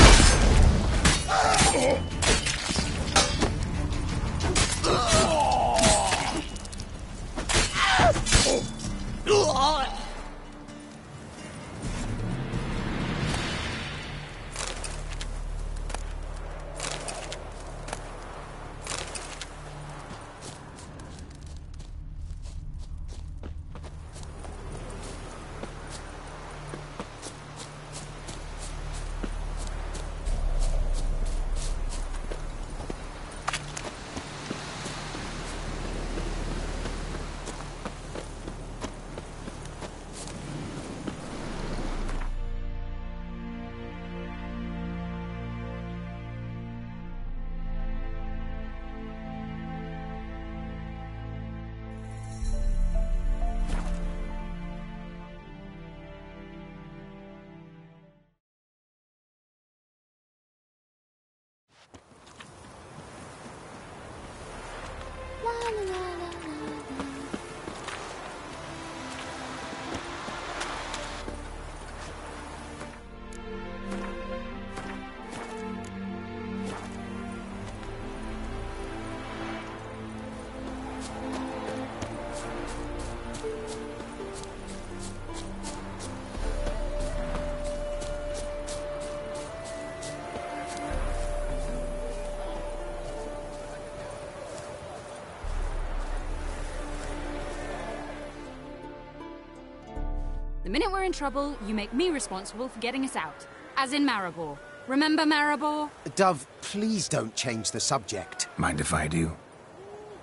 The minute we're in trouble, you make me responsible for getting us out. As in Maribor. Remember Maribor? Dove, please don't change the subject. Mind if I do?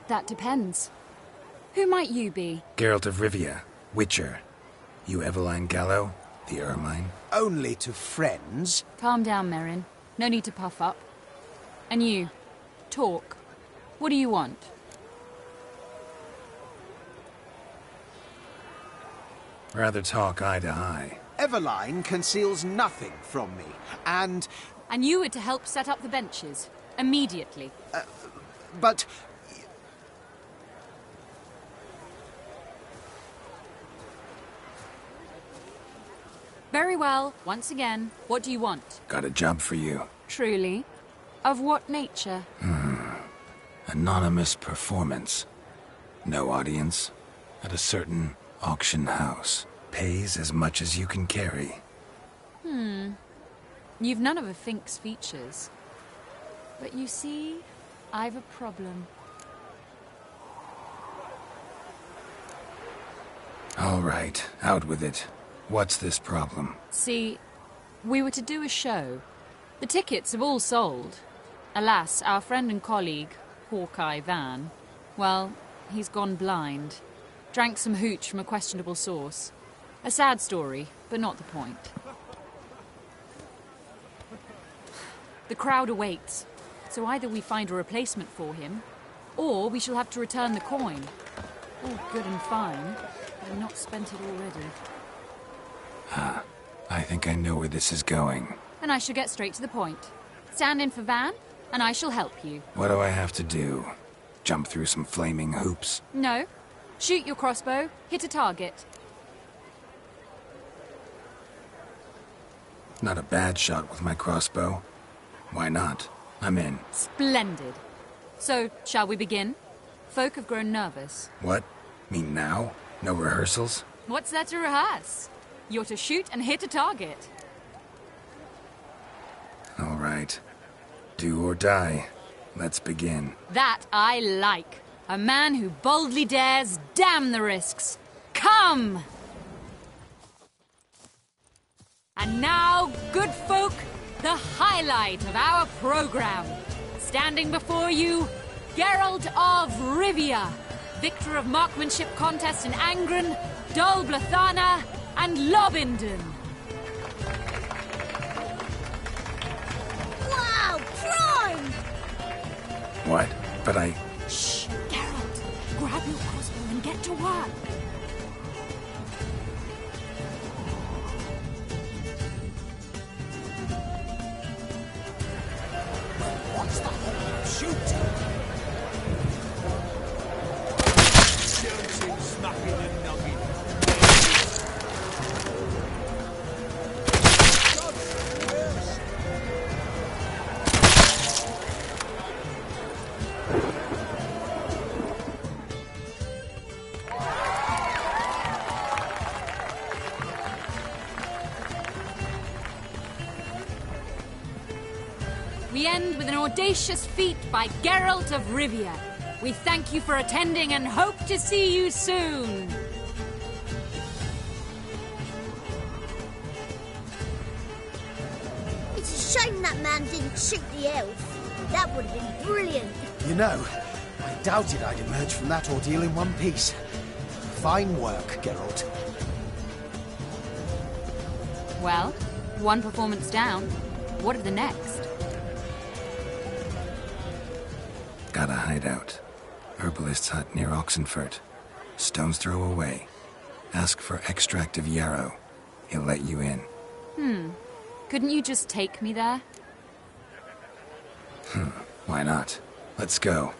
That depends. Who might you be? Geralt of Rivia, Witcher. You Eveline Gallo, the Ermine? Only to friends. Calm down, Merrin. No need to puff up. And you, talk. What do you want? Rather talk eye to eye. Eveline conceals nothing from me, and... And you were to help set up the benches. Immediately. But... Very well. Once again, what do you want? Got a job for you. Truly? Of what nature? Anonymous performance. No audience. At a certain auction house. Pays as much as you can carry. You've none of a Fink's features. But you see, I've a problem. All right, out with it. What's this problem? See, we were to do a show. The tickets have all sold. Alas, our friend and colleague, Hawkeye Van, well, he's gone blind. Drank some hooch from a questionable source. A sad story, but not the point. The crowd awaits, so either we find a replacement for him, or we shall have to return the coin. All good and fine, but I've not spent it already. I think I know where this is going. And I shall get straight to the point. Stand in for Van, and I shall help you. What do I have to do? Jump through some flaming hoops? No. Shoot your crossbow, hit a target. Not a bad shot with my crossbow. Why not? I'm in. Splendid. So, shall we begin? Folk have grown nervous. What? Mean now? No rehearsals? What's there to rehearse? You're to shoot and hit a target. All right. Do or die. Let's begin. That I like. A man who boldly dares, damn the risks. Come! And now, good folk, the highlight of our program. Standing before you, Geralt of Rivia, victor of marksmanship contests in Angren, Dol Blathana, and Lobindon. Wow, prime! What? But I... Shh, Geralt. Grab your crossbow and get to work. What's the whole shooting? Shooting, smacking and nugging. We end with an audacious feat by Geralt of Rivia. We thank you for attending and hope to see you soon. It's a shame that man didn't shoot the elf. That would have been brilliant. You know, I doubted I'd emerge from that ordeal in one piece. Fine work, Geralt. Well, one performance down. What of the next? Got a hideout. Herbalist's hut near Oxenfurt. Stone's throw away. Ask for extract of yarrow. He'll let you in. Couldn't you just take me there? Why not? Let's go.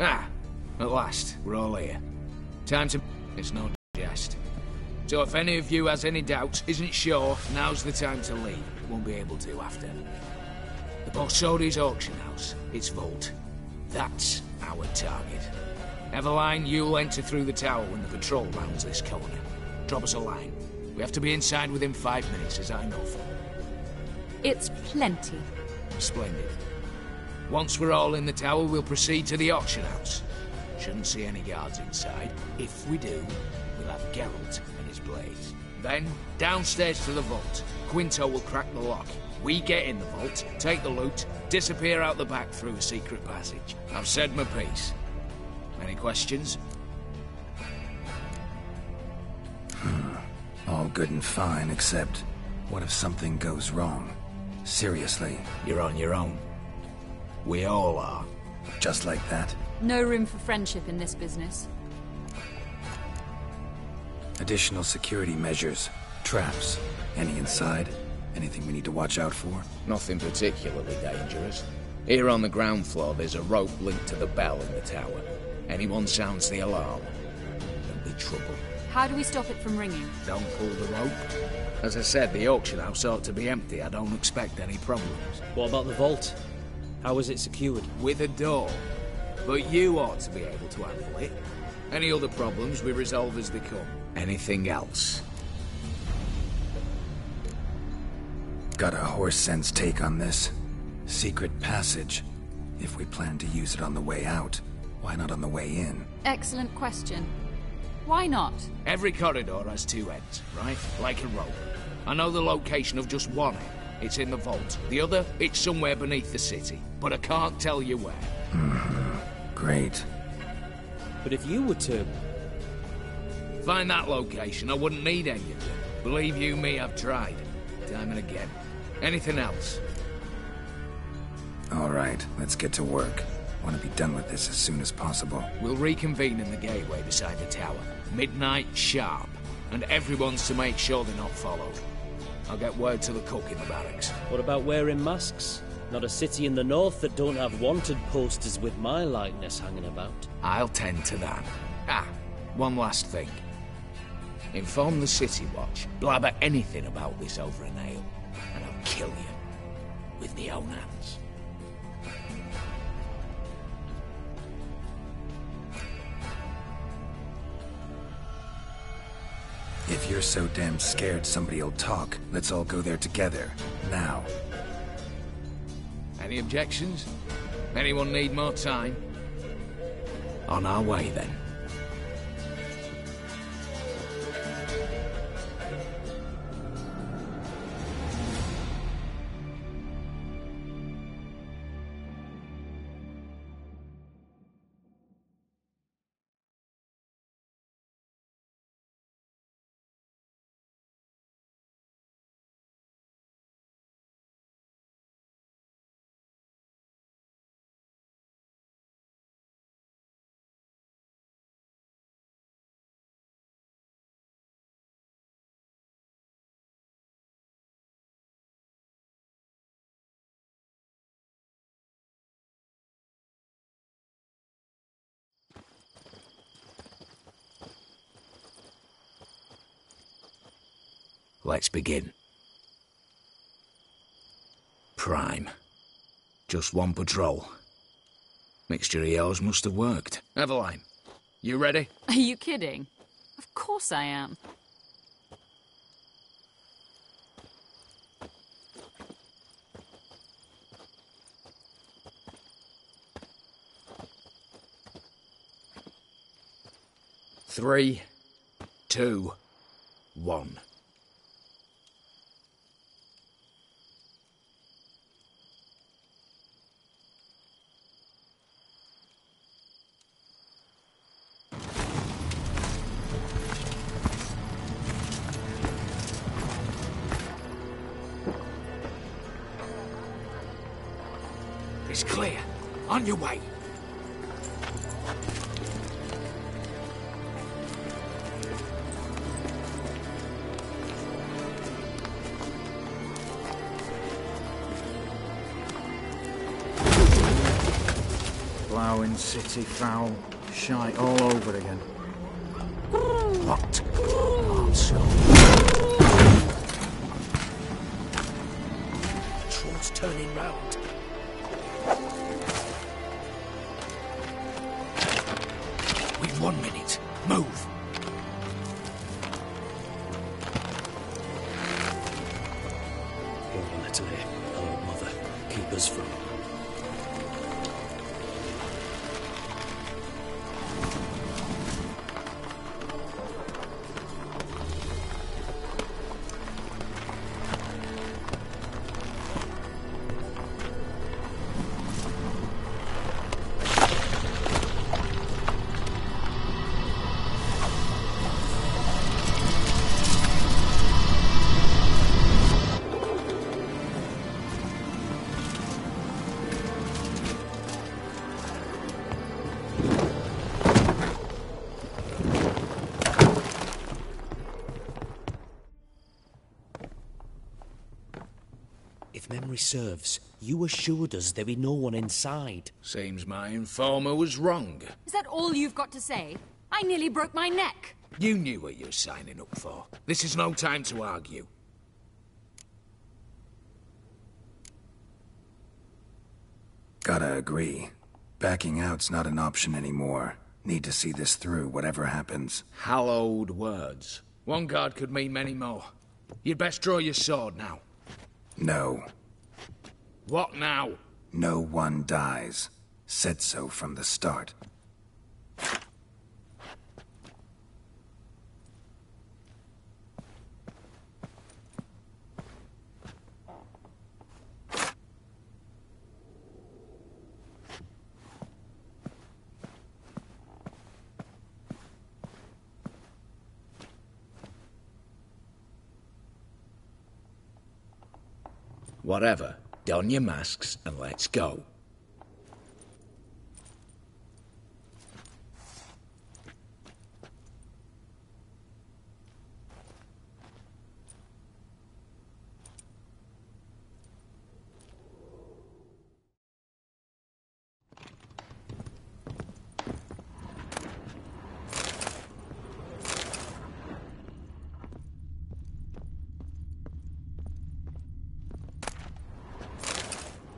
Ah, at last, we're all here. Time to... It's no jest. So if any of you has any doubts, isn't sure, now's the time to leave. Won't be able to after. The Borsodi's auction house, its vault. That's our target. Eveline, you'll enter through the tower when the patrol rounds this corner. Drop us a line. We have to be inside within 5 minutes, as I know for. It's plenty. Splendid. Once we're all in the tower, we'll proceed to the auction house. Shouldn't see any guards inside. If we do, we'll have Geralt and his blades. Then, downstairs to the vault. Quinto will crack the lock. We get in the vault, take the loot, disappear out the back through a secret passage. I've said my piece. Any questions? All good and fine, except what if something goes wrong? Seriously. You're on your own. We all are. Just like that? No room for friendship in this business. Additional security measures. Traps. Any inside? Anything we need to watch out for? Nothing particularly dangerous. Here on the ground floor, there's a rope linked to the bell in the tower. Anyone sounds the alarm, there'll be trouble. How do we stop it from ringing? Don't pull the rope. As I said, the auction house ought to be empty. I don't expect any problems. What about the vault? How is it secured? With a door. But you ought to be able to handle it. Any other problems we resolve as they come. Anything else? Got a horse sense take on this. Secret passage. If we plan to use it on the way out, why not on the way in? Excellent question. Why not? Every corridor has two ends, right? Like a rope. I know the location of just one end. It's in the vault. The other, it's somewhere beneath the city. But I can't tell you where. Great. But if you were to... find that location, I wouldn't need any of it. Believe you me, I've tried. Time and again. Anything else? All right, let's get to work. Want to be done with this as soon as possible. We'll reconvene in the gateway beside the tower. Midnight sharp. And everyone's to make sure they're not followed. I'll get word to the cook in the barracks. What about wearing masks? Not a city in the north that don't have wanted posters with my likeness hanging about. I'll tend to that. One last thing. Inform the City Watch. Blabber anything about this over an ale, and I'll kill you. With my own hands. If you're so damn scared somebody'll talk, let's all go there together. Now. Any objections? Anyone need more time? On our way, then. Let's begin. Prime. Just one patrol. Mixture of yours must have worked. Eveline, you ready? Are you kidding? Of course I am. Three, 2, 1. It's clear. On your way. Ploughing city foul. Shite all over again. What? Oh, so. Troll's turning round. We've 1 minute. Move. Hold on, Italy. Hello, Mother. Keep us from... If memory serves, you assured us there be no one inside. Seems my informer was wrong. Is that all you've got to say? I nearly broke my neck. You knew what you were signing up for. This is no time to argue. Gotta agree. Backing out's not an option anymore. Need to see this through, whatever happens. Hallowed words. One guard could mean many more. You'd best draw your sword now. No. What now? No one dies. Said so from the start. Whatever. Don your masks and let's go.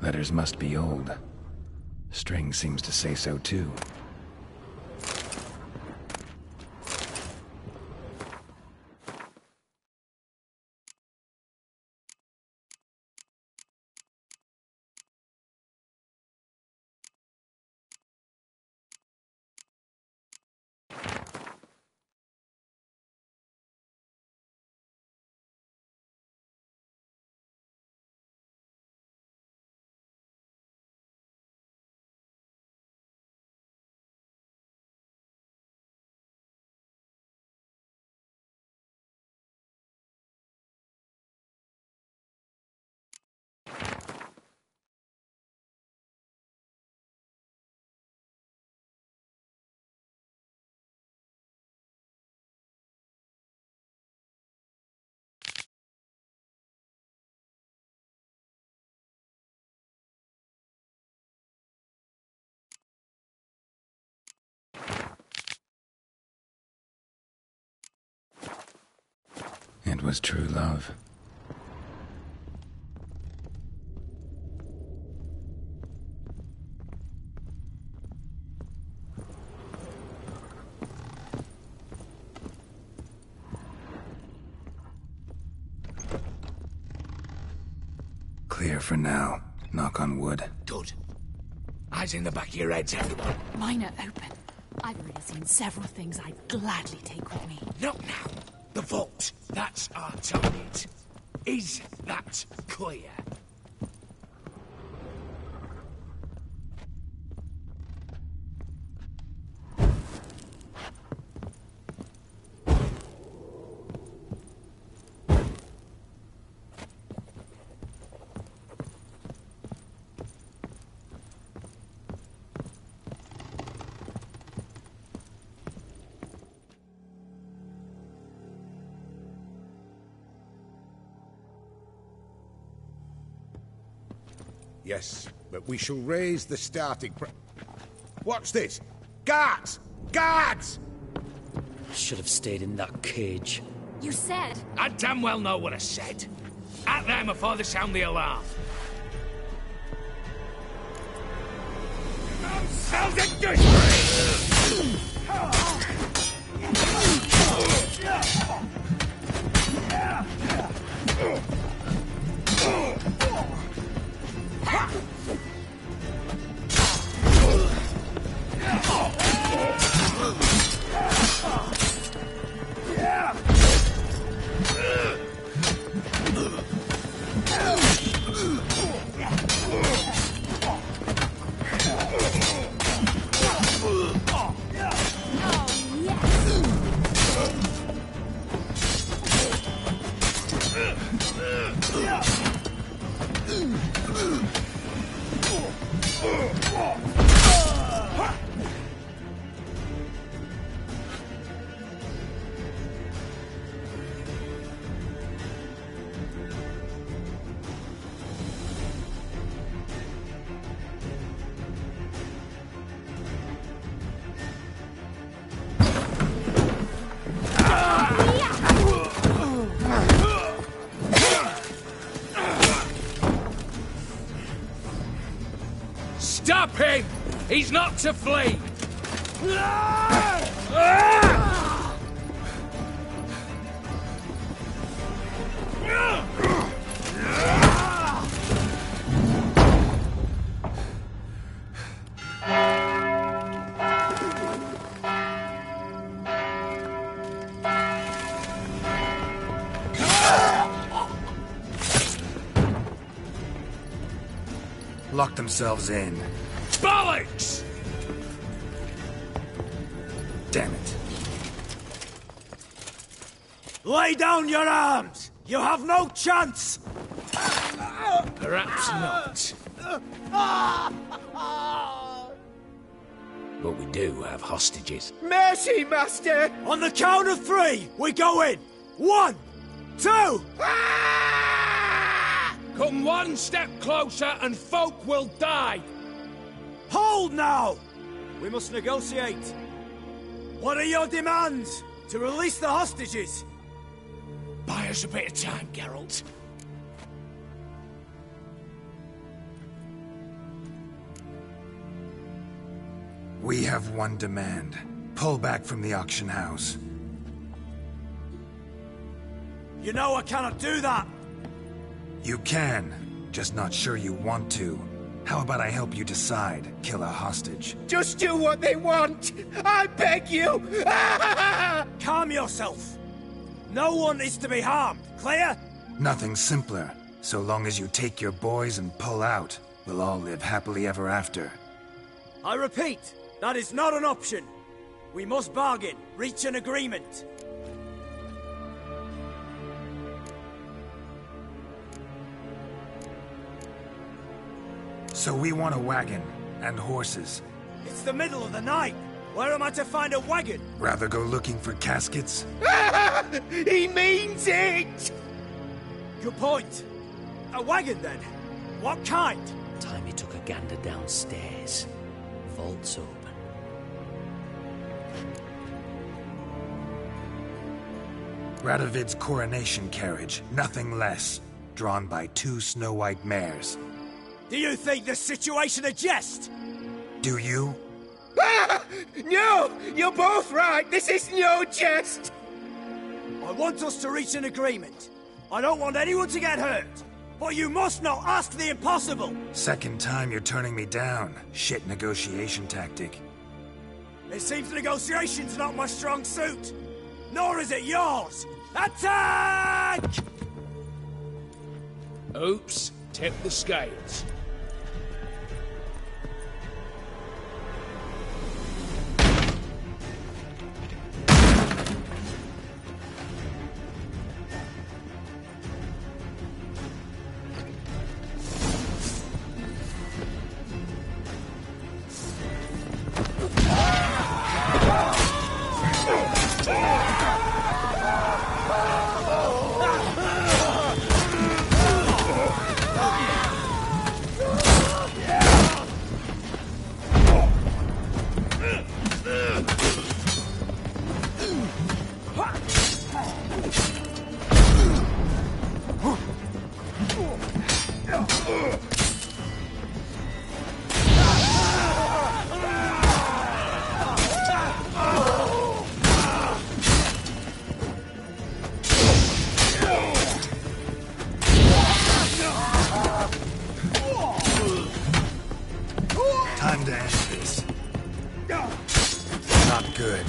Letters must be old. String seems to say so too. It was true love. Clear for now. Knock on wood. Good. Eyes in the back of your heads, everyone. Mine are open. I've already seen several things I'd gladly take with me. Not now. The vault. That's our target. Is that clear? Yes, but we shall raise the starting What's this? Guards! Guards! Should have stayed in that cage. You said... I damn well know what I said. At them before they sound the alarm. Sounds a good... Stop him! He's not to flee! Lock themselves in. Bollocks! Damn it. Lay down your arms! You have no chance! Perhaps not. But we do have hostages. Mercy, Master! On the count of 3, we go in! 1, 2... Come one step closer and folk will die! Hold now! We must negotiate. What are your demands? To release the hostages? Buy us a bit of time, Geralt. We have one demand. Pull back from the auction house. You know I cannot do that! You can, just not sure you want to. How about I help you decide, kill a hostage? Just do what they want! I beg you! Calm yourself! No one is to be harmed, clear? Nothing simpler. So long as you take your boys and pull out, we'll all live happily ever after. I repeat, that is not an option. We must bargain, reach an agreement. So we want a wagon, and horses. It's the middle of the night. Where am I to find a wagon? Rather go looking for caskets? He means it! Good point. A wagon, then? What kind? Time he took a gander downstairs. Vault's open. Radovid's coronation carriage, nothing less. Drawn by 2 snow-white mares. Do you think the situation a jest? Do you? No! You're both right! This is no jest! I want us to reach an agreement. I don't want anyone to get hurt. But you must not ask the impossible! Second time you're turning me down. Shit negotiation tactic. It seems negotiation's not my strong suit. Nor is it yours! Attack! Oops, tip the scales. Time to end this. Not good.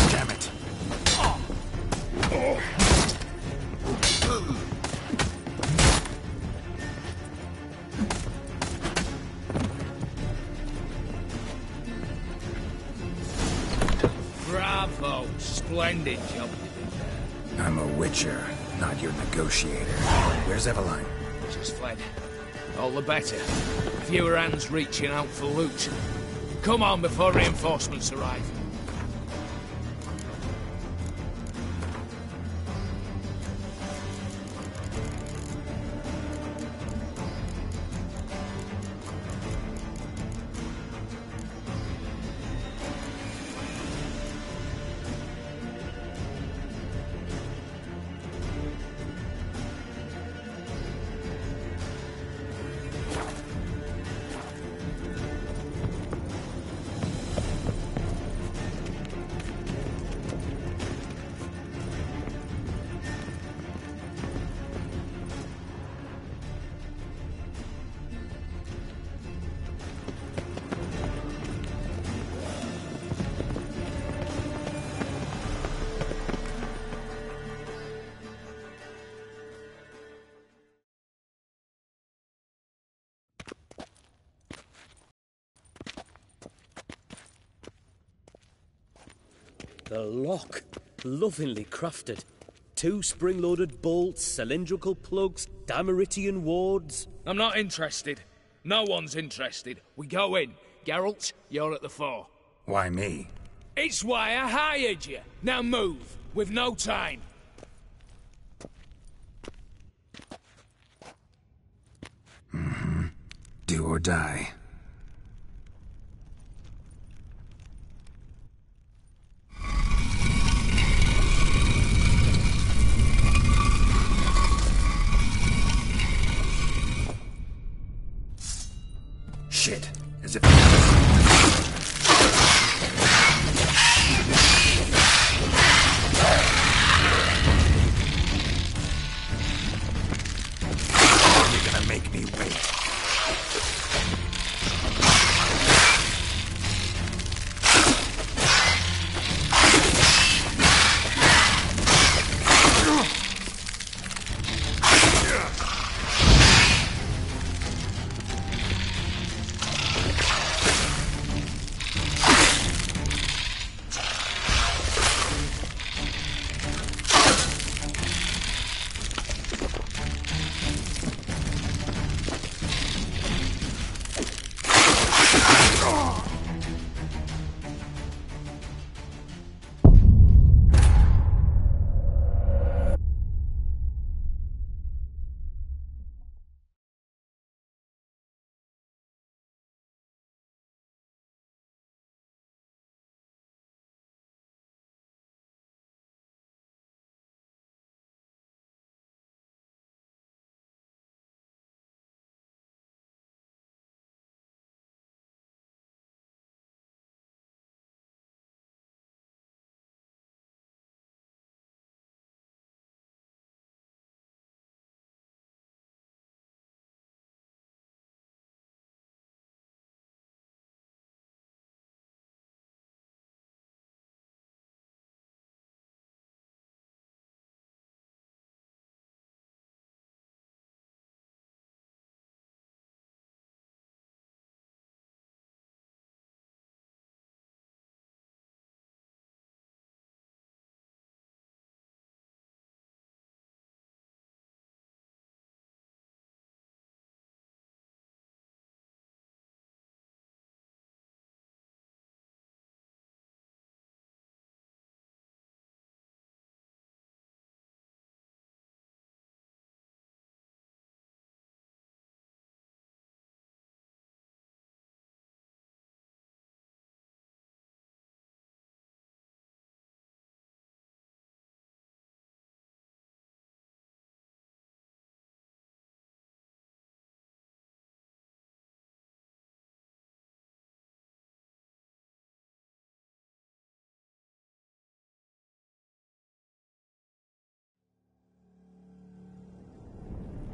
Damn it. Bravo! Splendid job you did there. I'm a witcher, not your negotiator. Where's Eveline? Just fled. All the better. Fewer hands reaching out for loot. Come on before reinforcements arrive. The lock. Lovingly crafted. 2 spring-loaded bolts, cylindrical plugs, Dameritian wards. I'm not interested. No one's interested. We go in. Geralt, you're at the fore. Why me? It's why I hired you. Now move. We've no time. Do or die. Shit. As if... You're gonna make me wait.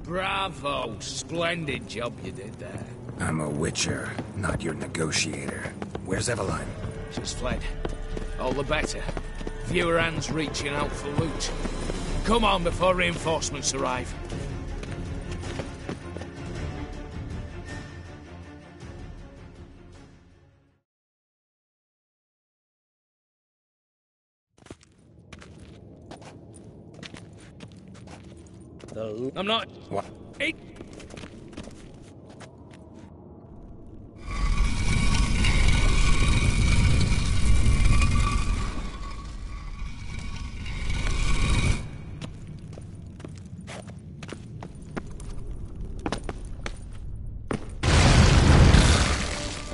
Bravo! Splendid job you did there. I'm a witcher, not your negotiator. Where's Eveline? She's fled. All the better. Fewer hands reaching out for loot. Come on before reinforcements arrive. I'm not... What? Hey.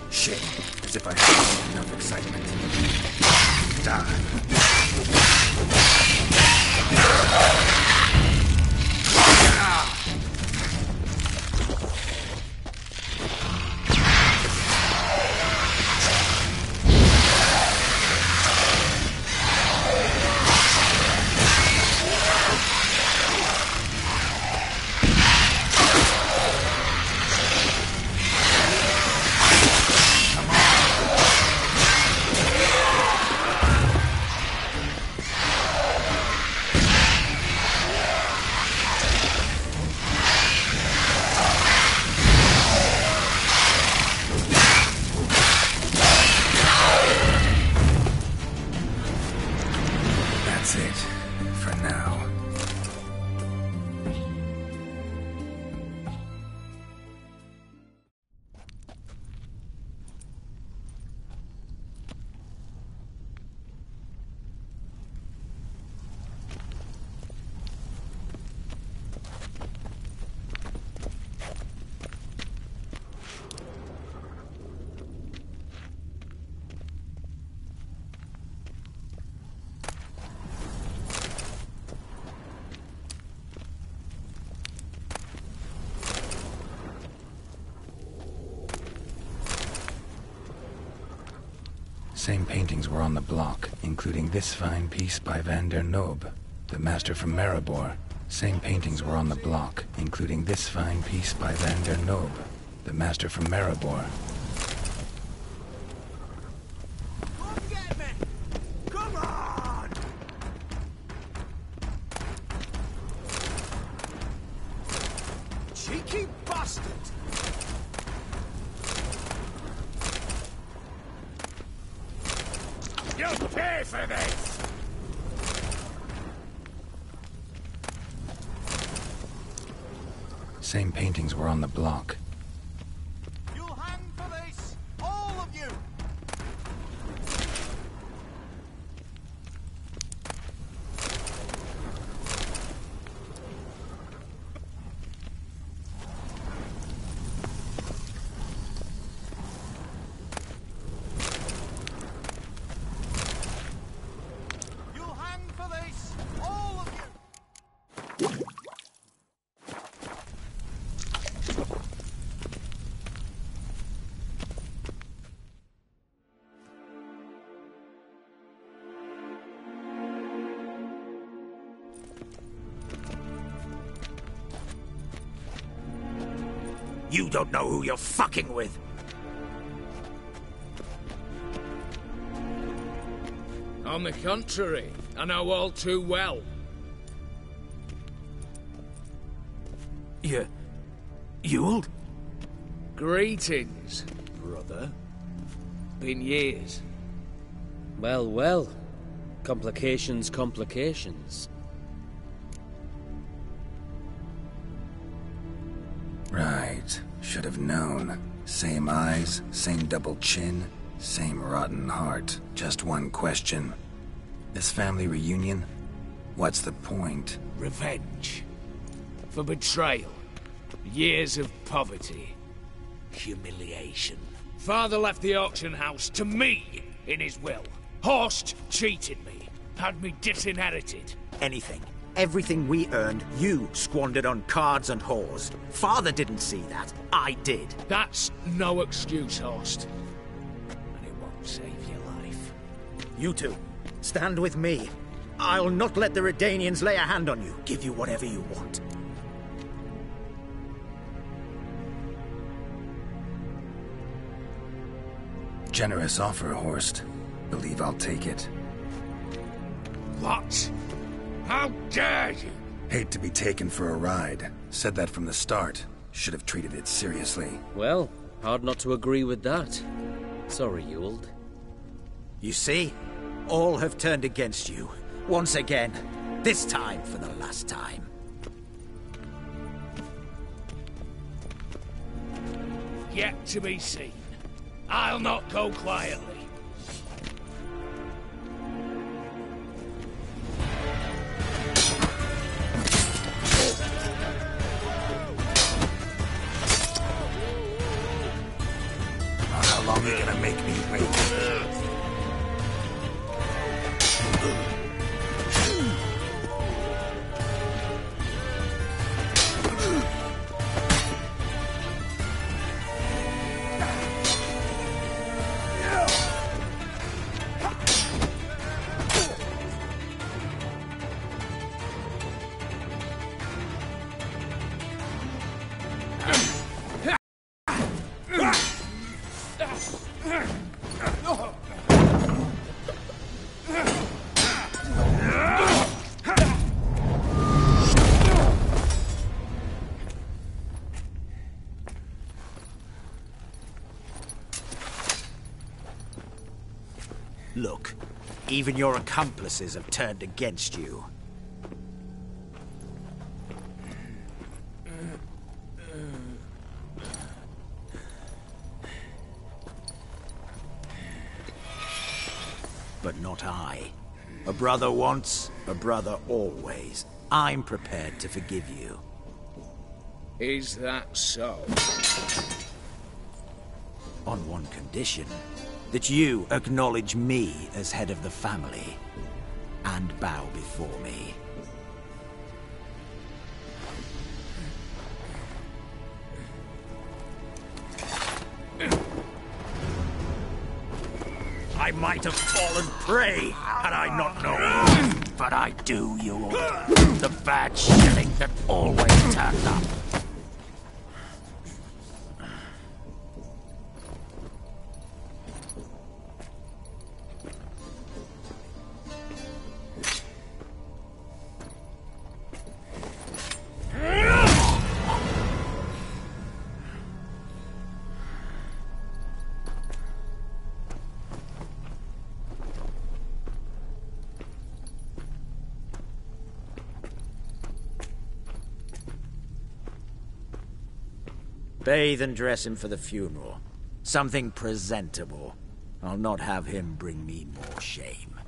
Shit. As if I had enough excitement. Die. That's it. For now. Same paintings were on the block, including this fine piece by Van der Noob, the master from Maribor. Same paintings were on the block, including this fine piece by Van der Noob, the master from Maribor. Come get me! Come on! Cheeky bastard! You'll pay for this! Same paintings were on the block. You'll hang for this! All of you! You'll hang for this! All of you! You don't know who you're fucking with. On the contrary, I know all too well. Ewald? Greetings, brother. Been years. Well, well. Complications, complications. Right. Should have known. Same eyes, same double chin, same rotten heart. Just one question. This family reunion? What's the point? Revenge. For betrayal. Years of poverty. Humiliation. Father left the auction house to me in his will. Horst cheated me. Had me disinherited. Anything. Everything we earned, you squandered on cards and whores. Father didn't see that. I did. That's no excuse, Horst. And it won't save your life. You two, stand with me. I'll not let the Redanians lay a hand on you. Give you whatever you want. Generous offer, Horst. Believe I'll take it. What? How dare you? Hate to be taken for a ride. Said that from the start. Should have treated it seriously. Well, hard not to agree with that. Sorry, Ewald. You see? All have turned against you. Once again. This time for the last time. Yet to be seen. I'll not go quietly. How long are you gonna make me wait? Look, even your accomplices have turned against you. But not I. A brother once, a brother always. I'm prepared to forgive you. Is that so? On one condition. That you acknowledge me as head of the family. And bow before me. I might have fallen prey had I not known. But I do, you all. The bad shilling that always turns up. Bathe and dress him for the funeral. Something presentable. I'll not have him bring me more shame.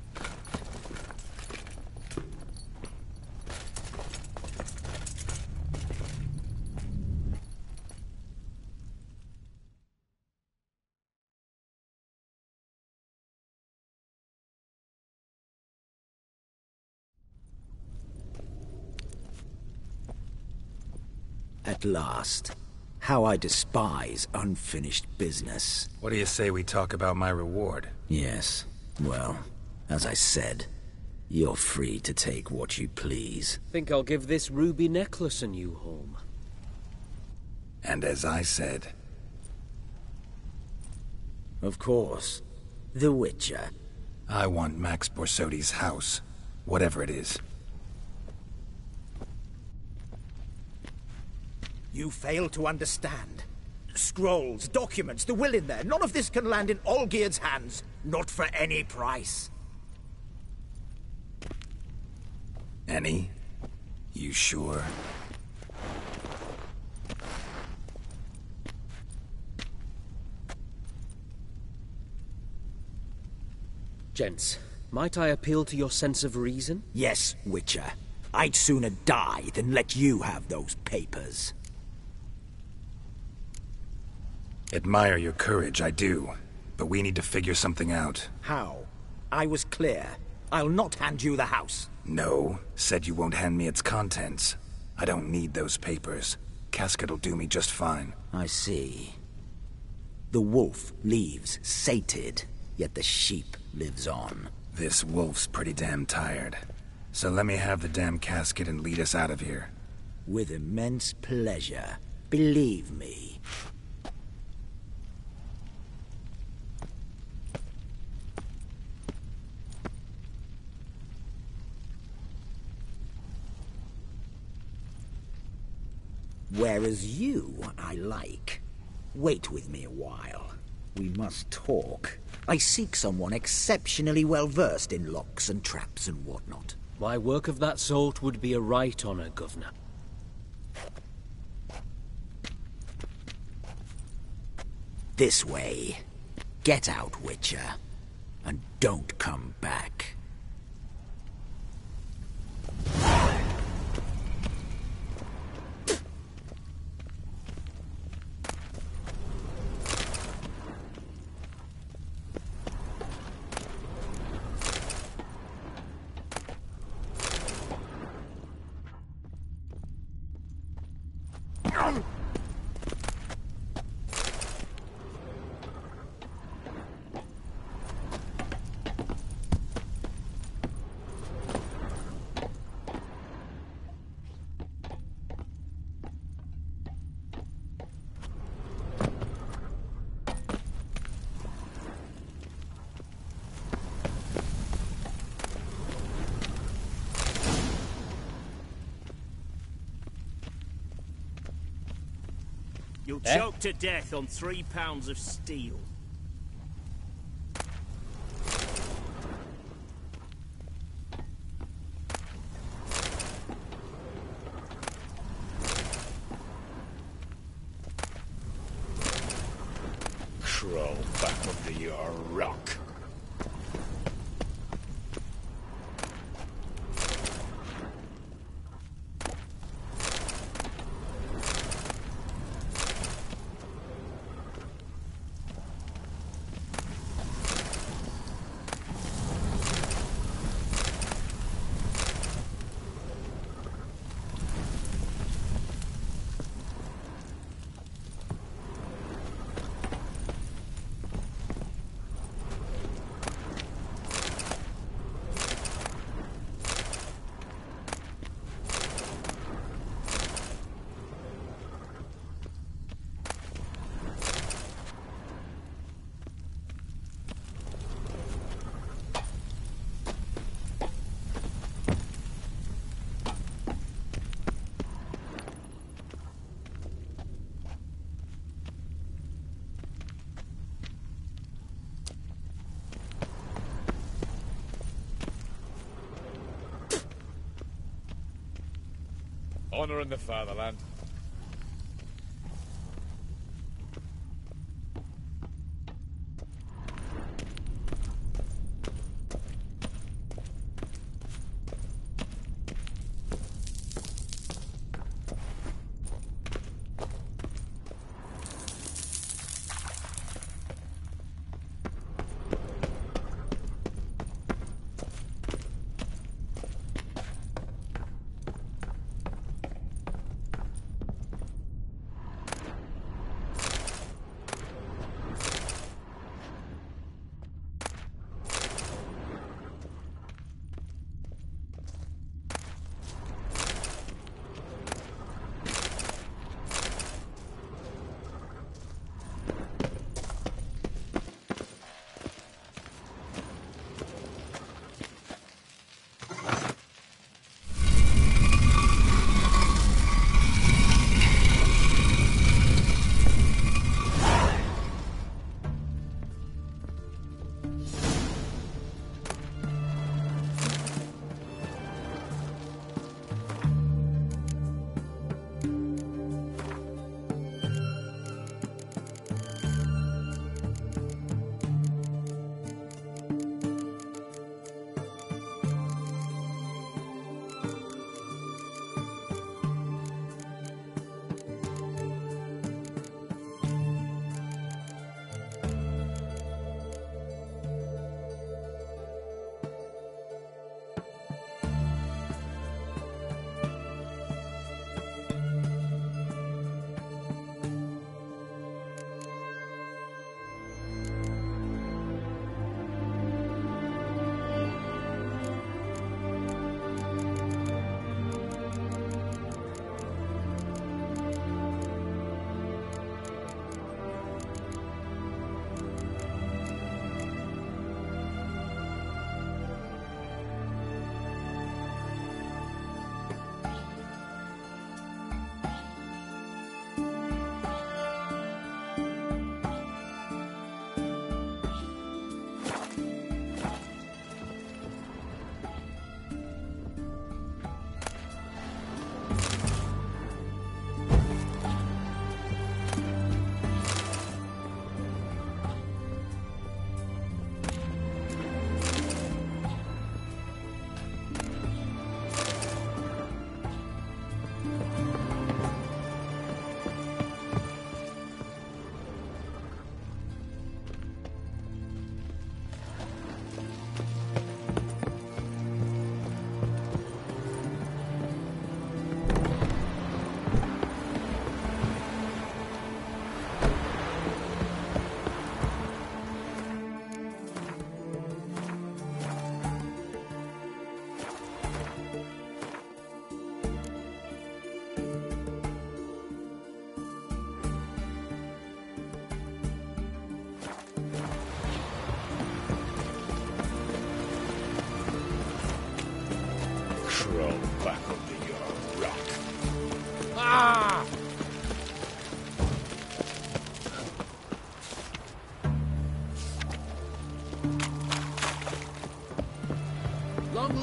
At last. How I despise unfinished business. What do you say we talk about my reward? Yes. Well, as I said, you're free to take what you please. Think I'll give this ruby necklace a new home. And as I said... Of course. The Witcher. I want Max Borsodi's house. Whatever it is. You fail to understand. Scrolls, documents, the will in there. None of this can land in Olgierd's hands. Not for any price. Any? You sure? Gents, might I appeal to your sense of reason? Yes, Witcher. I'd sooner die than let you have those papers. Admire your courage, I do. But we need to figure something out. How? I was clear. I'll not hand you the house. No. Said you won't hand me its contents. I don't need those papers. Casket'll do me just fine. I see. The wolf leaves sated, yet the sheep lives on. This wolf's pretty damn tired. So let me have the damn casket and lead us out of here. With immense pleasure. Believe me. Whereas you, I like. Wait with me a while. We must talk. I seek someone exceptionally well versed in locks and traps and whatnot. Why, work of that sort would be a right honour, Governor. This way. Get out, Witcher. And don't come back. You'll choke to death on 3 pounds of steel. Crawl back under your rock. Honor in the fatherland.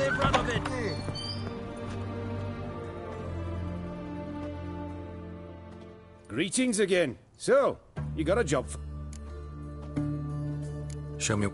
live run of it. Greetings again. So, you got a job for... Show me...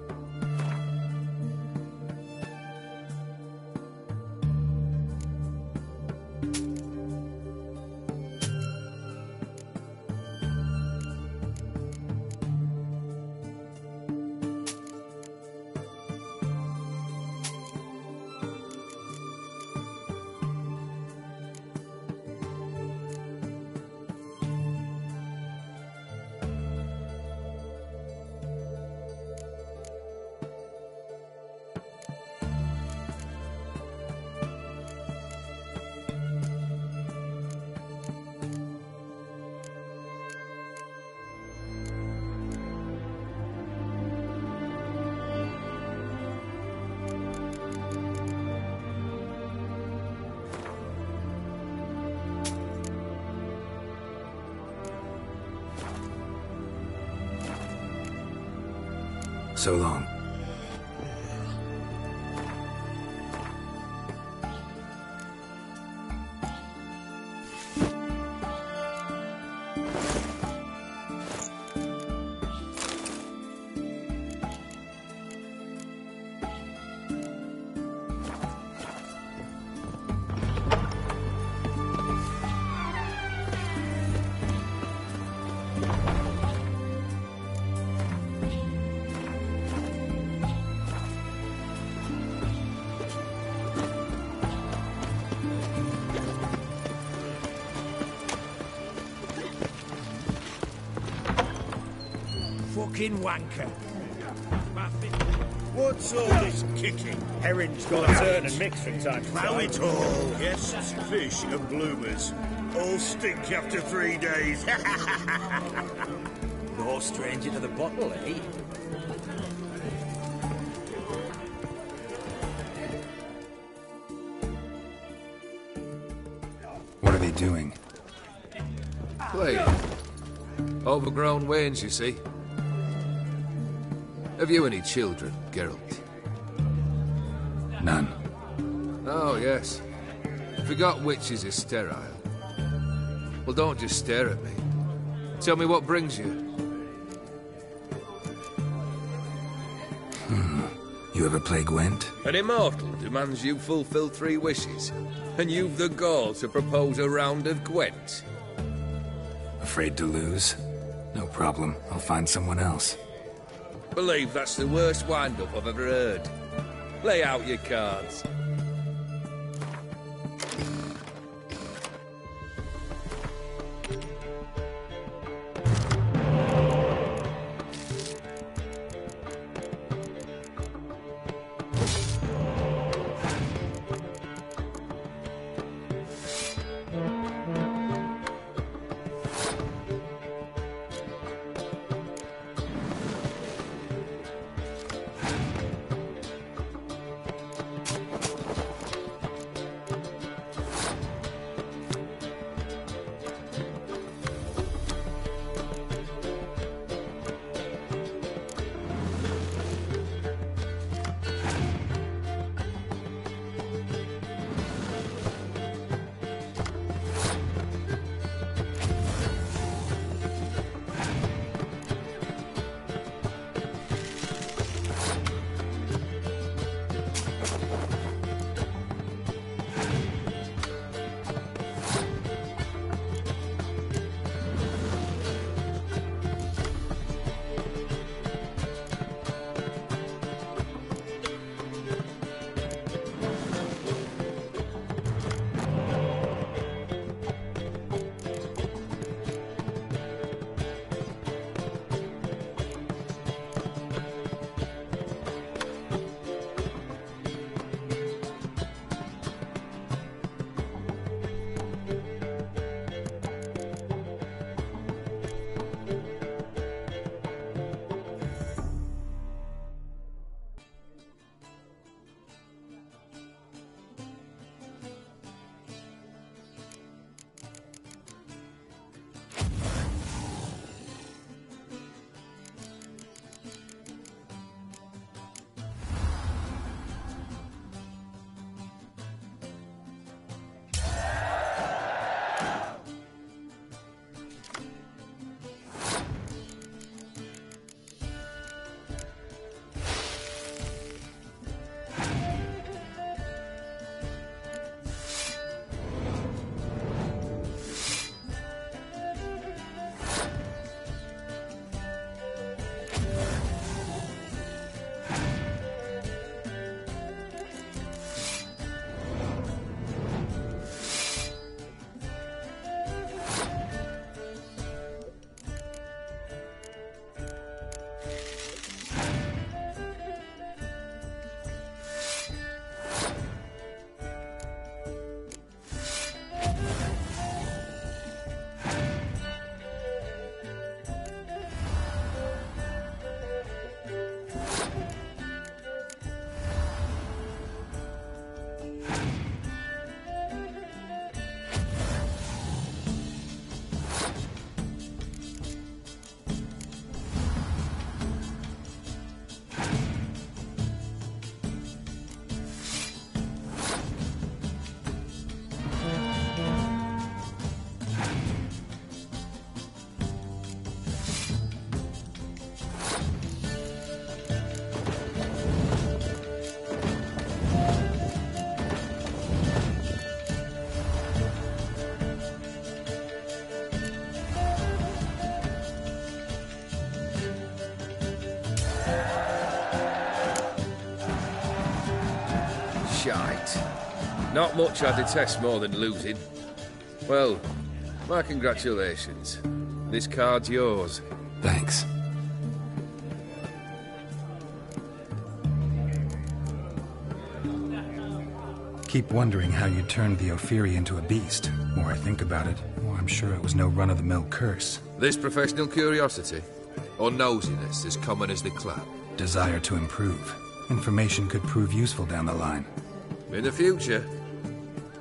So long. Fucking wanker. What's all this kicking? Herring's got to turn and mix from time to Plough time. it all. Yes, fish and bloomers. All stink after 3 days. No stranger to the bottle, eh? What are they doing? Playing. Overgrown wains, you see. Have you any children, Geralt? None. Oh, yes. Forgot witches are sterile. Well, don't just stare at me. Tell me what brings you. You ever play Gwent? An immortal demands you fulfill 3 wishes, and you've the gall to propose a round of Gwent. Afraid to lose? No problem. I'll find someone else. Believe that's the worst wind-up I've ever heard. Lay out your cards. shite. Not much I detest more than losing. Well, my congratulations. This card's yours. Thanks. Keep wondering how you turned the Ophiri into a beast. The more I think about it, the more I'm sure it was no run-of-the-mill curse. This professional curiosity? Or nosiness as common as the clap? Desire to improve. Information could prove useful down the line. In the future,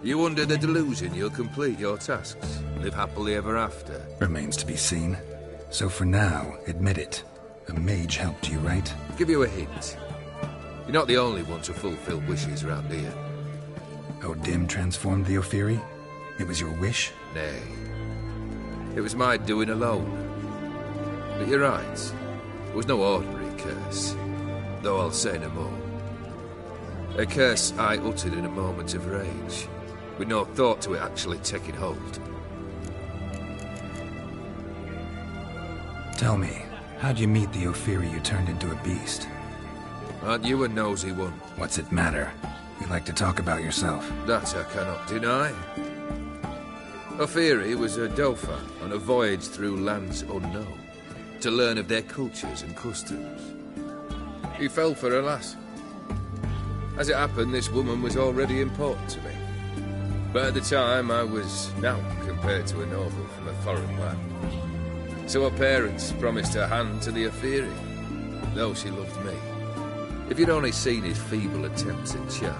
you under the delusion you'll complete your tasks, live happily ever after. Remains to be seen. So for now, admit it. A mage helped you, right? Give you a hint. You're not the only one to fulfill wishes around here. Dim transformed the Ophiri? It was your wish? Nay. It was my doing alone. But you're right. It was no ordinary curse. Though I'll say no more. A curse I uttered in a moment of rage, with no thought to it actually taking hold. Tell me, how'd you meet the Ophiri you turned into a beast? Aren't you a nosy one? What's it matter? You like to talk about yourself. That I cannot deny. Ophiri was a Dauphin on a voyage through lands unknown, to learn of their cultures and customs. He fell for a lass. As it happened, this woman was already important to me. But at the time, I was now compared to a noble from a foreign land. So her parents promised her hand to the Ophiri, though she loved me. If you'd only seen his feeble attempts at charm.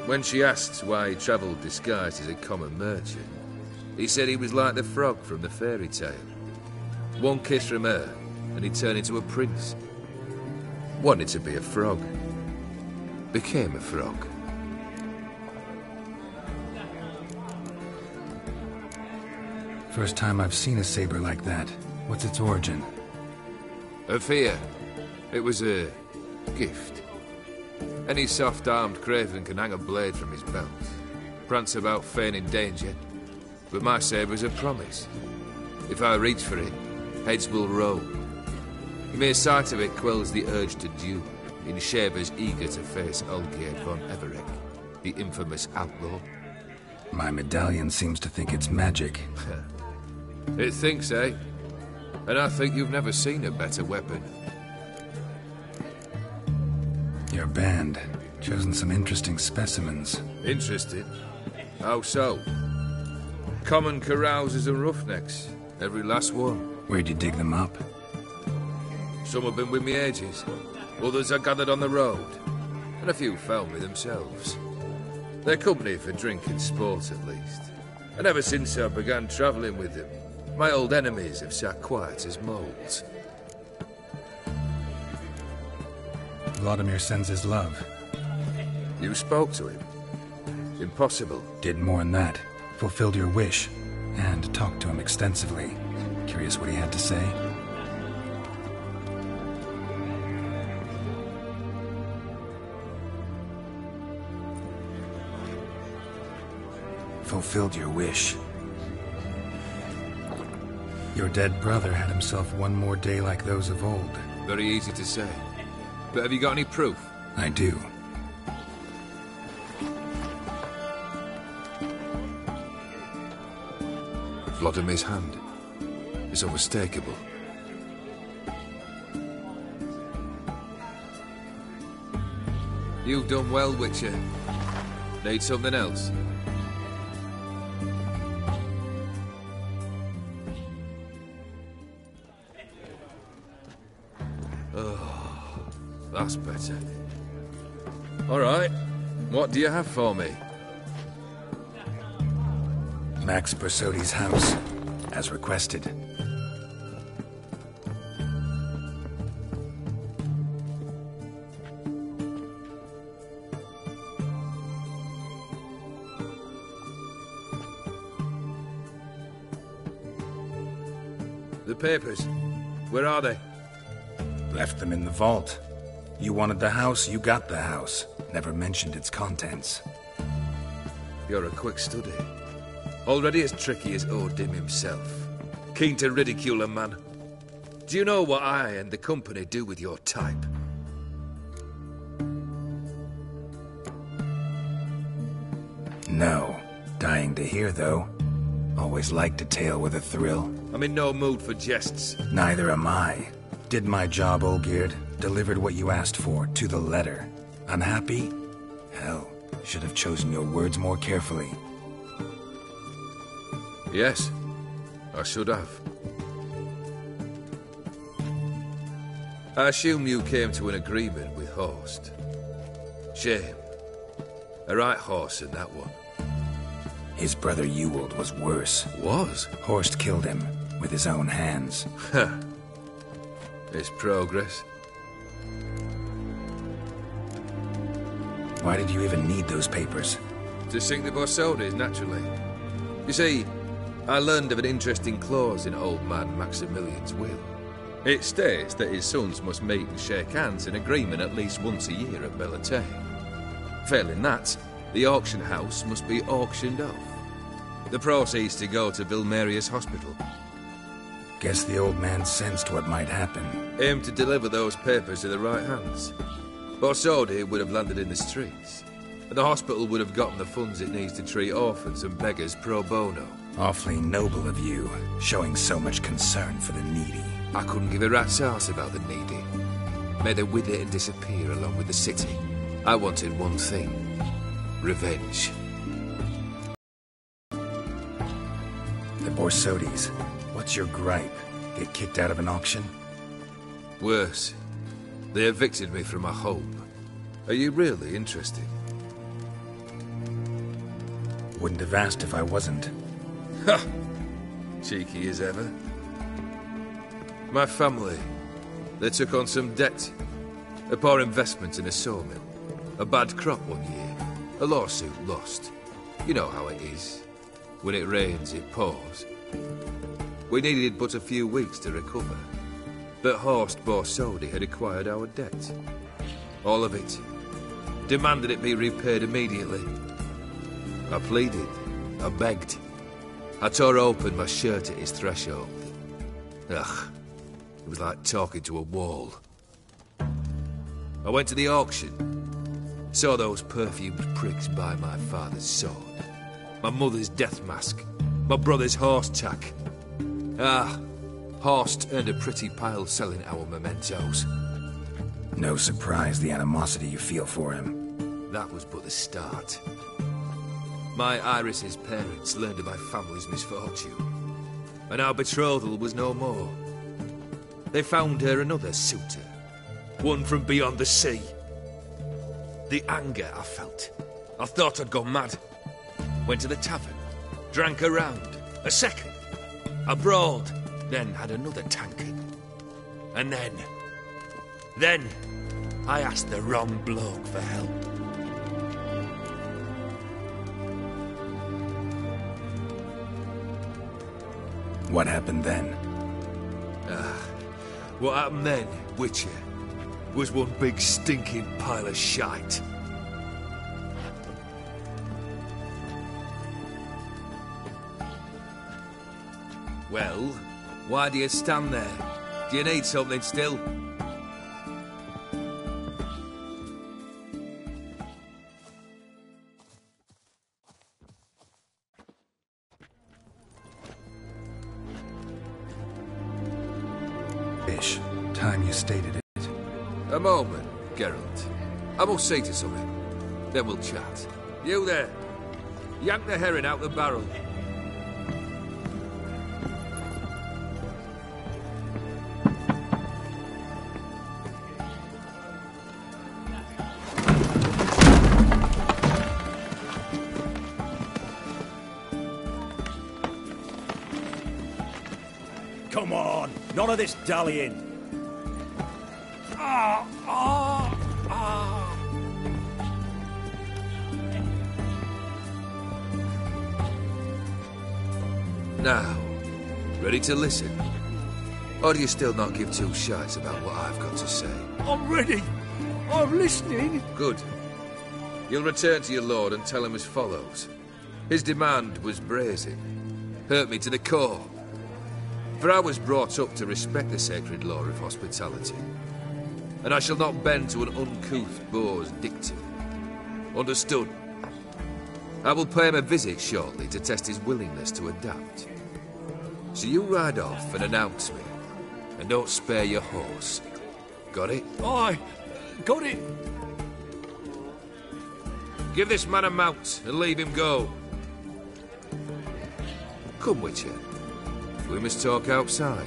When she asked why he travelled disguised as a common merchant, he said he was like the frog from the fairy tale. One kiss from her, and he turned into a prince. Wanted to be a frog. Became a frog. First time I've seen a saber like that. What's its origin? A fear. It was a gift. Any soft-armed craven can hang a blade from his belt, prance about feigning danger, but my saber's a promise. If I reach for it, heads will roll. The mere sight of it quells the urge to duel, in shavers eager to face Olgierd von Everec, the infamous outlaw. My medallion seems to think it's magic. It thinks, eh? And I think you've never seen a better weapon. Your band. Chosen some interesting specimens. Interesting? How so? Common carousers and roughnecks. Every last one. Where'd you dig them up? Some have been with me ages. Others I gathered on the road. And a few found me themselves. They're company for drink and sport, at least. And ever since I began travelling with them, my old enemies have sat quiet as moles. Vladimir sends his love. You spoke to him? Impossible. Did more than that. Fulfilled your wish. And talked to him extensively. Curious what he had to say? Fulfilled your wish. Your dead brother had himself one more day like those of old. Very easy to say. But have you got any proof? I do. Vladimir's hand. It's unmistakable. You've done well, Witcher. Need something else? Oh, that's better. All right. What do you have for me? Max Bersodi's house, as requested. The papers. Where are they? Left them in the vault. You wanted the house, you got the house. Never mentioned its contents. You're a quick study. Already as tricky as Odin himself. Keen to ridicule a man. Do you know what I and the company do with your type? No. Dying to hear, though. Always liked a tale with a thrill. I'm in no mood for jests. Neither am I. Did my job, Olgierd. Delivered what you asked for, to the letter. Unhappy? Hell, should have chosen your words more carefully. Yes, I should have. I assume you came to an agreement with Horst. Shame. A right horse in that one. His brother Ewald was worse. Was? Horst killed him with his own hands. Ha. It's progress. Why did you even need those papers? To sink the Borsodis, naturally. You see, I learned of an interesting clause in old man Maximilian's will. It states that his sons must meet and shake hands in agreement at least once a year at Bellatane. Failing that, the auction house must be auctioned off. The proceeds to go to Vilmeria's hospital. Guess the old man sensed what might happen. Aimed to deliver those papers to the right hands. Borsodi would have landed in the streets, and the hospital would have gotten the funds it needs to treat orphans and beggars pro bono. Awfully noble of you, showing so much concern for the needy. I couldn't give a rat's ass about the needy. May they wither and disappear along with the city. I wanted one thing. Revenge. The Borsodis. What's your gripe? Get kicked out of an auction? Worse. They evicted me from my home. Are you really interested? Wouldn't have asked if I wasn't. Ha! Cheeky as ever. My family, they took on some debt. A poor investment in a sawmill. A bad crop one year. A lawsuit lost. You know how it is. When it rains, it pours. We needed but a few weeks to recover. But Horst Borsodi had acquired our debt. All of it. Demanded it be repaid immediately. I pleaded. I begged. I tore open my shirt at his threshold. Ugh. It was like talking to a wall. I went to the auction. Saw those perfumed pricks buy my father's sword. My mother's death mask. My brother's horse tack. Ah, Horst earned a pretty pile selling our mementos. No surprise the animosity you feel for him. That was but the start. My Iris's parents learned of my family's misfortune. And our betrothal was no more. They found her another suitor. One from beyond the sea. The anger I felt. I thought I'd gone mad. Went to the tavern. Drank a round. A second. I brawled. Then had another tankard. And then I asked the wrong bloke for help. What happened then? What happened then, Witcher, was one big stinking pile of shite. Well, why do you stand there? Do you need something still? Time you stated it. A moment, Geralt. I must say to something. Then we'll chat. You there. Yank the herring out the barrel. Come on, none of this dallying. Now, ready to listen? Or do you still not give two shites about what I've got to say? I'm ready. I'm listening. Good. You'll return to your lord and tell him as follows. His demand was brazen. Hurt me to the core. For I was brought up to respect the sacred law of hospitality. And I shall not bend to an uncouth boor's dictum. Understood? I will pay him a visit shortly to test his willingness to adapt. So you ride off and announce me, and don't spare your horse. Got it? Aye, got it. Give this man a mount and leave him go. Come, Witcher. We must talk outside.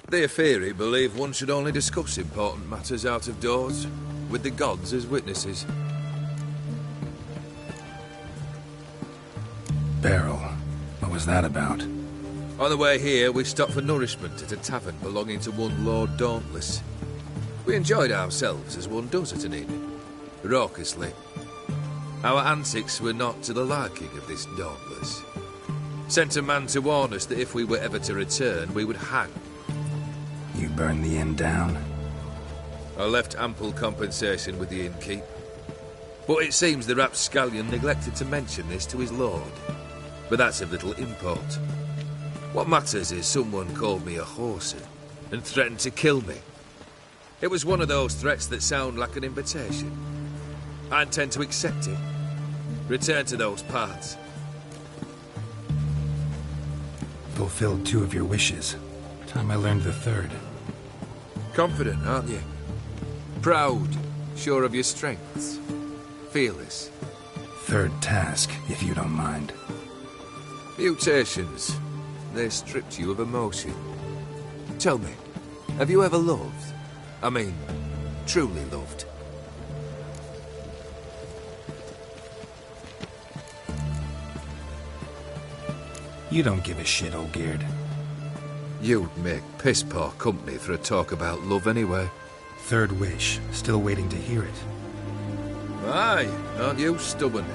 The Aetheri believe one should only discuss important matters out of doors, with the gods as witnesses. Beryl, what was that about? On the way here, we stopped for nourishment at a tavern belonging to one Lord Dauntless. We enjoyed ourselves as one does at an inn, raucously. Our antics were not to the liking of this Dauntless. Sent a man to warn us that if we were ever to return, we would hang. You burned the inn down? I left ample compensation with the innkeep. But it seems the rapscallion neglected to mention this to his lord. But that's of little import. What matters is someone called me a whoreson and threatened to kill me. It was one of those threats that sound like an invitation. I intend to accept it. Return to those parts. Fulfilled 2 of your wishes. Time I learned the 3rd. Confident, aren't you? Proud, sure of your strengths. Fearless. 3rd task, if you don't mind. Mutations. They stripped you of emotion. Tell me, have you ever loved? I mean, truly loved? You don't give a shit, old Geared. You'd make piss-poor company for a talk about love anyway. 3rd wish. Still waiting to hear it. Aye, aren't you stubborn?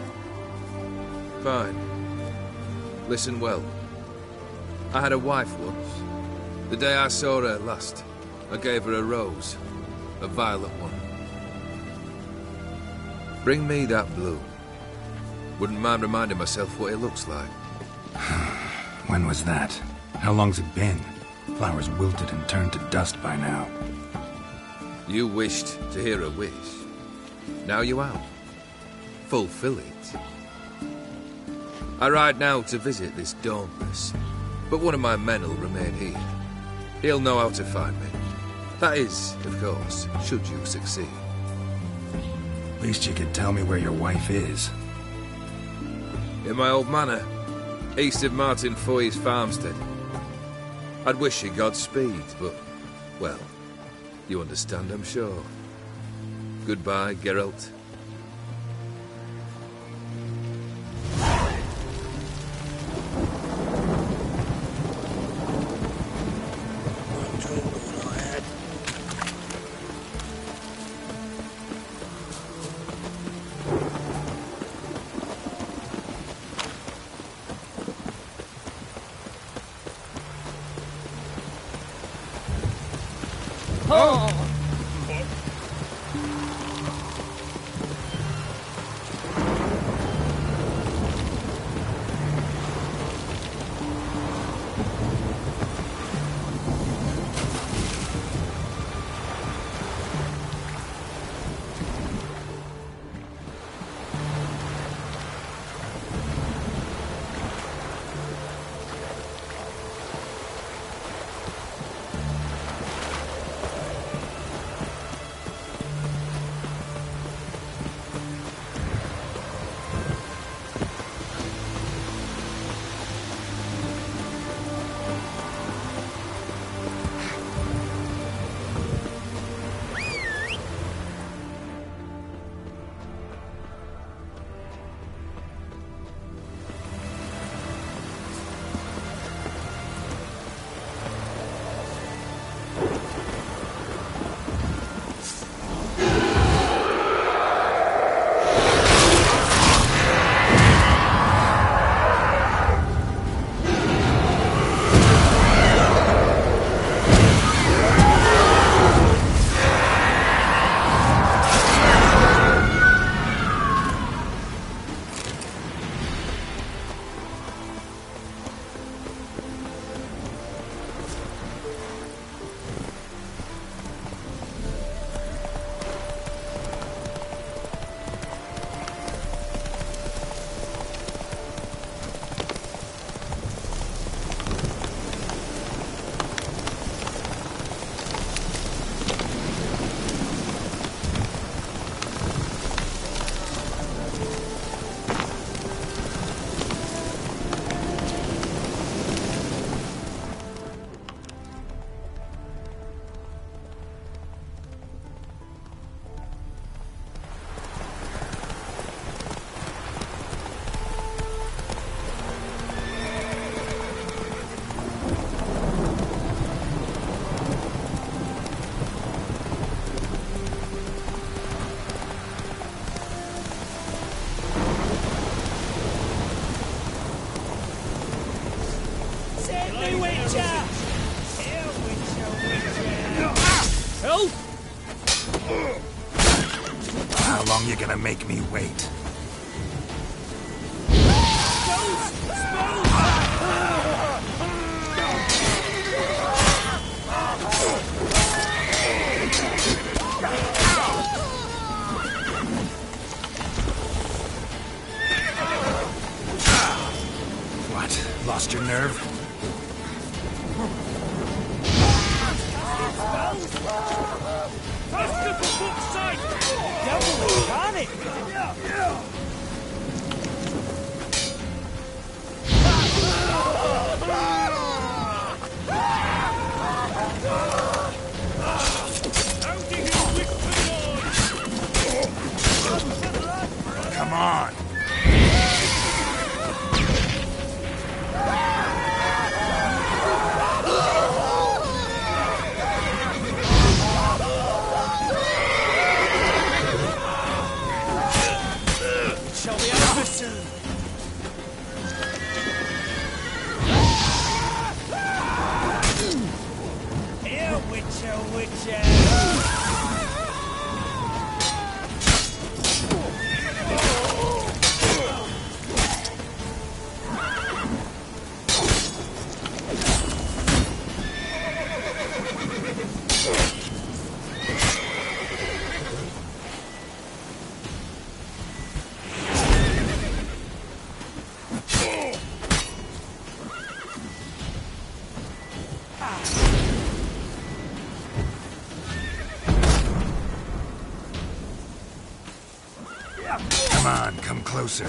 Fine. Listen well. I had a wife once. The day I saw her last, I gave her a rose. A violet one. Bring me that bloom. Wouldn't mind reminding myself what it looks like. When was that? How long's it been? Flowers wilted and turned to dust by now. You wished to hear a wish. Now you have. Fulfill it. I ride now to visit this Dauntless, but one of my men will remain here. He'll know how to find me. That is, of course, should you succeed. Least you could tell me where your wife is. In my old manor, east of Martin Foy's farmstead. I'd wish you Godspeed, but, well, you understand, I'm sure. Goodbye, Geralt. Help! How long you gonna make me wait? What? Lost your nerve? Faster, for fuck's sake! Double, can't it? Come on! Shall be over soon. Here, Witcher, Witcher! Come on, come closer.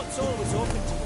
It's always open to you.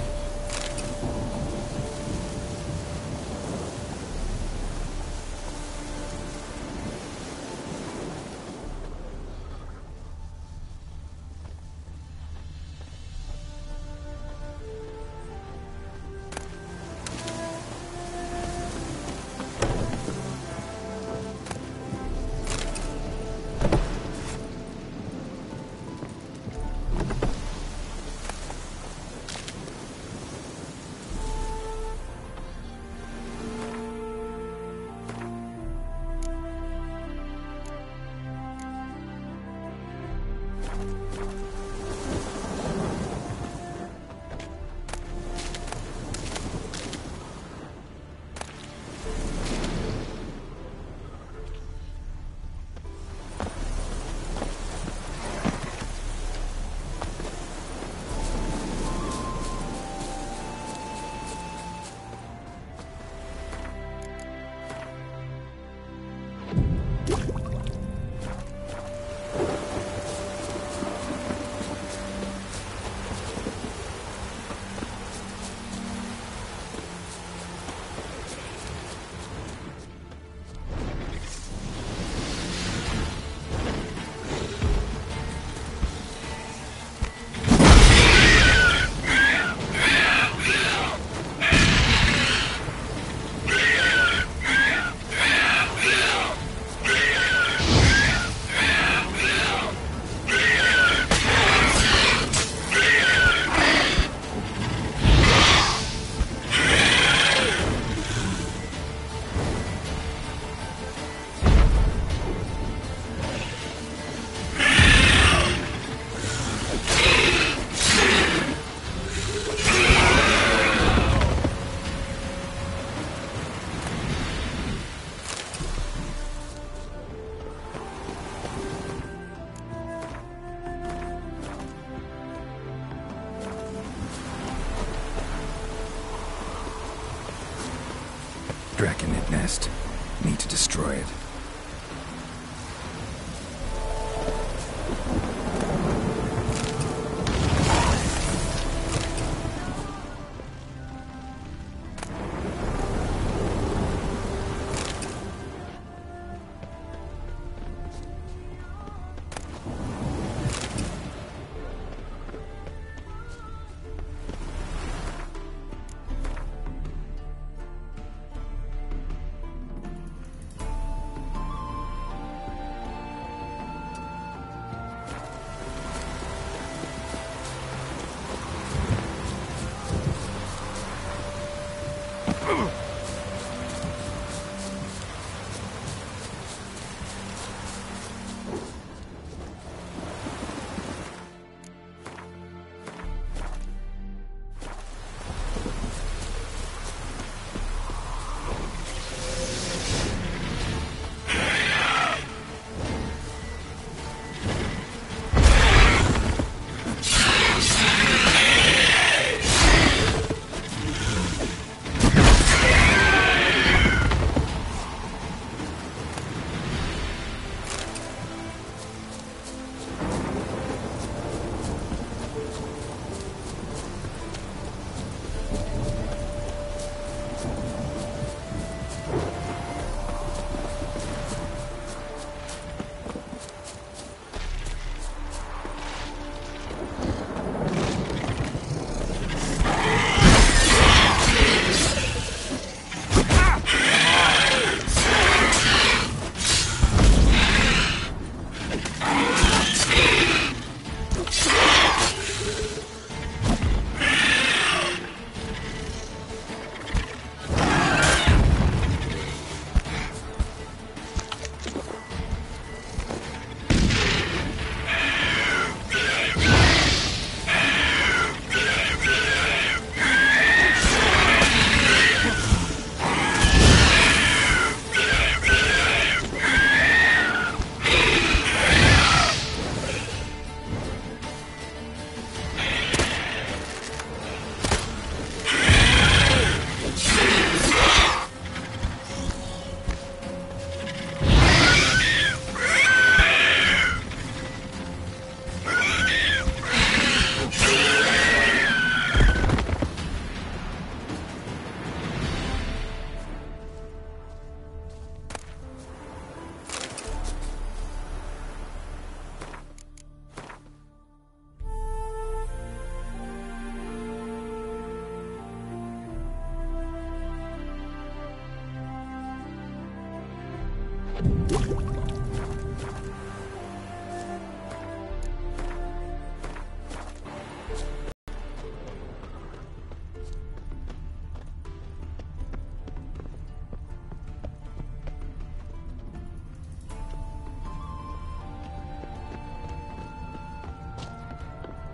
Draconid nest. Need to destroy it.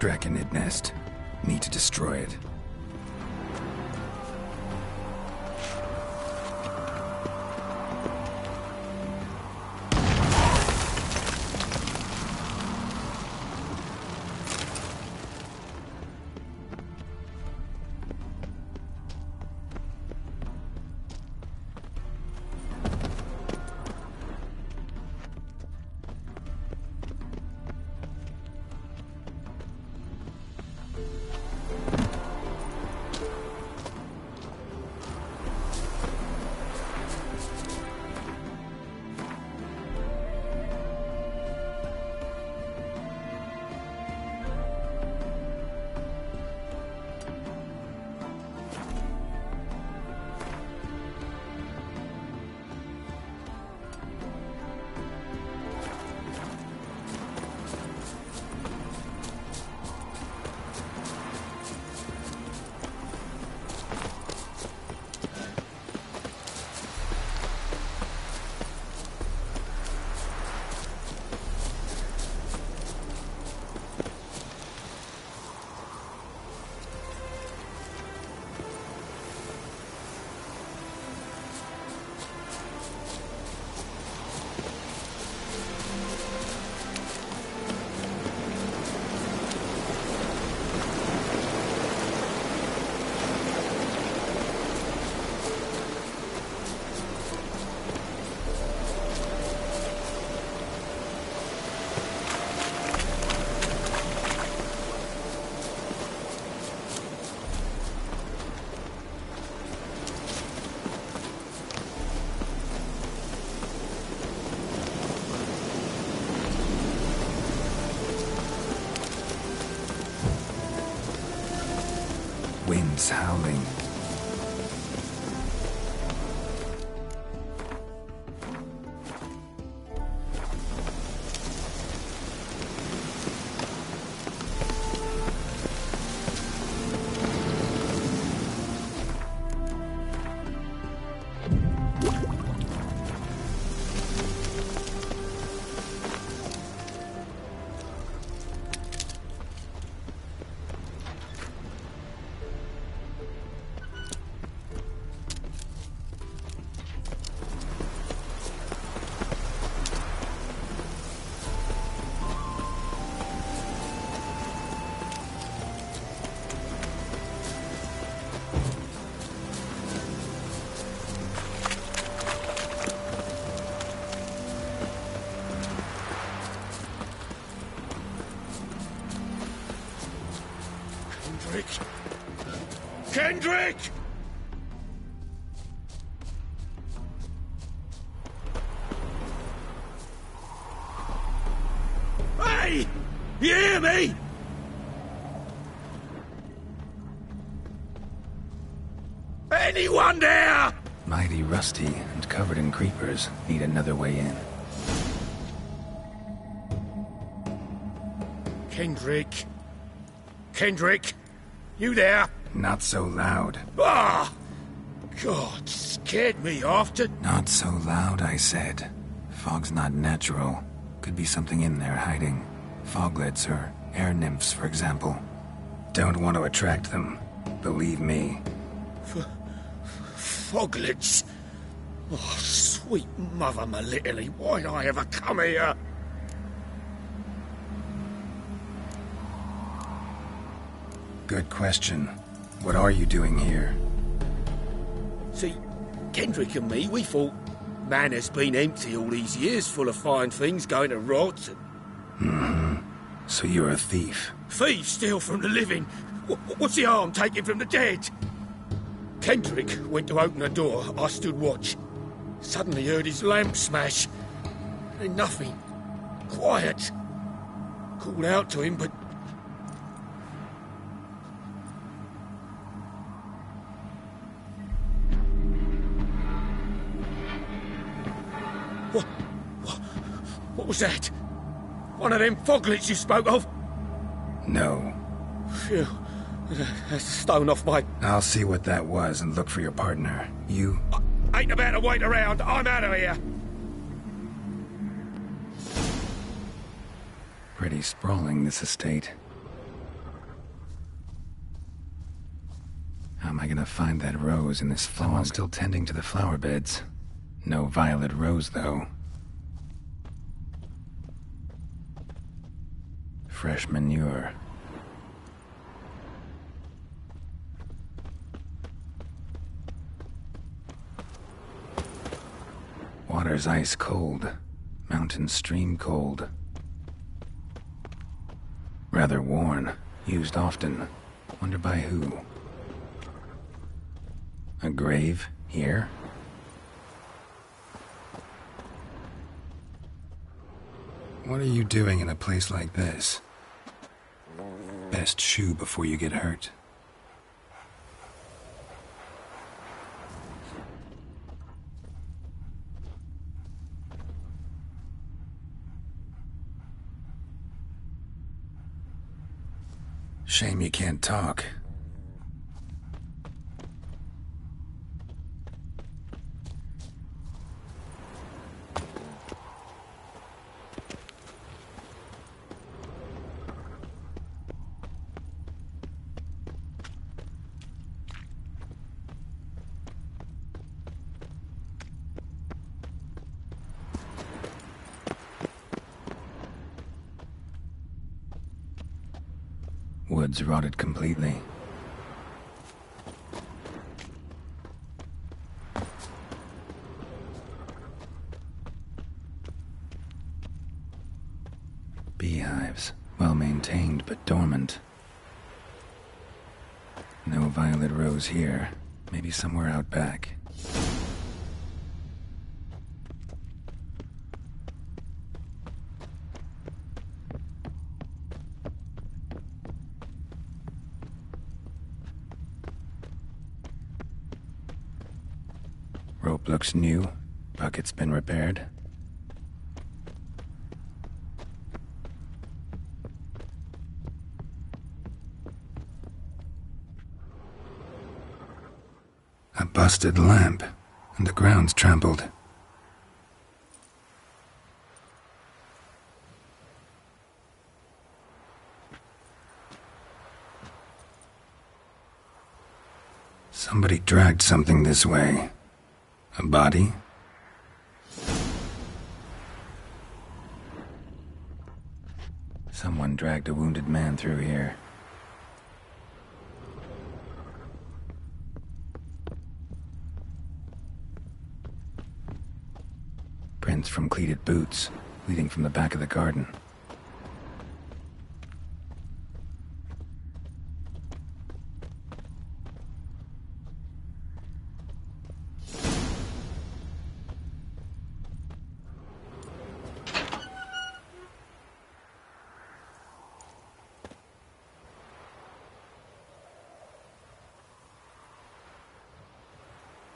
Draconid nest. Need to destroy it. Winds howling. Kendrick! Hey! You hear me? Anyone there? Mighty rusty and covered in creepers. Need another way in. Kendrick. Kendrick, you there? Not so loud. Ah! God, scared me off to... Not so loud, I said. Fog's not natural. Could be something in there hiding. Foglets or air nymphs, for example. Don't want to attract them. Believe me. Foglets? Oh, sweet mother Melitterly, why'd I ever come here? Good question. What are you doing here? See, Kendrick and me, we thought Manor's been empty all these years, full of fine things going to rot. Mm-hmm. So you're a thief. Thieves steal from the living. What's the harm taking from the dead? Kendrick went to open the door. I stood watch. Suddenly heard his lamp smash. Then nothing. Quiet. Called out to him, but... What was that? One of them foglets you spoke of? No. Phew. That's stone off my... I'll see what that was and look for your partner. You... I ain't about to wait around. I'm out of here. Pretty sprawling, this estate. How am I gonna find that rose in this fog? Someone's still tending to the flower beds. No violet rose, though. Fresh manure. Water's ice cold. Mountain stream cold. Rather worn. Used often. Wonder by who? A grave here? What are you doing in a place like this? Best shoe before you get hurt. Shame you can't talk. Woods rotted completely. Beehives, well maintained but dormant. No violet rose here. Maybe somewhere out back. Rope looks new. Bucket's been repaired. A busted lamp, and the ground's trampled. Somebody dragged something this way. A body? Someone dragged a wounded man through here. Prints from cleated boots, leading from the back of the garden.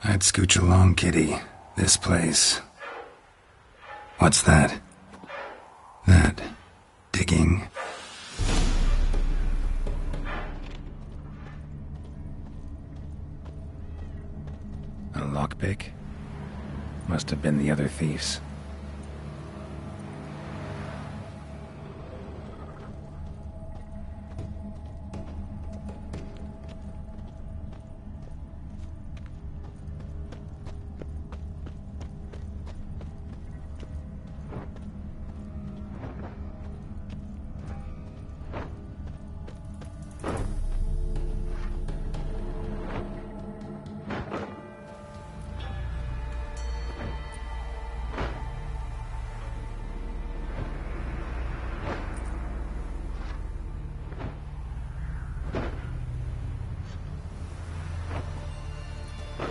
I'd scooch along, kitty. This place. What's that? That. Digging. A lockpick? Must have been the other thieves.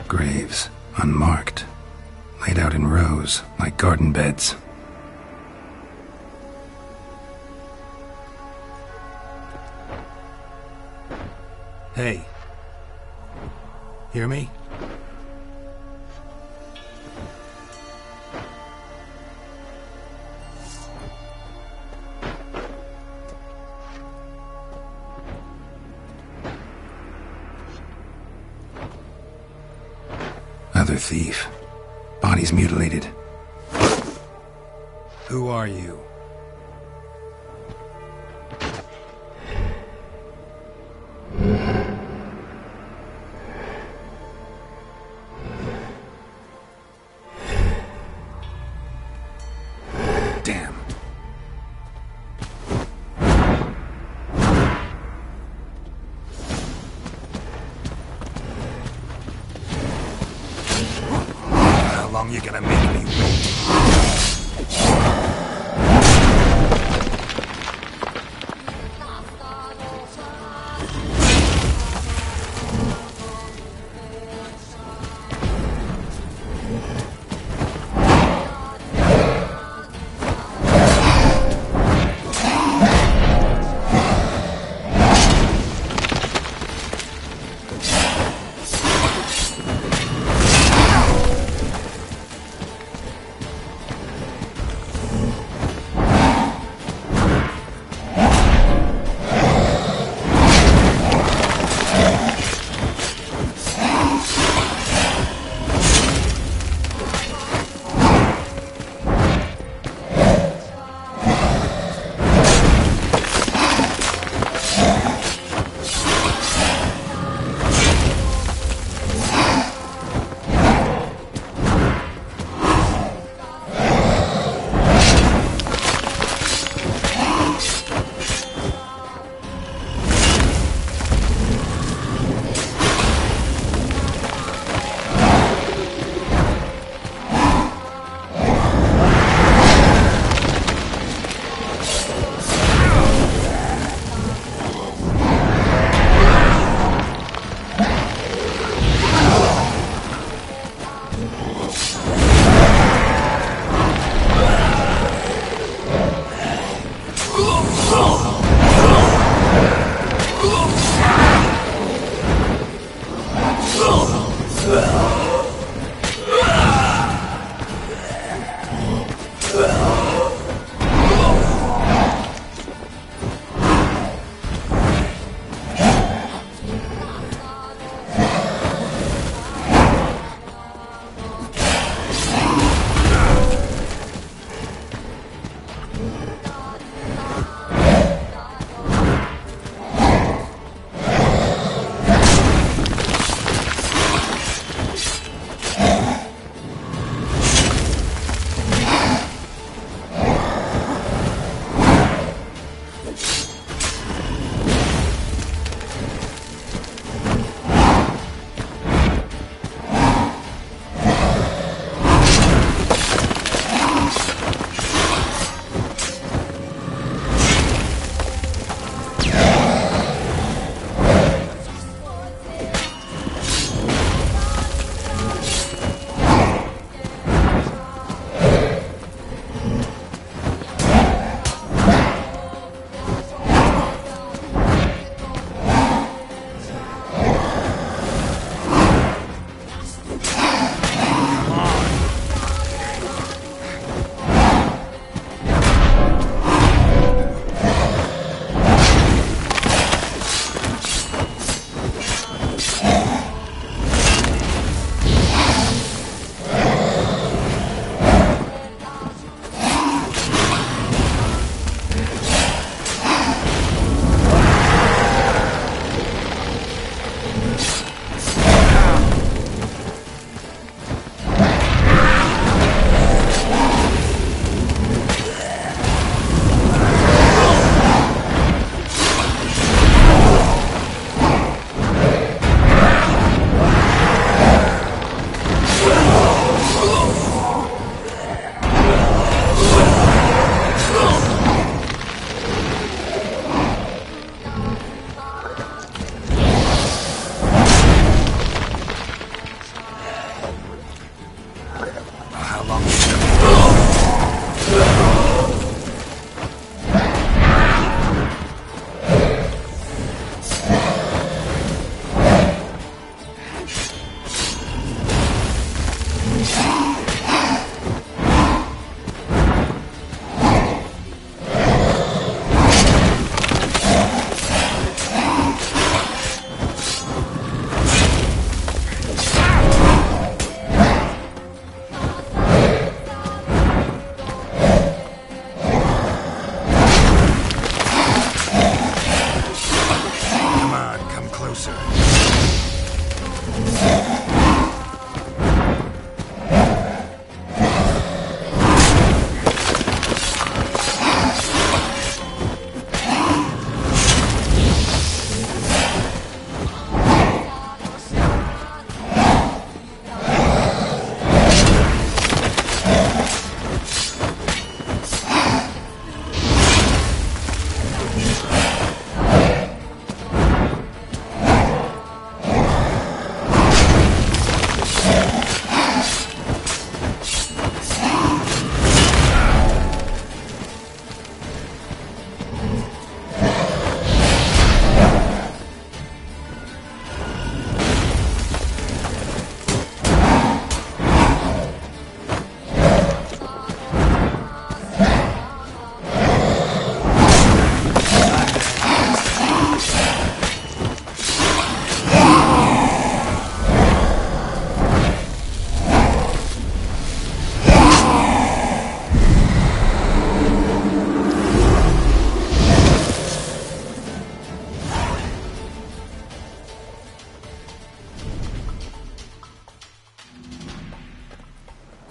Graves, unmarked, laid out in rows like garden beds. Hey. Hear me? Another thief. Body's mutilated. Who are you? long you gonna make me wait?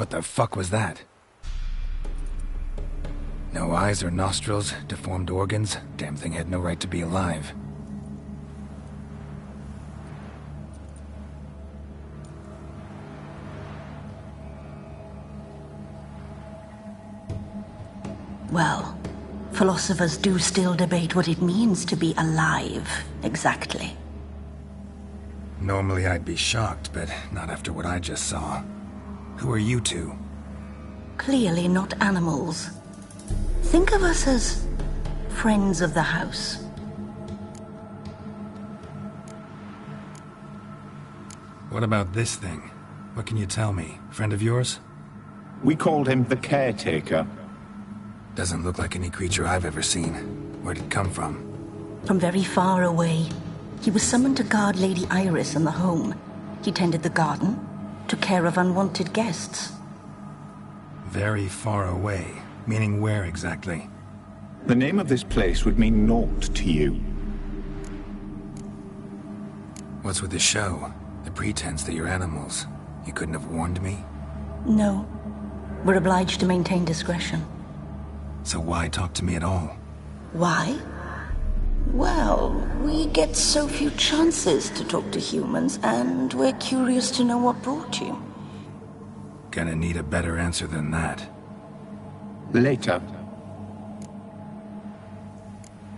What the fuck was that? No eyes or nostrils, deformed organs. Damn thing had no right to be alive. Well, philosophers do still debate what it means to be alive, exactly. Normally I'd be shocked, but not after what I just saw. Who are you two? Clearly not animals. Think of us as friends of the house. What about this thing? What can you tell me? Friend of yours? We called him the Caretaker. Doesn't look like any creature I've ever seen. Where'd it come from? From very far away. He was summoned to guard Lady Iris and the home. He tended the garden, took care of unwanted guests. Very far away. Meaning where exactly? The name of this place would mean naught to you. What's with the show? The pretense that you're animals. You couldn't have warned me? No. We're obliged to maintain discretion. So why talk to me at all? Why? Well, we get so few chances to talk to humans, and we're curious to know what brought you. Gonna need a better answer than that. Later.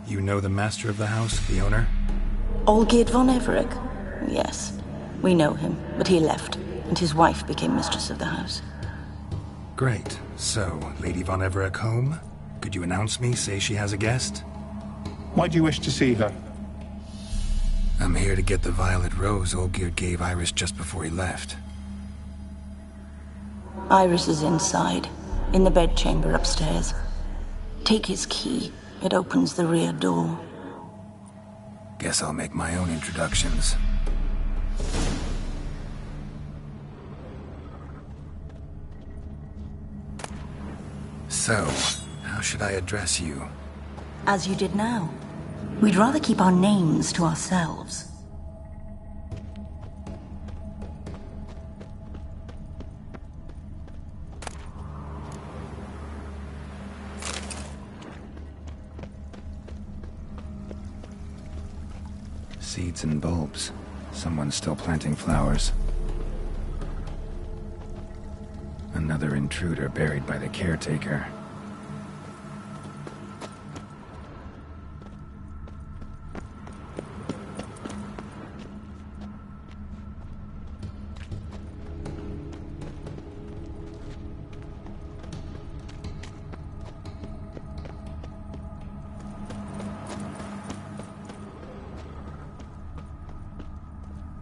You know the master of the house, the owner? Olgierd von Everec? Yes. We know him, but he left, and his wife became mistress of the house. Great. So, Lady von Everec home? Could you announce me, say she has a guest? Why do you wish to see her? I'm here to get the violet rose Olgierd gave Iris just before he left. Iris is inside, in the bedchamber upstairs. Take his key. It opens the rear door. Guess I'll make my own introductions. So, how should I address you? As you did now. We'd rather keep our names to ourselves. Seeds and bulbs. Someone's still planting flowers. Another intruder buried by the caretaker.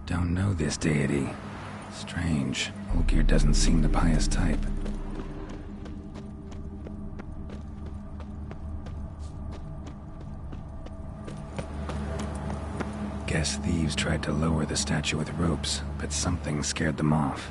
Don't know this deity. Strange. Olgierd doesn't seem the pious type. Guess thieves tried to lower the statue with ropes, but something scared them off.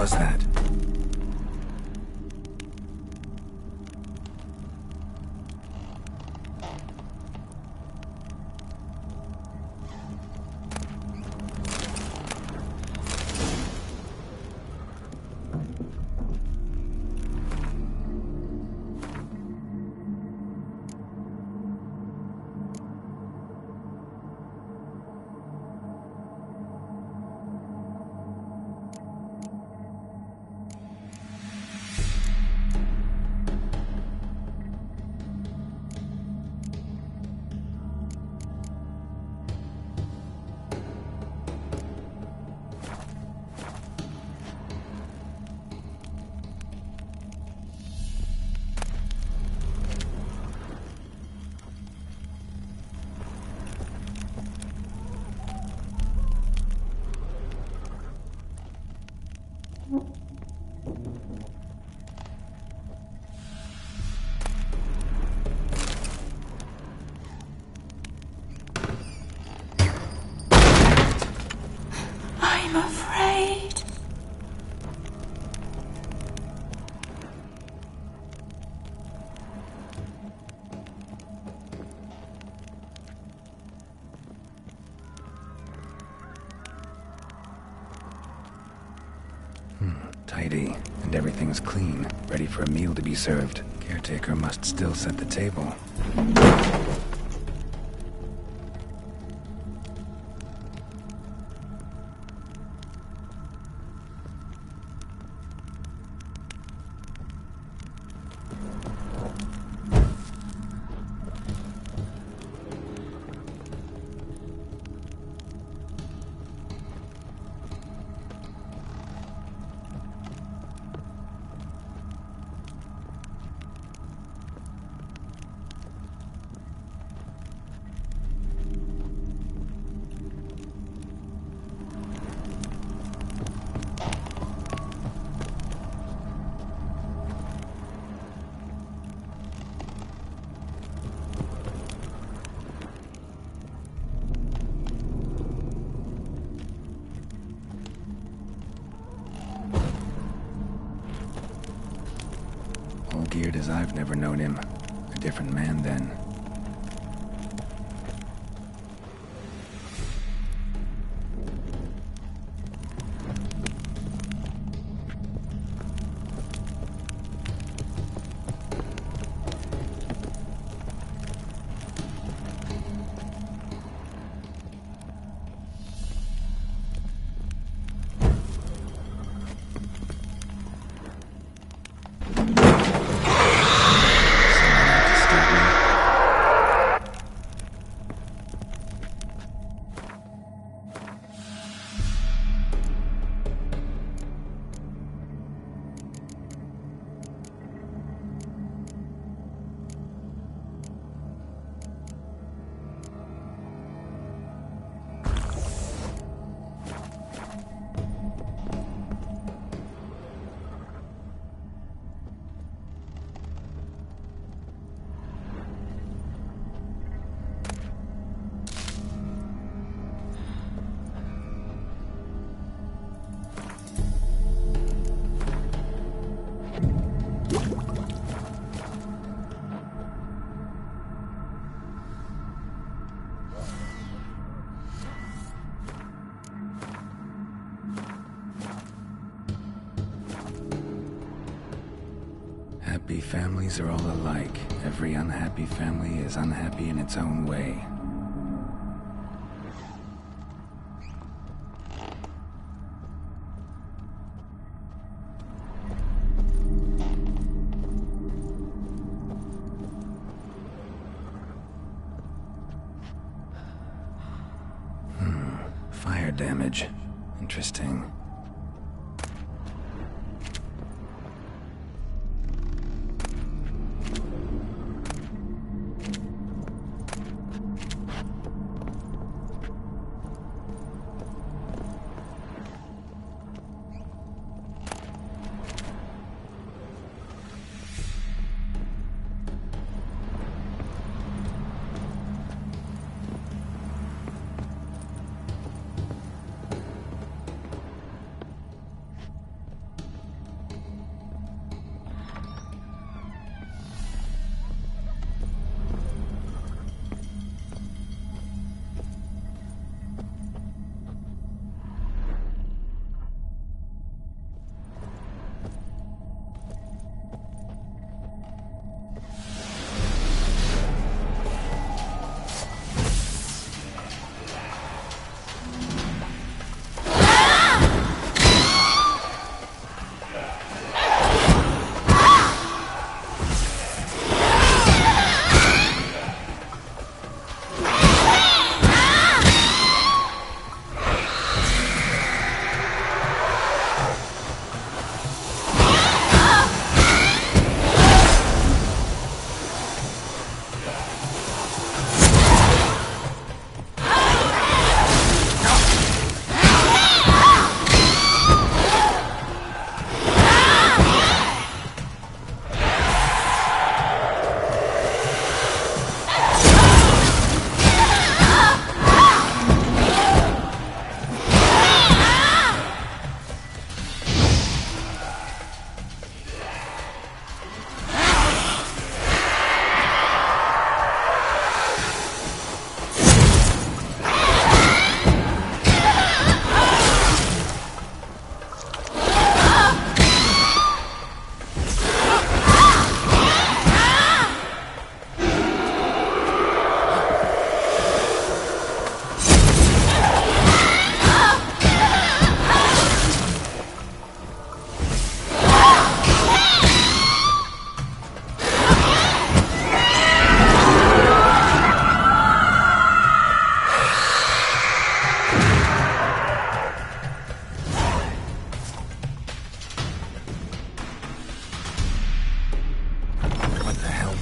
was that? I'm afraid. Tidy, and everything's clean, ready for a meal to be served. Caretaker must still set the table. All geared as I've never known him. A different man then. Happy families are all alike. Every unhappy family is unhappy in its own way. Fire damage. Interesting.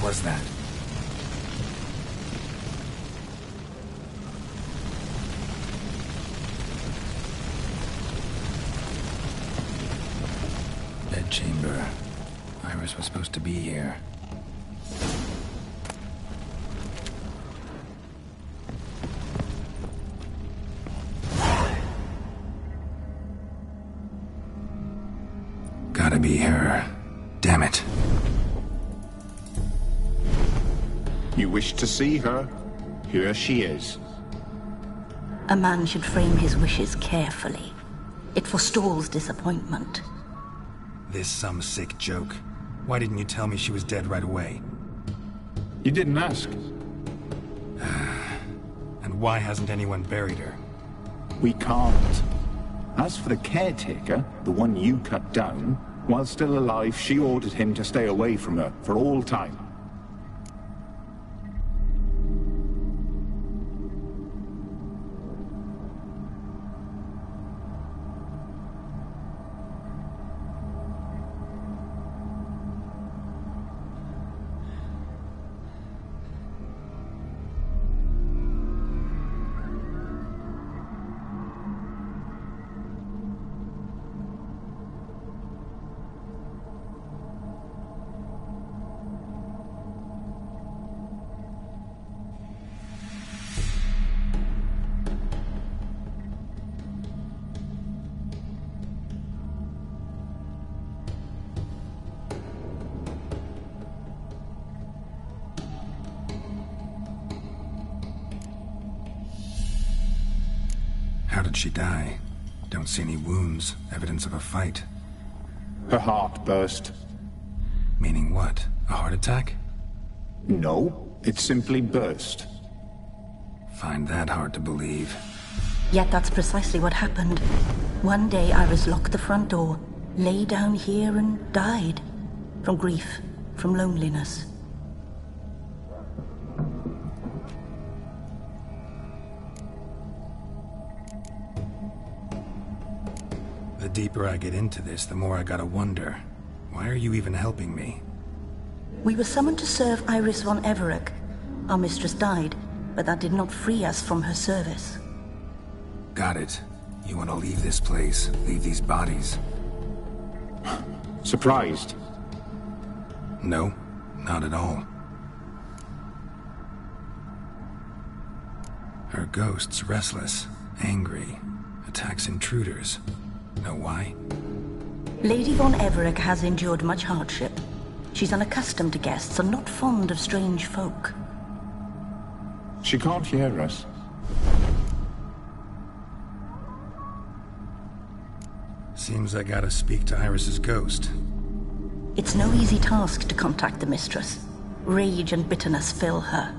was that? Bedchamber. Iris was supposed to be here. Gotta be her. Damn it. You wish to see her? Here she is. A man should frame his wishes carefully. It forestalls disappointment. This some sick joke. Why didn't you tell me she was dead right away? You didn't ask. And why hasn't anyone buried her? We can't. As for the caretaker, the one you cut down, while still alive, she ordered him to stay away from her for all time. How did she die? Don't see any wounds, evidence of a fight. Her heart burst. Meaning what? A heart attack? No, it simply burst. Find that hard to believe. Yet that's precisely what happened. One day Iris locked the front door, lay down here and died. From grief, from loneliness. The deeper I get into this, the more I gotta wonder. Why are you even helping me? We were summoned to serve Iris von Everec. Our mistress died, but that did not free us from her service. Got it. You want to leave this place, leave these bodies. Surprised? No, not at all. Her ghost's restless, angry, attacks intruders. Know why? Lady von Everec has endured much hardship. She's unaccustomed to guests and not fond of strange folk. She can't hear us. Seems I gotta speak to Iris's ghost. It's no easy task to contact the mistress. Rage and bitterness fill her.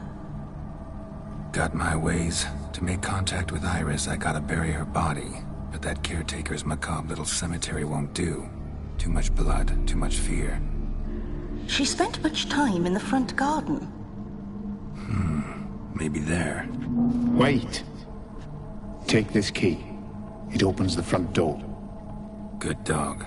Got my ways. To make contact with Iris, I gotta bury her body. But that caretaker's macabre little cemetery won't do. Too much blood, too much fear. She spent much time in the front garden. Maybe there. Wait. Take this key. It opens the front door. Good dog.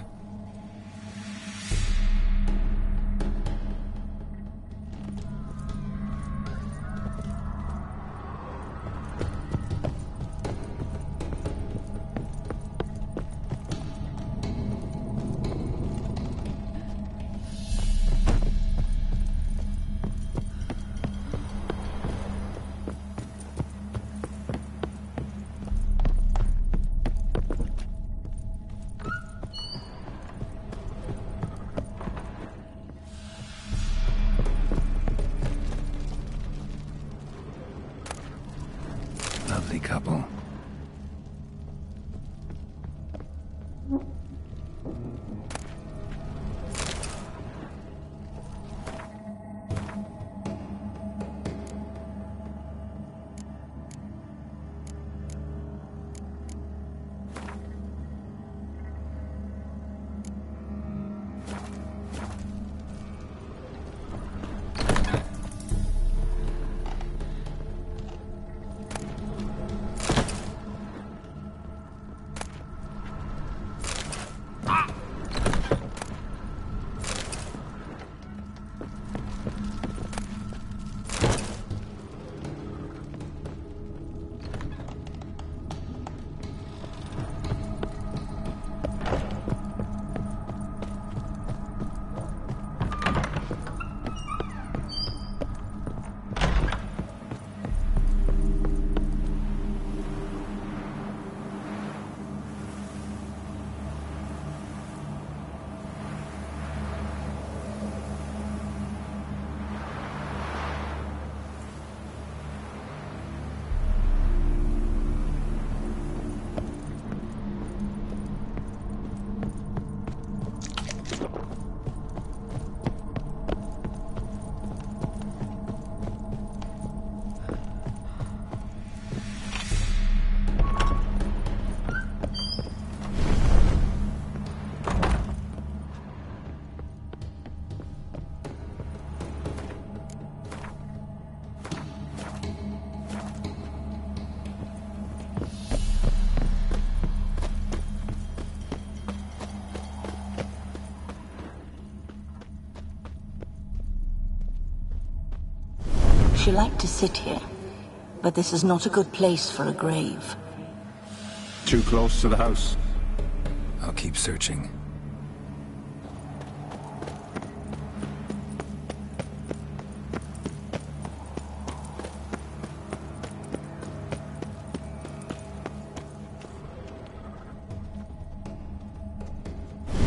She liked to sit here, but this is not a good place for a grave. Too close to the house. I'll keep searching.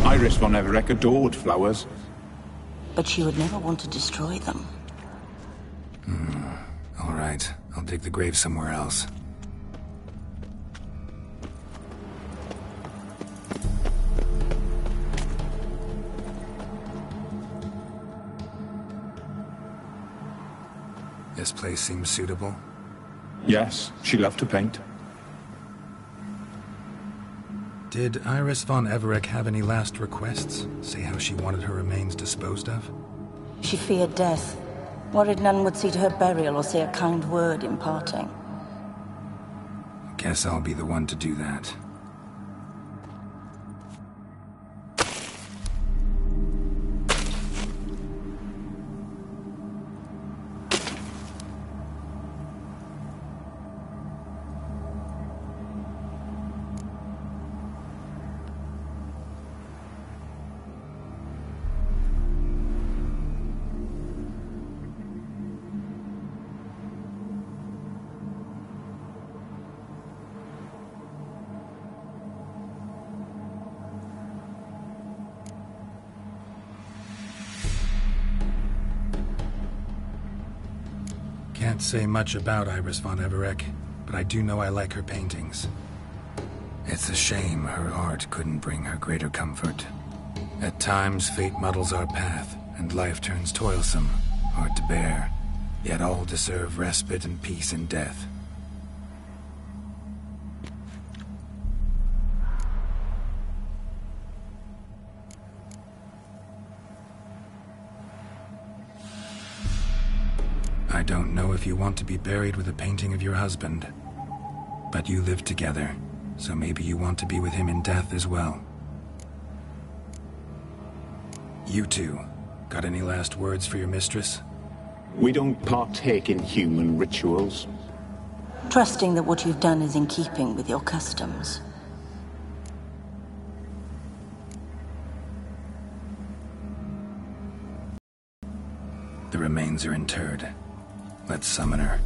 Iris von Everett adored flowers. But she would never want to destroy them. All right, I'll dig the grave somewhere else. This place seems suitable. Yes, she loved to paint. Did Iris von Everett have any last requests? Say how she wanted her remains disposed of? She feared death, worried none would see to her burial or say a kind word in parting. Guess I'll be the one to do that. Can't say much about Iris von Everett, but I do know I like her paintings. It's a shame her art couldn't bring her greater comfort. At times, fate muddles our path, and life turns toilsome, hard to bear. Yet all deserve respite and peace in death. I don't know if you want to be buried with a painting of your husband, but you live together, so maybe you want to be with him in death as well. You two, got any last words for your mistress? We don't partake in human rituals. Trusting that what you've done is in keeping with your customs. The remains are interred. Let's summon her.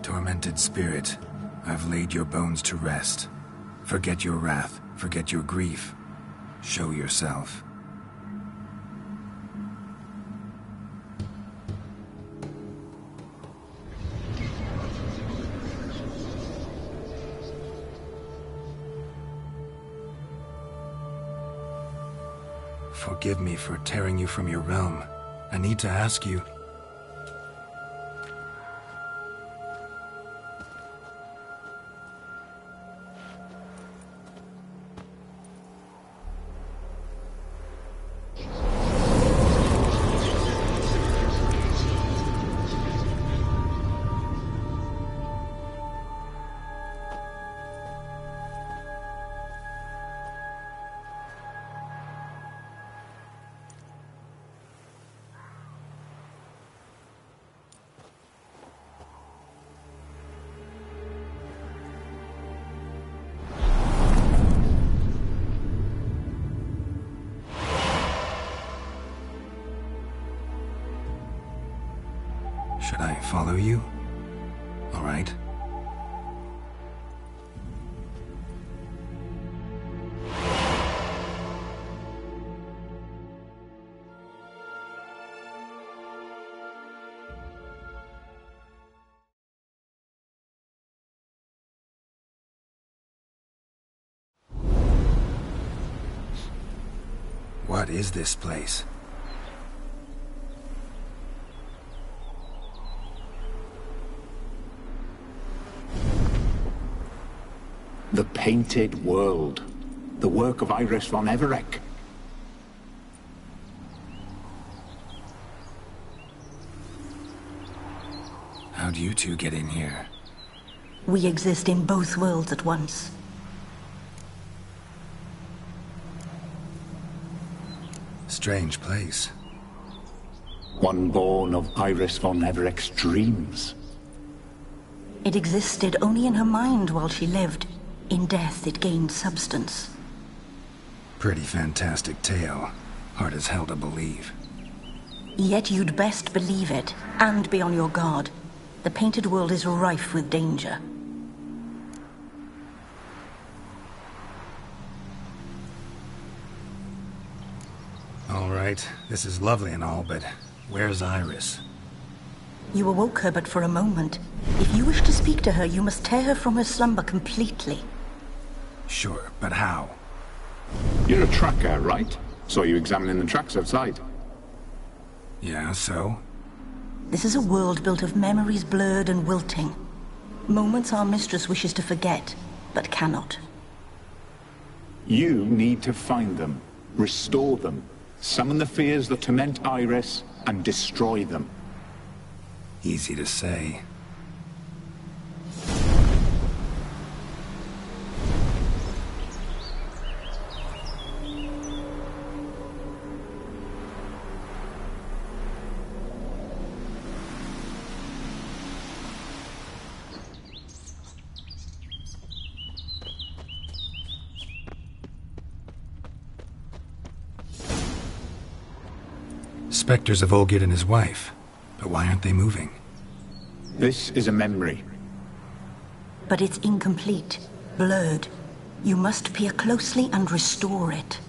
Tormented spirit, I've laid your bones to rest. Forget your wrath, forget your grief. Show yourself. Forgive me for tearing you from your realm. I need to ask you... Should I follow you? All right. What is this place? The Painted World. The work of Iris von Everec. How'd you two get in here? We exist in both worlds at once. Strange place. One born of Iris von Everec's dreams. It existed only in her mind while she lived. In death, it gained substance. Pretty fantastic tale. Hard as hell to believe. Yet you'd best believe it, and be on your guard. The Painted World is rife with danger. All right, this is lovely and all, but where's Iris? You awoke her but for a moment. If you wish to speak to her, you must tear her from her slumber completely. Sure, but how? You're a tracker, right? Saw you examining the tracks outside. Yeah, so? This is a world built of memories blurred and wilting. Moments our mistress wishes to forget, but cannot. You need to find them, restore them, summon the fears that torment Iris, and destroy them. Easy to say. Spectres of Olgerd and his wife. But why aren't they moving? This is a memory. But it's incomplete, blurred. You must peer closely and restore it.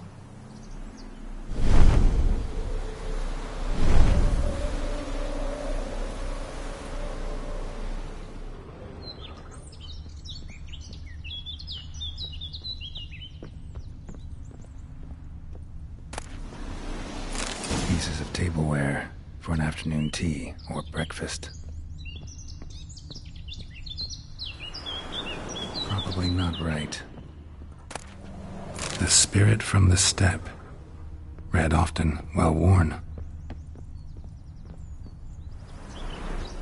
Pieces of tableware for an afternoon tea or breakfast. Probably not right. The spirit from the steppe. Read often, well worn.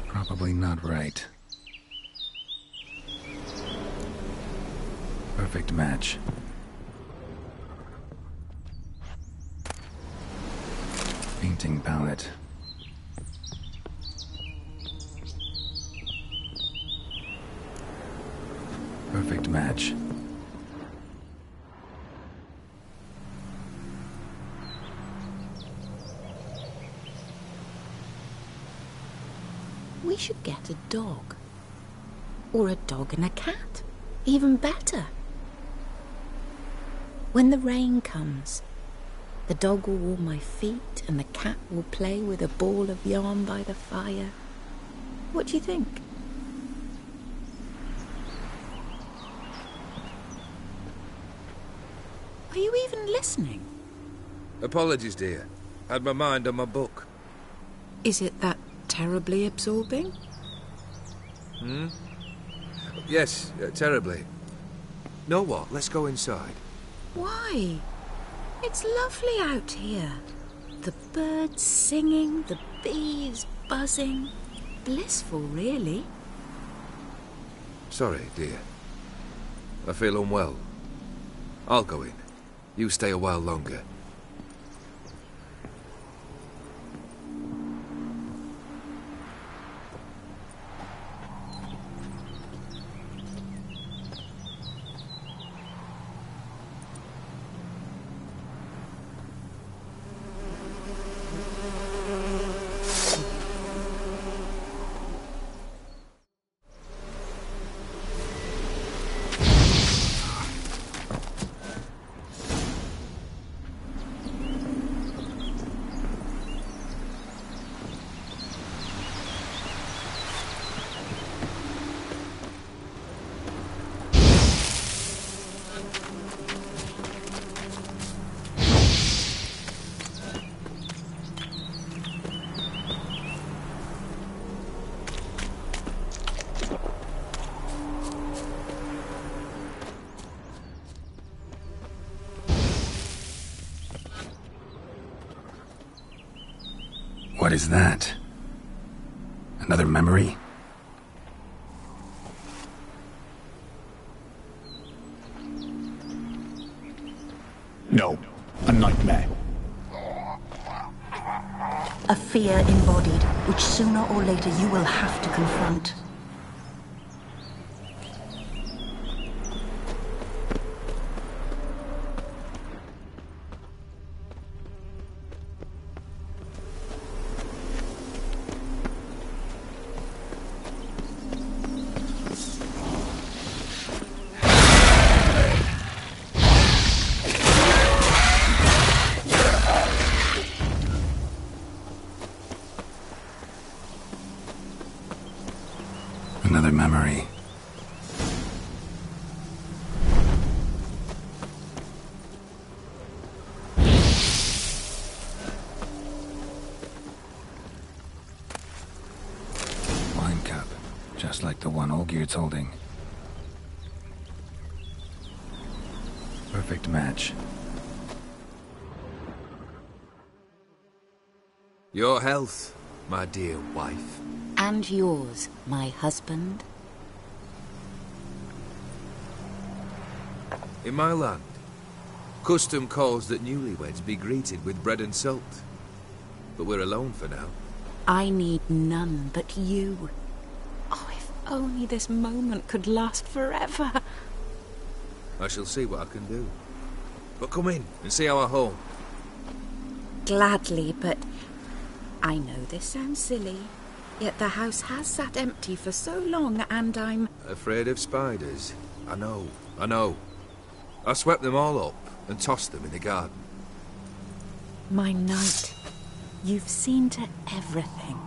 Probably not right. Perfect match. Painting palette. Perfect match. We should get a dog. Or a dog and a cat. Even better. When the rain comes, the dog will warm my feet and the cat will play with a ball of yarn by the fire. What do you think? Are you even listening? Apologies, dear. Had my mind on my book. Is it that terribly absorbing? Yes, terribly. Know what? Let's go inside. Why? It's lovely out here. The birds singing, the bees buzzing. Blissful, really. Sorry, dear. I feel unwell. I'll go in. You stay a while longer. What is that? Another memory? No, a nightmare. A fear embodied, which sooner or later you will have to confront. Another memory. Wine cup, just like the one Olgierd's holding. Perfect match. Your health, my dear wife. And yours, my husband. In my land, custom calls that newlyweds be greeted with bread and salt. But we're alone for now. I need none but you. Oh, if only this moment could last forever. I shall see what I can do. But come in and see our home. Gladly, but I know this sounds silly, yet the house has sat empty for so long, and I'm... Afraid of spiders? I know. I swept them all up and tossed them in the garden. My knight, you've seen to everything.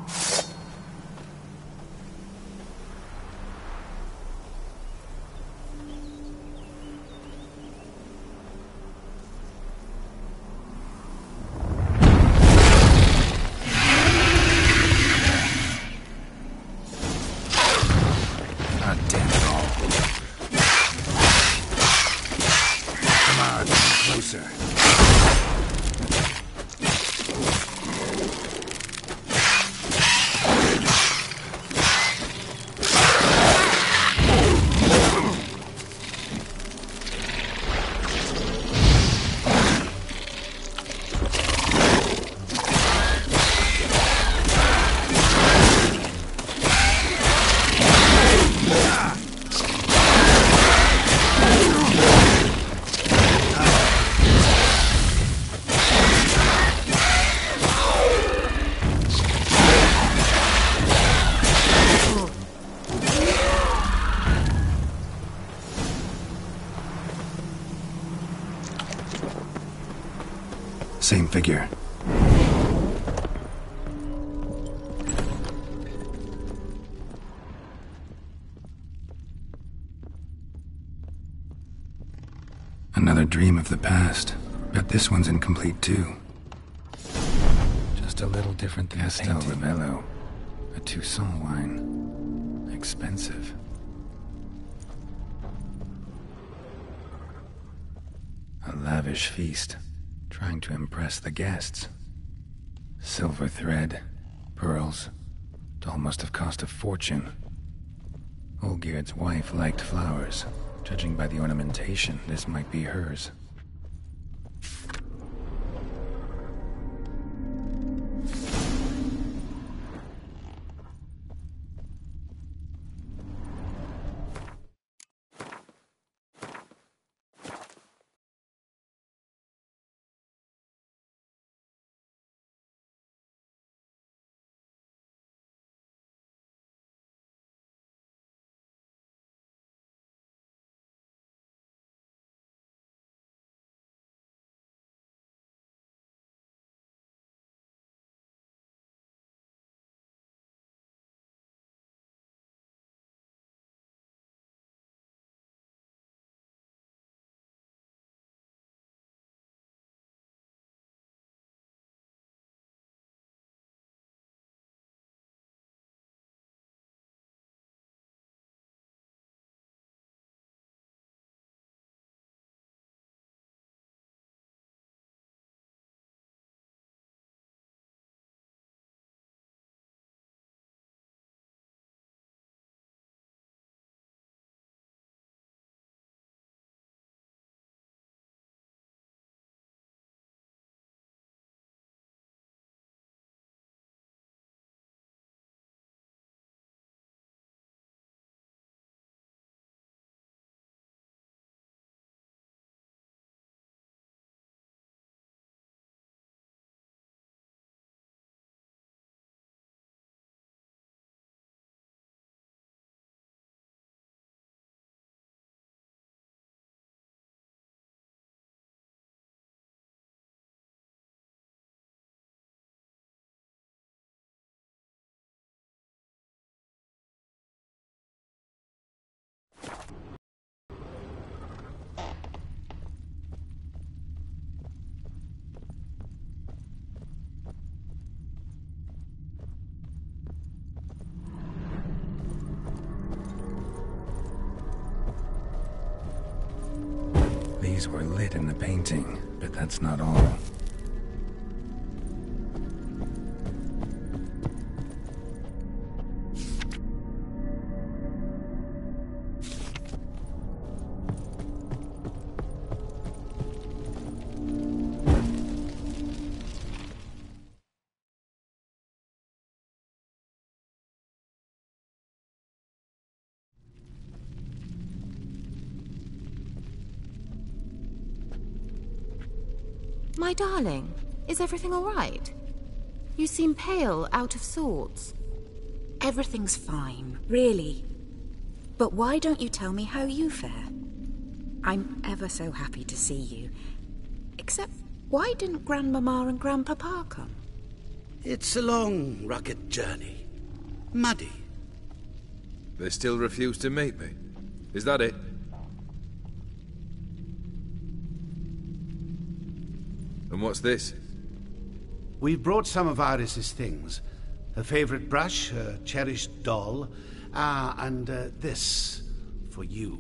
Same figure. Another dream of the past. Bet this one's incomplete too. Just a little different than Castel Ravello. A Toussaint wine. Expensive. A lavish feast. Trying to impress the guests. Silver thread, pearls. Doll must have cost a fortune. Olgierd's wife liked flowers. Judging by the ornamentation, this might be hers. Candles were lit in the painting, but that's not all. My darling, is everything all right? You seem pale, out of sorts. Everything's fine, really. But why don't you tell me how you fare? I'm ever so happy to see you. Except, why didn't Grandmama and Grandpapa come? It's a long, rugged journey. Muddy. They still refuse to meet me. Is that it? And what's this? We've brought some of Iris's things. Her favorite brush, her cherished doll, and this for you.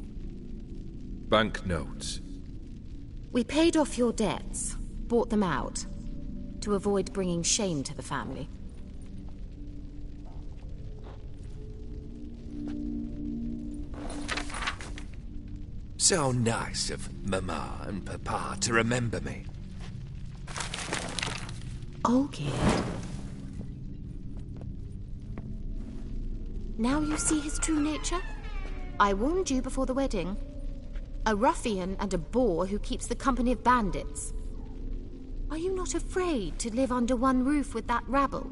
Banknotes. We paid off your debts, bought them out, to avoid bringing shame to the family. So nice of Mama and Papa to remember me. Olgierd. Now you see his true nature? I warned you before the wedding. A ruffian and a boor who keeps the company of bandits. Are you not afraid to live under one roof with that rabble?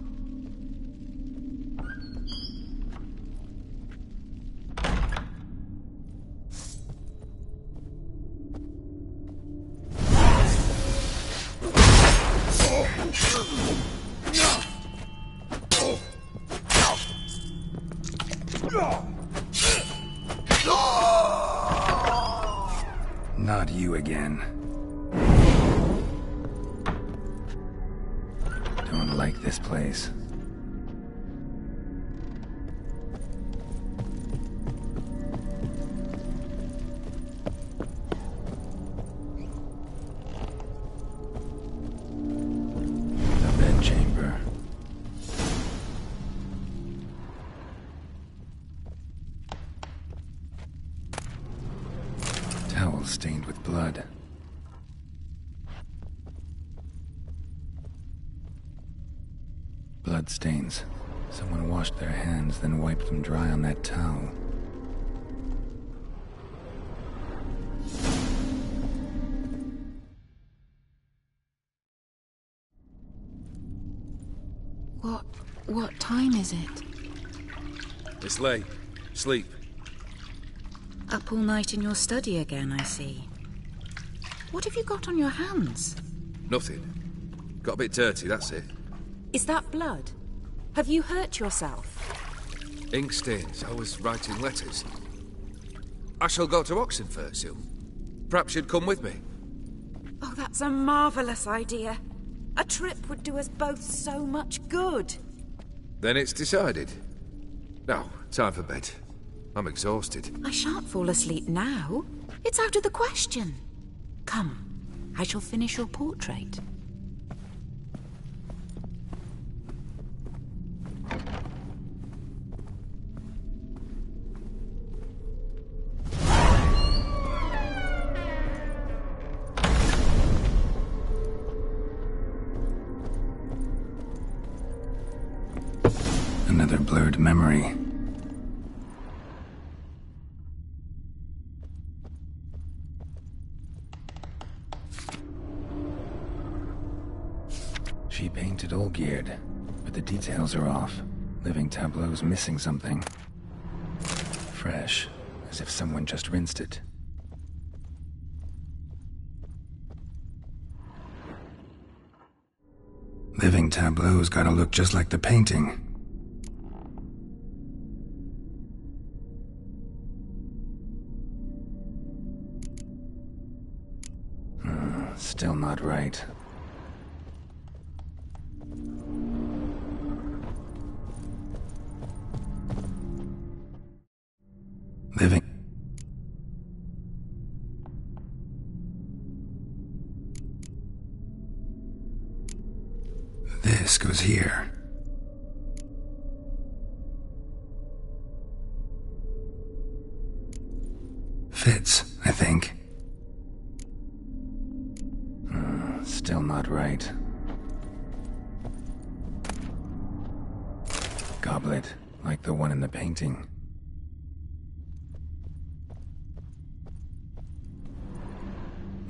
Not you again. Don't like this place. The bedchamber. Towel stained with blood. Blood stains. Someone washed their hands, then wiped them dry on that towel. What time is it? It's late. Sleep. Up all night in your study again, I see. What have you got on your hands? Nothing. Got a bit dirty, that's it. Is that blood? Have you hurt yourself? Ink stains. I was writing letters. I shall go to Oxen first soon. Perhaps you'd come with me. Oh, that's a marvellous idea. A trip would do us both so much good. Then it's decided. Now, time for bed. I'm exhausted. I shan't fall asleep now. It's out of the question. Come, I shall finish your portrait. Another blurred memory. She painted Olgierd, but the details are off. Living tableau's missing something. Fresh, as if someone just rinsed it. Living tableau's gotta look just like the painting. Still not right. Living. This goes here. Fits, I think. Still not right. Goblet, like the one in the painting.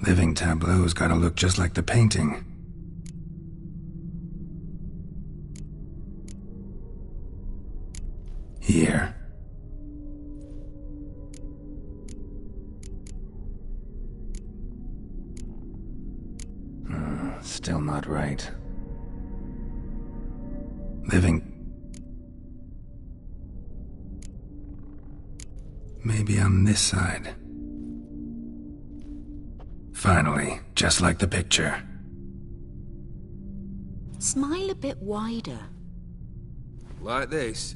Living tableau's gotta look just like the painting. Here. Still not right. Living... Maybe on this side. Finally, just like the picture. Smile a bit wider. Like this?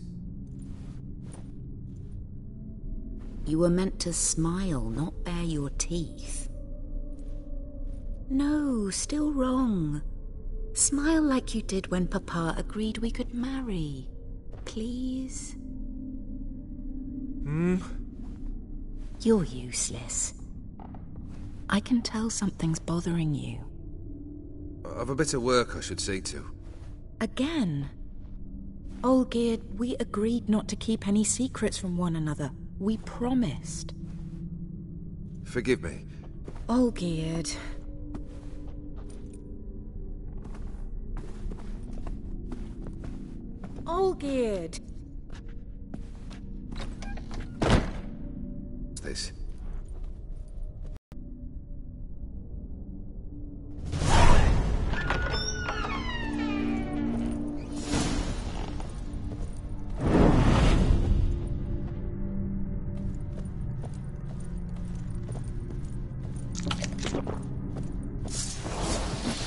You were meant to smile, not bare your teeth. No, still wrong. Smile like you did when Papa agreed we could marry. Please? You're useless. I can tell something's bothering you. I've a bit of work I should see to. Again? Olgierd, we agreed not to keep any secrets from one another. We promised. Forgive me. Olgierd. Olgierd. What's this?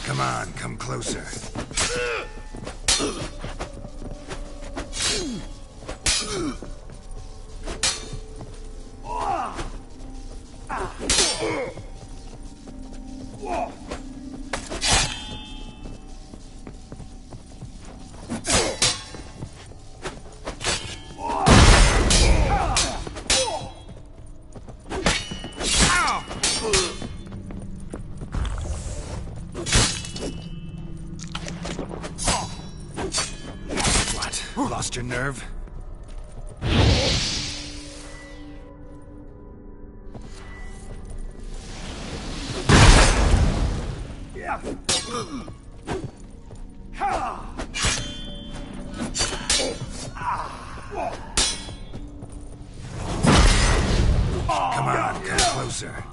Come on, come closer. Lost your nerve? Come on, come closer.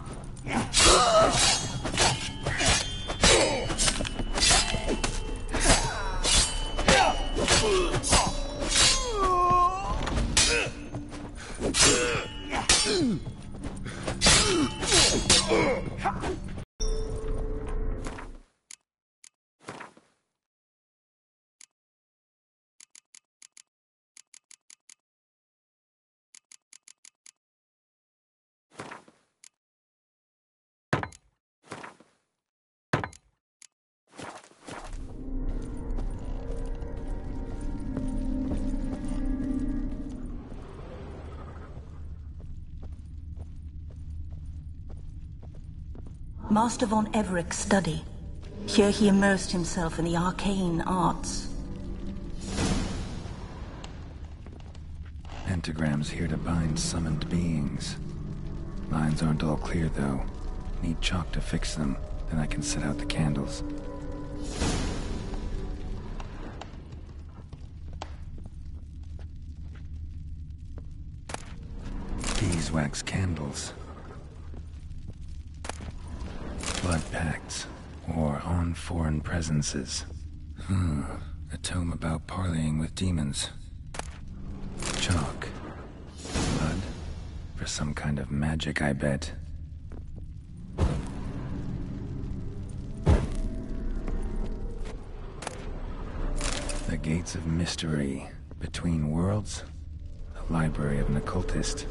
Master von Everett's study. Here he immersed himself in the arcane arts. Pentagrams here to bind summoned beings. Lines aren't all clear, though. Need chalk to fix them, then I can set out the candles. Beeswax candles. Blood pacts, or on foreign presences. A tome about parleying with demons. Chalk. Blood. For some kind of magic, I bet. The Gates of Mystery. Between Worlds. The Library of an Occultist.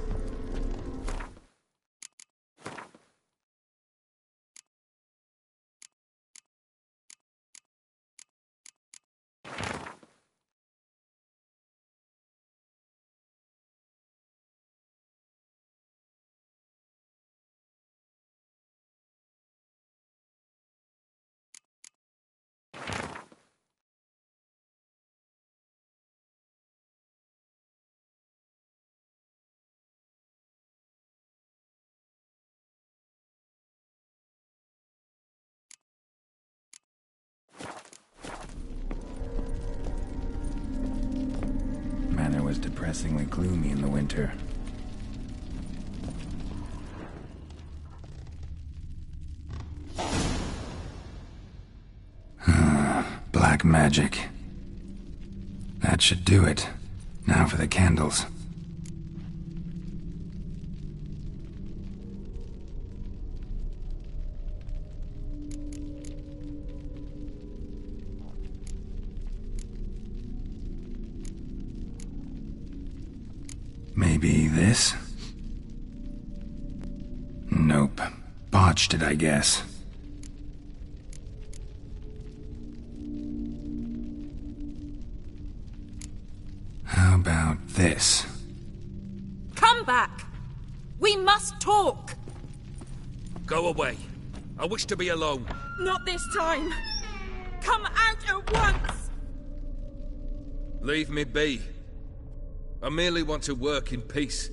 depressingly gloomy in the winter. Black magic. That should do it. Now for the candles. Maybe this? Nope. Botched it, I guess. How about this? Come back! We must talk! Go away. I wish to be alone. Not this time! Come out at once! Leave me be. I merely want to work in peace.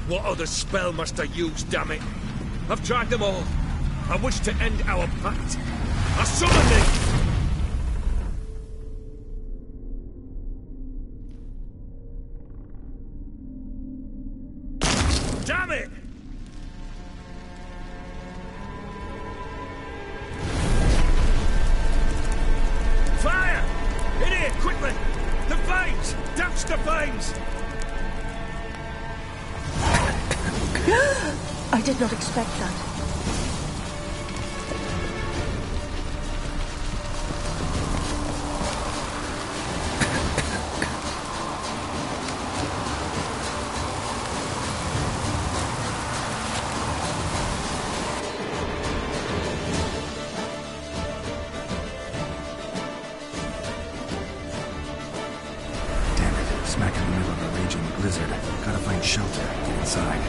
What other spell must I use, damn it? I've tried them all. I wish to end our pact. I summon thee! Damn it! Fire! In here, quickly! The flames! Douse the flames! I did not expect that. Damn it, smack in the middle of a raging blizzard. Gotta find shelter, get inside.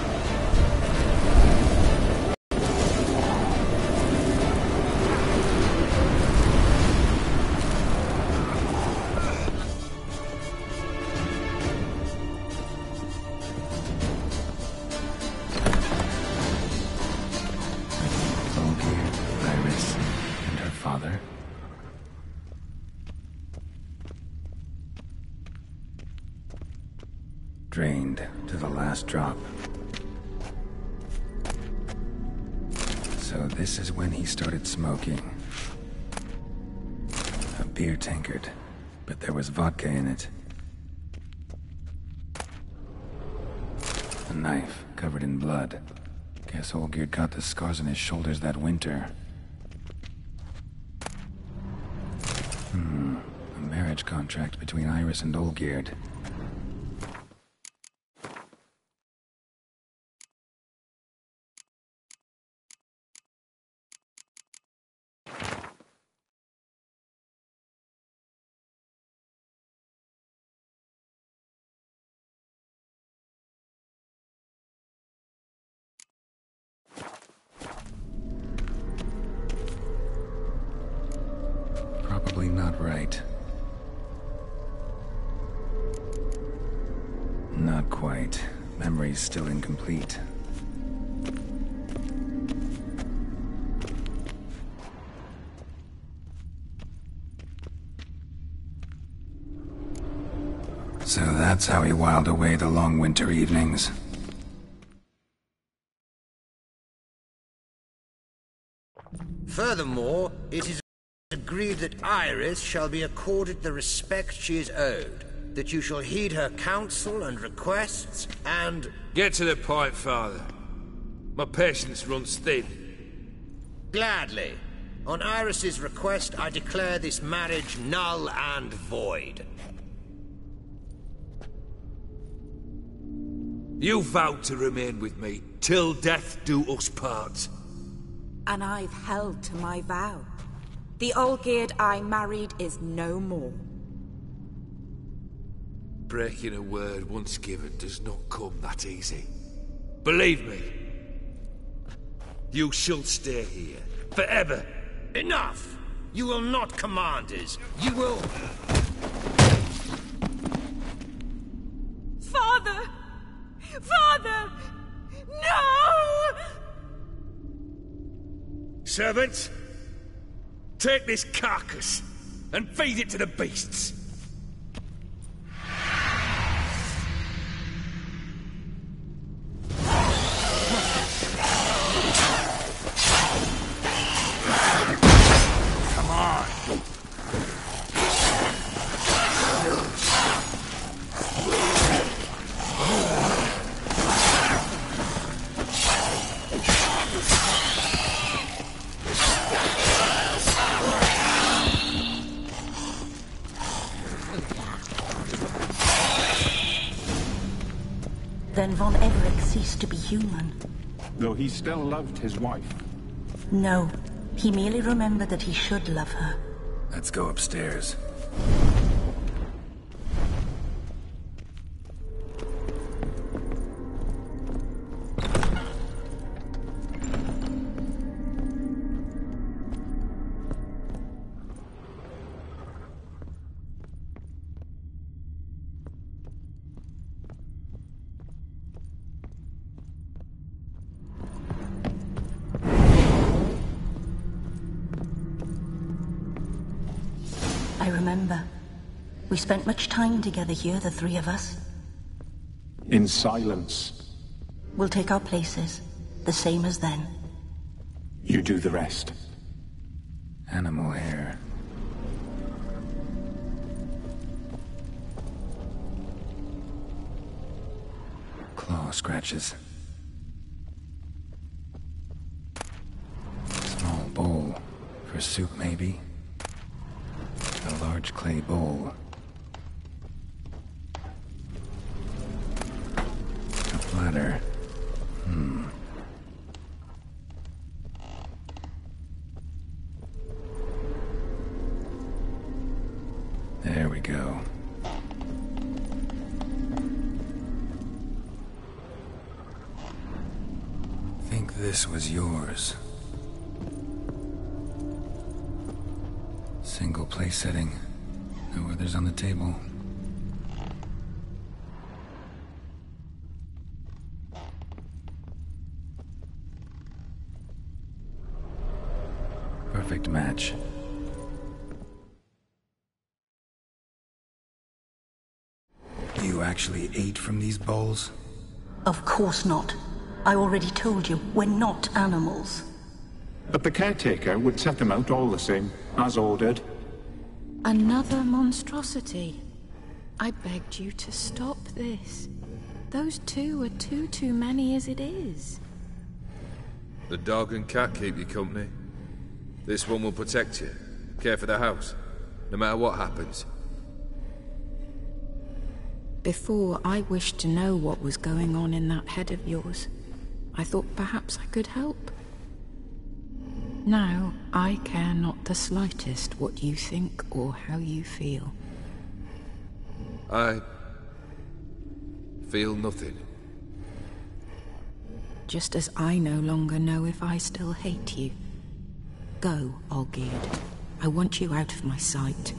Drained to the last drop. So this is when he started smoking. A beer tankard, but there was vodka in it. A knife covered in blood. Guess Olgierd got the scars on his shoulders that winter. A marriage contract between Iris and Olgierd. Probably not right. Not quite. Memory's still incomplete. So that's how he whiled away the long winter evenings. Furthermore, it is agreed that Iris shall be accorded the respect she is owed. that you shall heed her counsel and requests, and... Get to the point, Father. My patience runs thin. Gladly. On Iris's request, I declare this marriage null and void. You vowed to remain with me, till death do us part. And I've held to my vow. The Olgierd I married is no more. Breaking a word once given does not come that easy. Believe me. You shall stay here, forever. Enough! You will not command us. You will... Father! Father! No! Servants, take this carcass and feed it to the beasts. Come on. Then Von Everec ceased to be human. Though he still loved his wife. No, he merely remembered that he should love her. Let's go upstairs. I remember. We spent much time together here, the three of us. In silence. We'll take our places, the same as then. You do the rest. Animal hair. Claw scratches. Small bowl. For soup, maybe? A large clay bowl. A platter. There we go. Think this was yours. Single place setting. No others on the table. Perfect match. You actually ate from these bowls? Of course not. I already told you, we're not animals. But the caretaker would set them out all the same, as ordered. Another monstrosity. I begged you to stop this. Those two are too many as it is. The dog and cat keep you company. This one will protect you. Care for the house. No matter what happens. Before, I wished to know what was going on in that head of yours. I thought perhaps I could help. Now, I care not the slightest what you think or how you feel. I feel nothing. Just as I no longer know if I still hate you. Go, Olgierd. I want you out of my sight.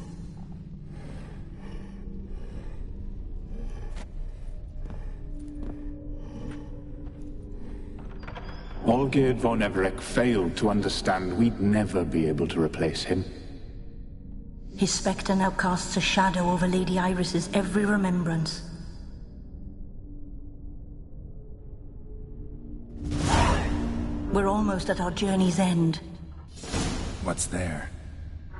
Olgierd von Everec failed to understand we'd never be able to replace him. His spectre now casts a shadow over Lady Iris's every remembrance. We're almost at our journey's end. What's there?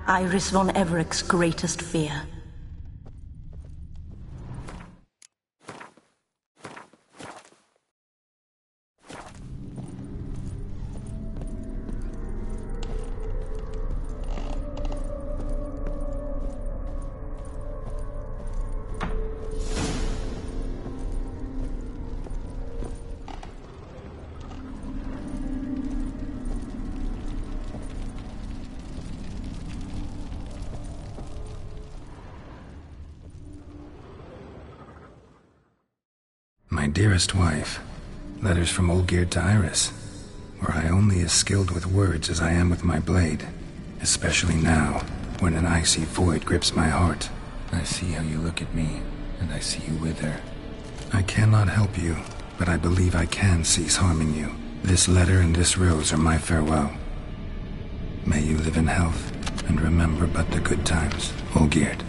Iris von Everec's greatest fear. My dearest wife, letters from Olgierd to Iris, where I only as skilled with words as I am with my blade, especially now, when an icy void grips my heart. I see how you look at me, and I see you wither. I cannot help you, but I believe I can cease harming you. This letter and this rose are my farewell. May you live in health, and remember but the good times, Olgierd.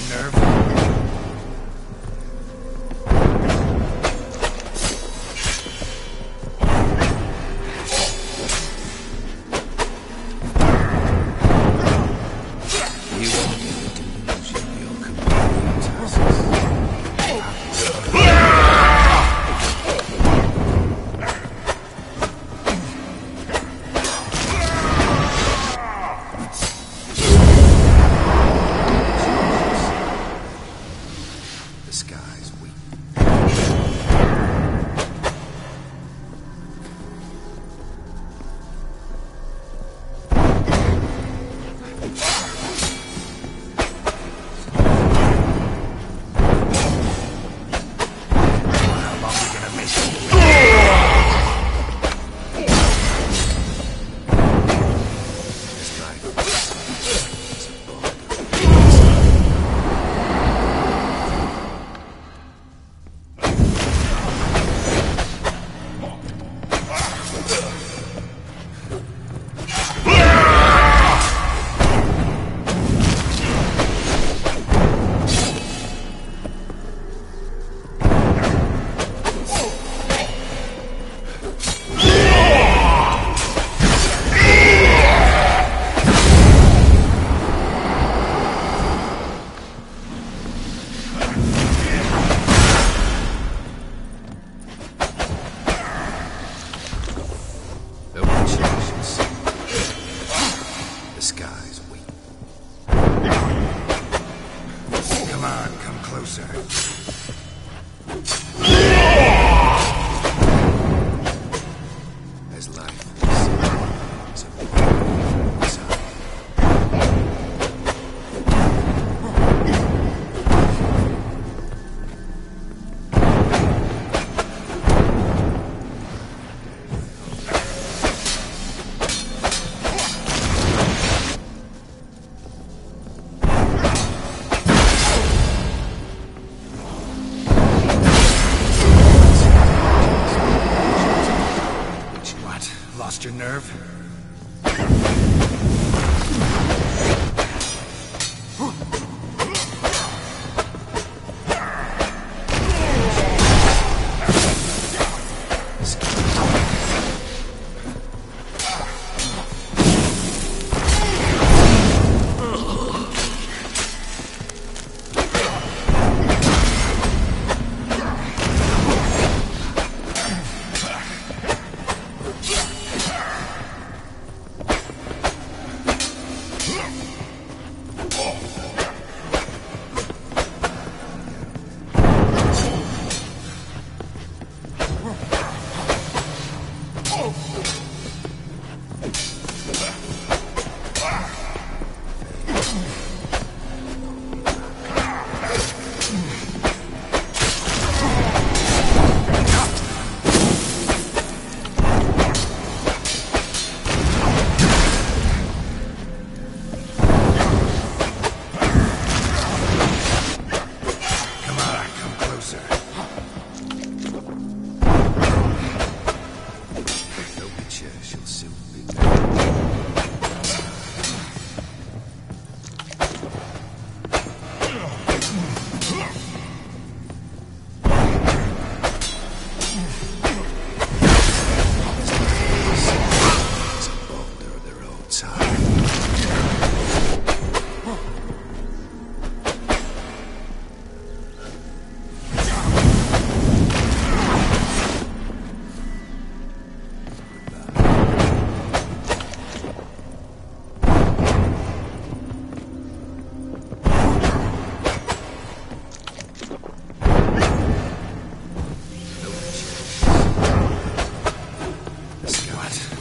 your nerve? Your nerve?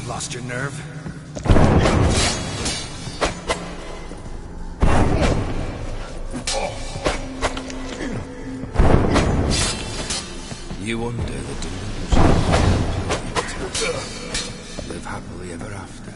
Lost your nerve? You under the delusion. Live happily ever after.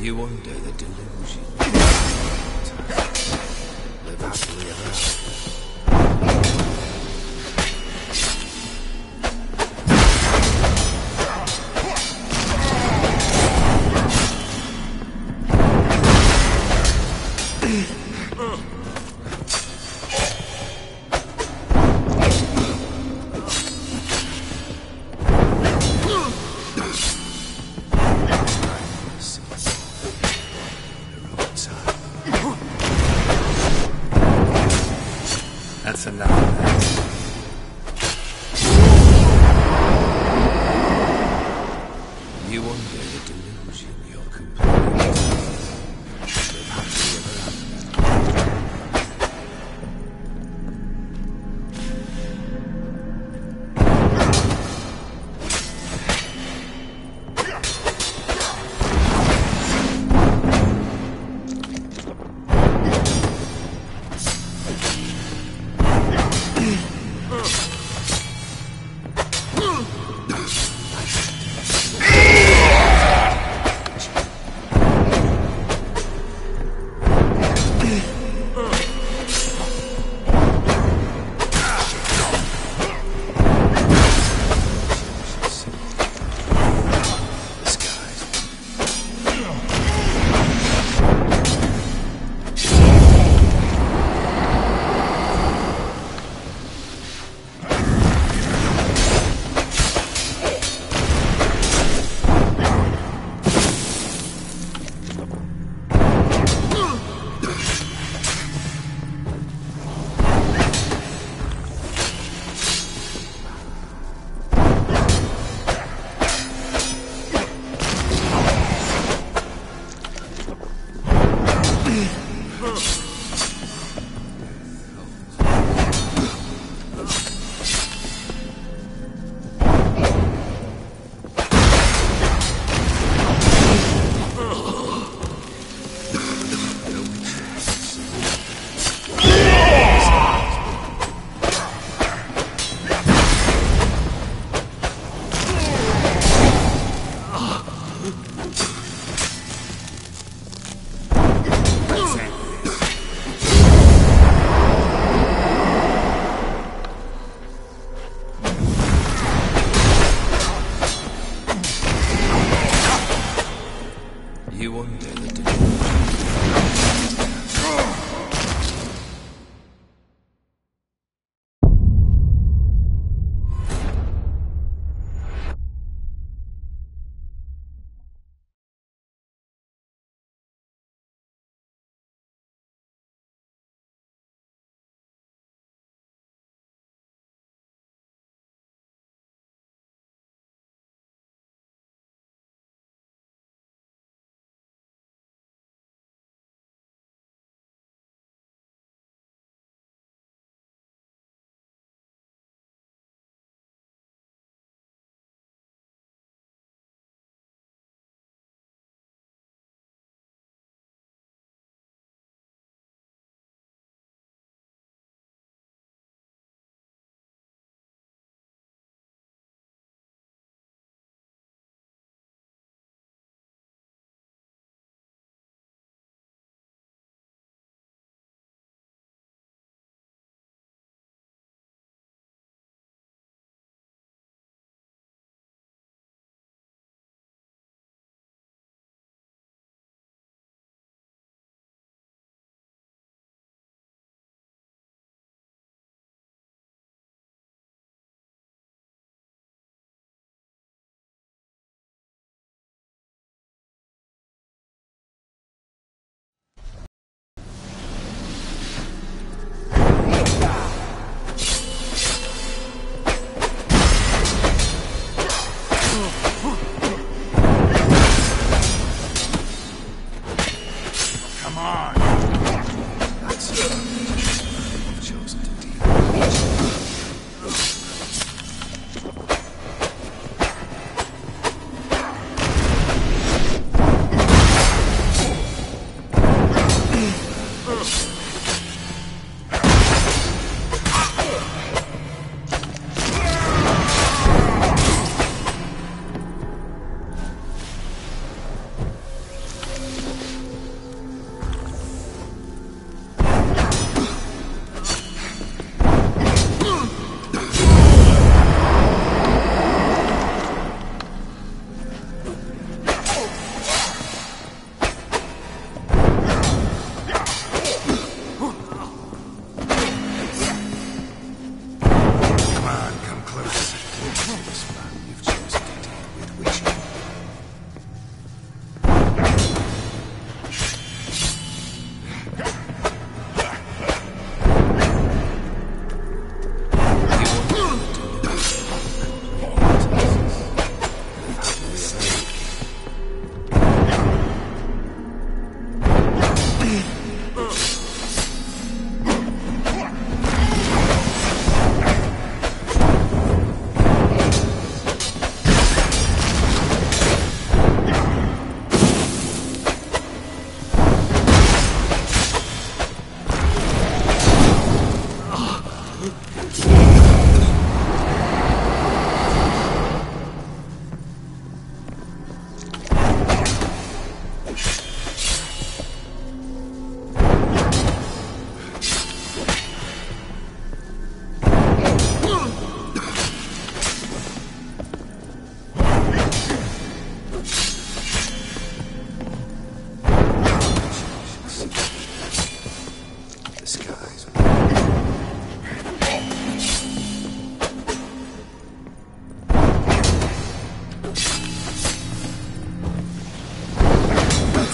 You under the delusion. Live happily ever after. That's enough of that. You under the delusion you're complete. Live happily ever after. You under the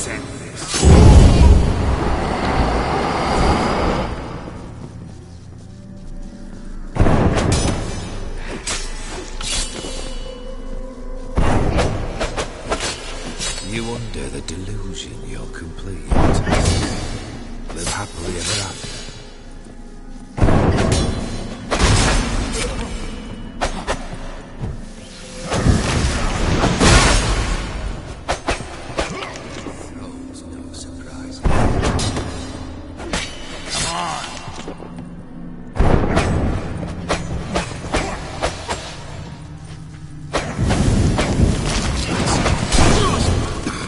Let's end this. You under the delusion you're complete your task. Live happily ever after. Oh, no surprise. Come on.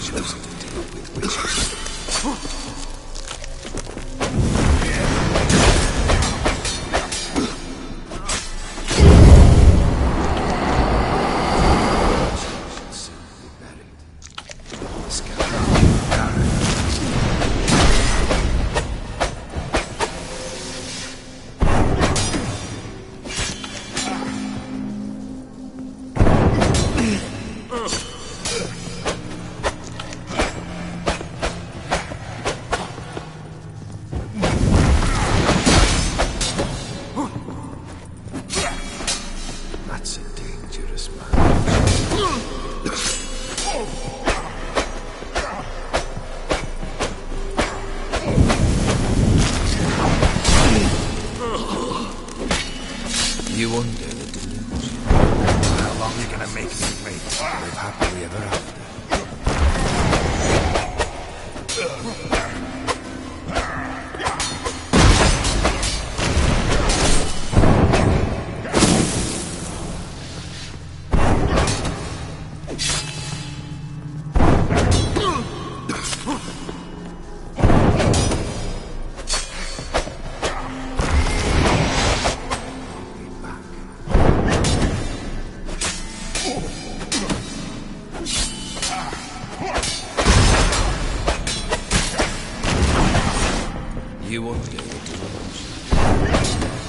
Chosen to deal with witches. That's a dangerous man. You under the delusion. How long are you gonna make me wait? Live happily ever after. You under the delusion.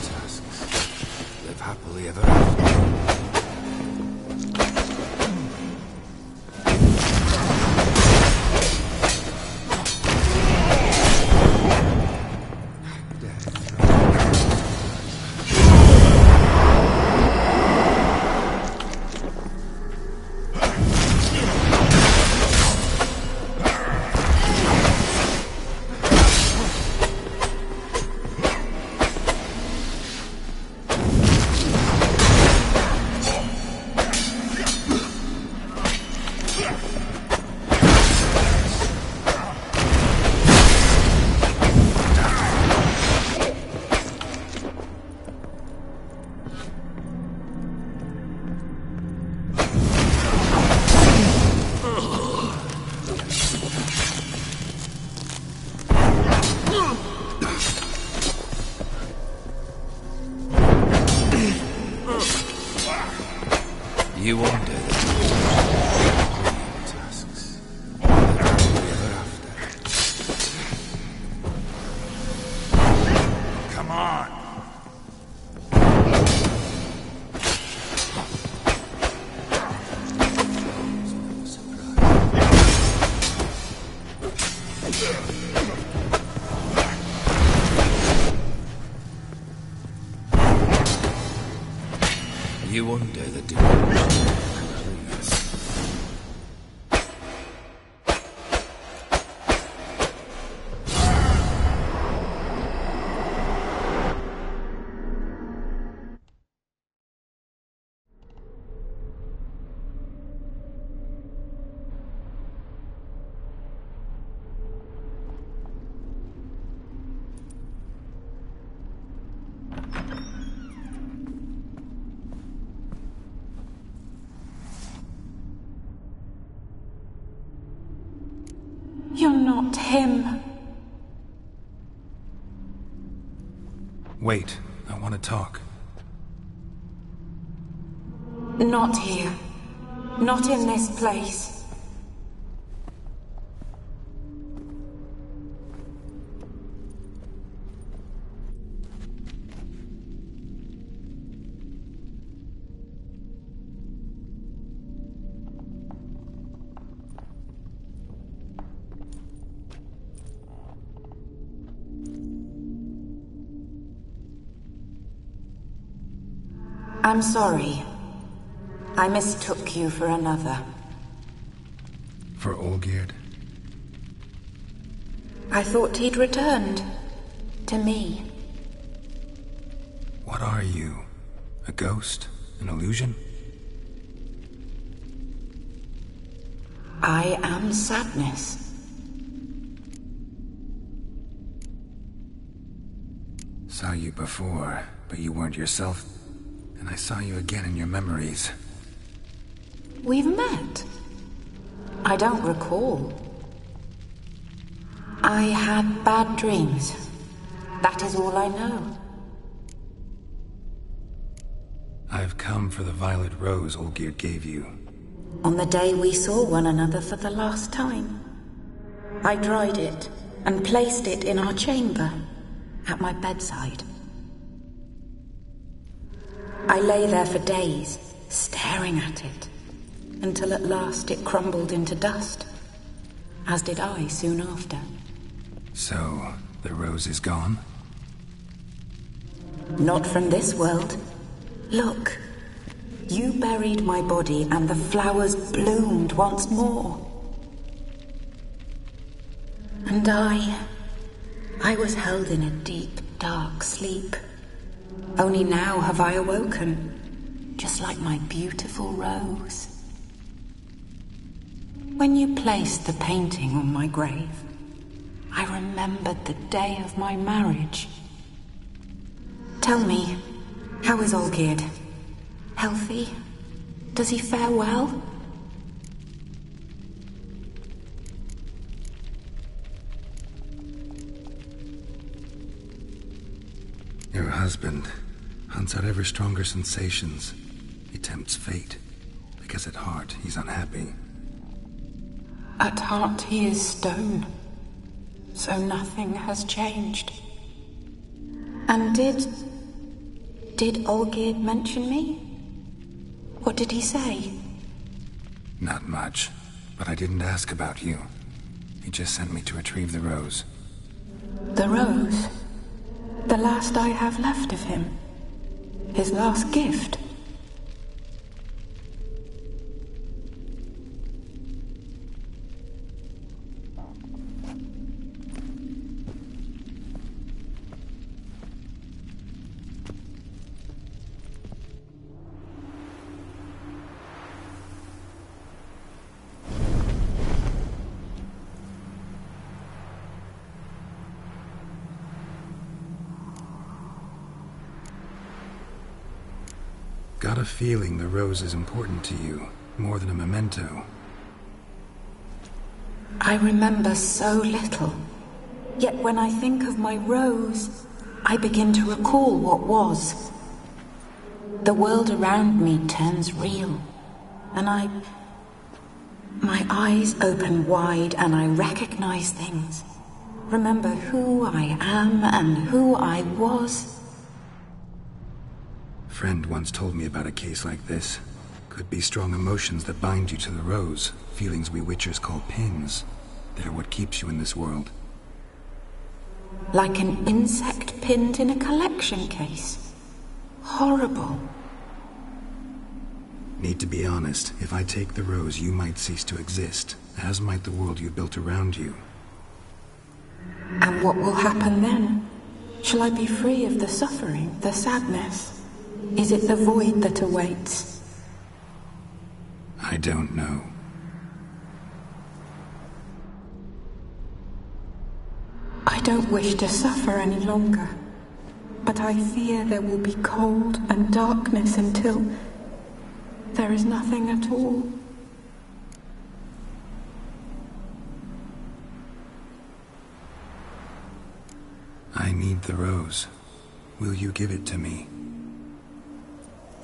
Tasks. Live happily ever after. You under the tasks. Live happily ever after. Come on. You under the delusion. You're not him. Wait, I want to talk. Not here. Not in this place. I'm sorry. I mistook you for another. For Olgierd? I thought he'd returned. To me. What are you? A ghost? An illusion? I am sadness. Saw you before, but you weren't yourself. And I saw you again in your memories. We've met. I don't recall. I had bad dreams. That is all I know. I've come for the violet rose Olgierd gave you. On the day we saw one another for the last time. I dried it and placed it in our chamber, at my bedside. I lay there for days, staring at it, until at last it crumbled into dust, as did I soon after. So, the rose is gone? Not from this world. Look, you buried my body and the flowers bloomed once more. And I was held in a deep, dark sleep. Only now have I awoken, just like my beautiful rose. When you placed the painting on my grave, I remembered the day of my marriage. Tell me, how is Olgierd? Healthy? Does he fare well? Your husband hunts out ever stronger sensations. He tempts fate, because at heart he's unhappy. At heart he is stone, so nothing has changed. And did Olgierd mention me? What did he say? Not much, but I didn't ask about you. He just sent me to retrieve the rose. The rose? The last I have left of him? His last gift? Got a feeling the rose is important to you, more than a memento. I remember so little. Yet when I think of my rose, I begin to recall what was. The world around me turns real, and my eyes open wide and I recognize things. Remember who I am and who I was. A friend once told me about a case like this. Could be strong emotions that bind you to the rose, feelings we witchers call pins. They're what keeps you in this world. Like an insect pinned in a collection case. Horrible. Need to be honest, if I take the rose, you might cease to exist, as might the world you built around you. And what will happen then? Shall I be free of the suffering, the sadness? Is it the void that awaits? I don't know. I don't wish to suffer any longer, but I fear there will be cold and darkness until there is nothing at all. I need the rose. Will you give it to me?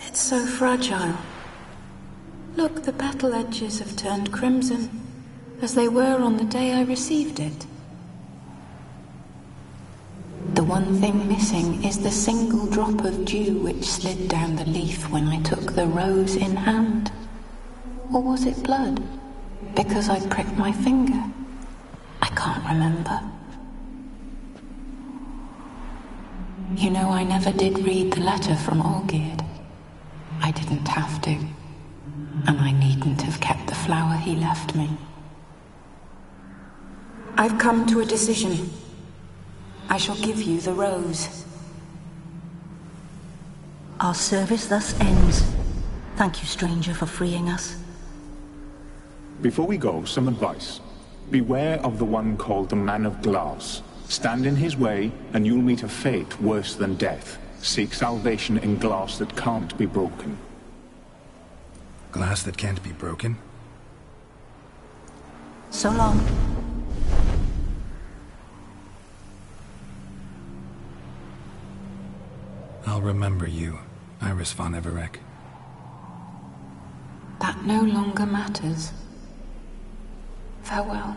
It's so fragile. Look, the petal edges have turned crimson, as they were on the day I received it. The one thing missing is the single drop of dew which slid down the leaf when I took the rose in hand. Or was it blood? Because I pricked my finger? I can't remember. You know, I never did read the letter from Olgierd. I didn't have to. And I needn't have kept the flower he left me. I've come to a decision. I shall give you the rose. Our service thus ends. Thank you, stranger, for freeing us. Before we go, some advice. Beware of the one called the Man of Glass. Stand in his way, and you'll meet a fate worse than death. Seek salvation in glass that can't be broken. Glass that can't be broken? So long. I'll remember you, Iris von Everec. That no longer matters. Farewell.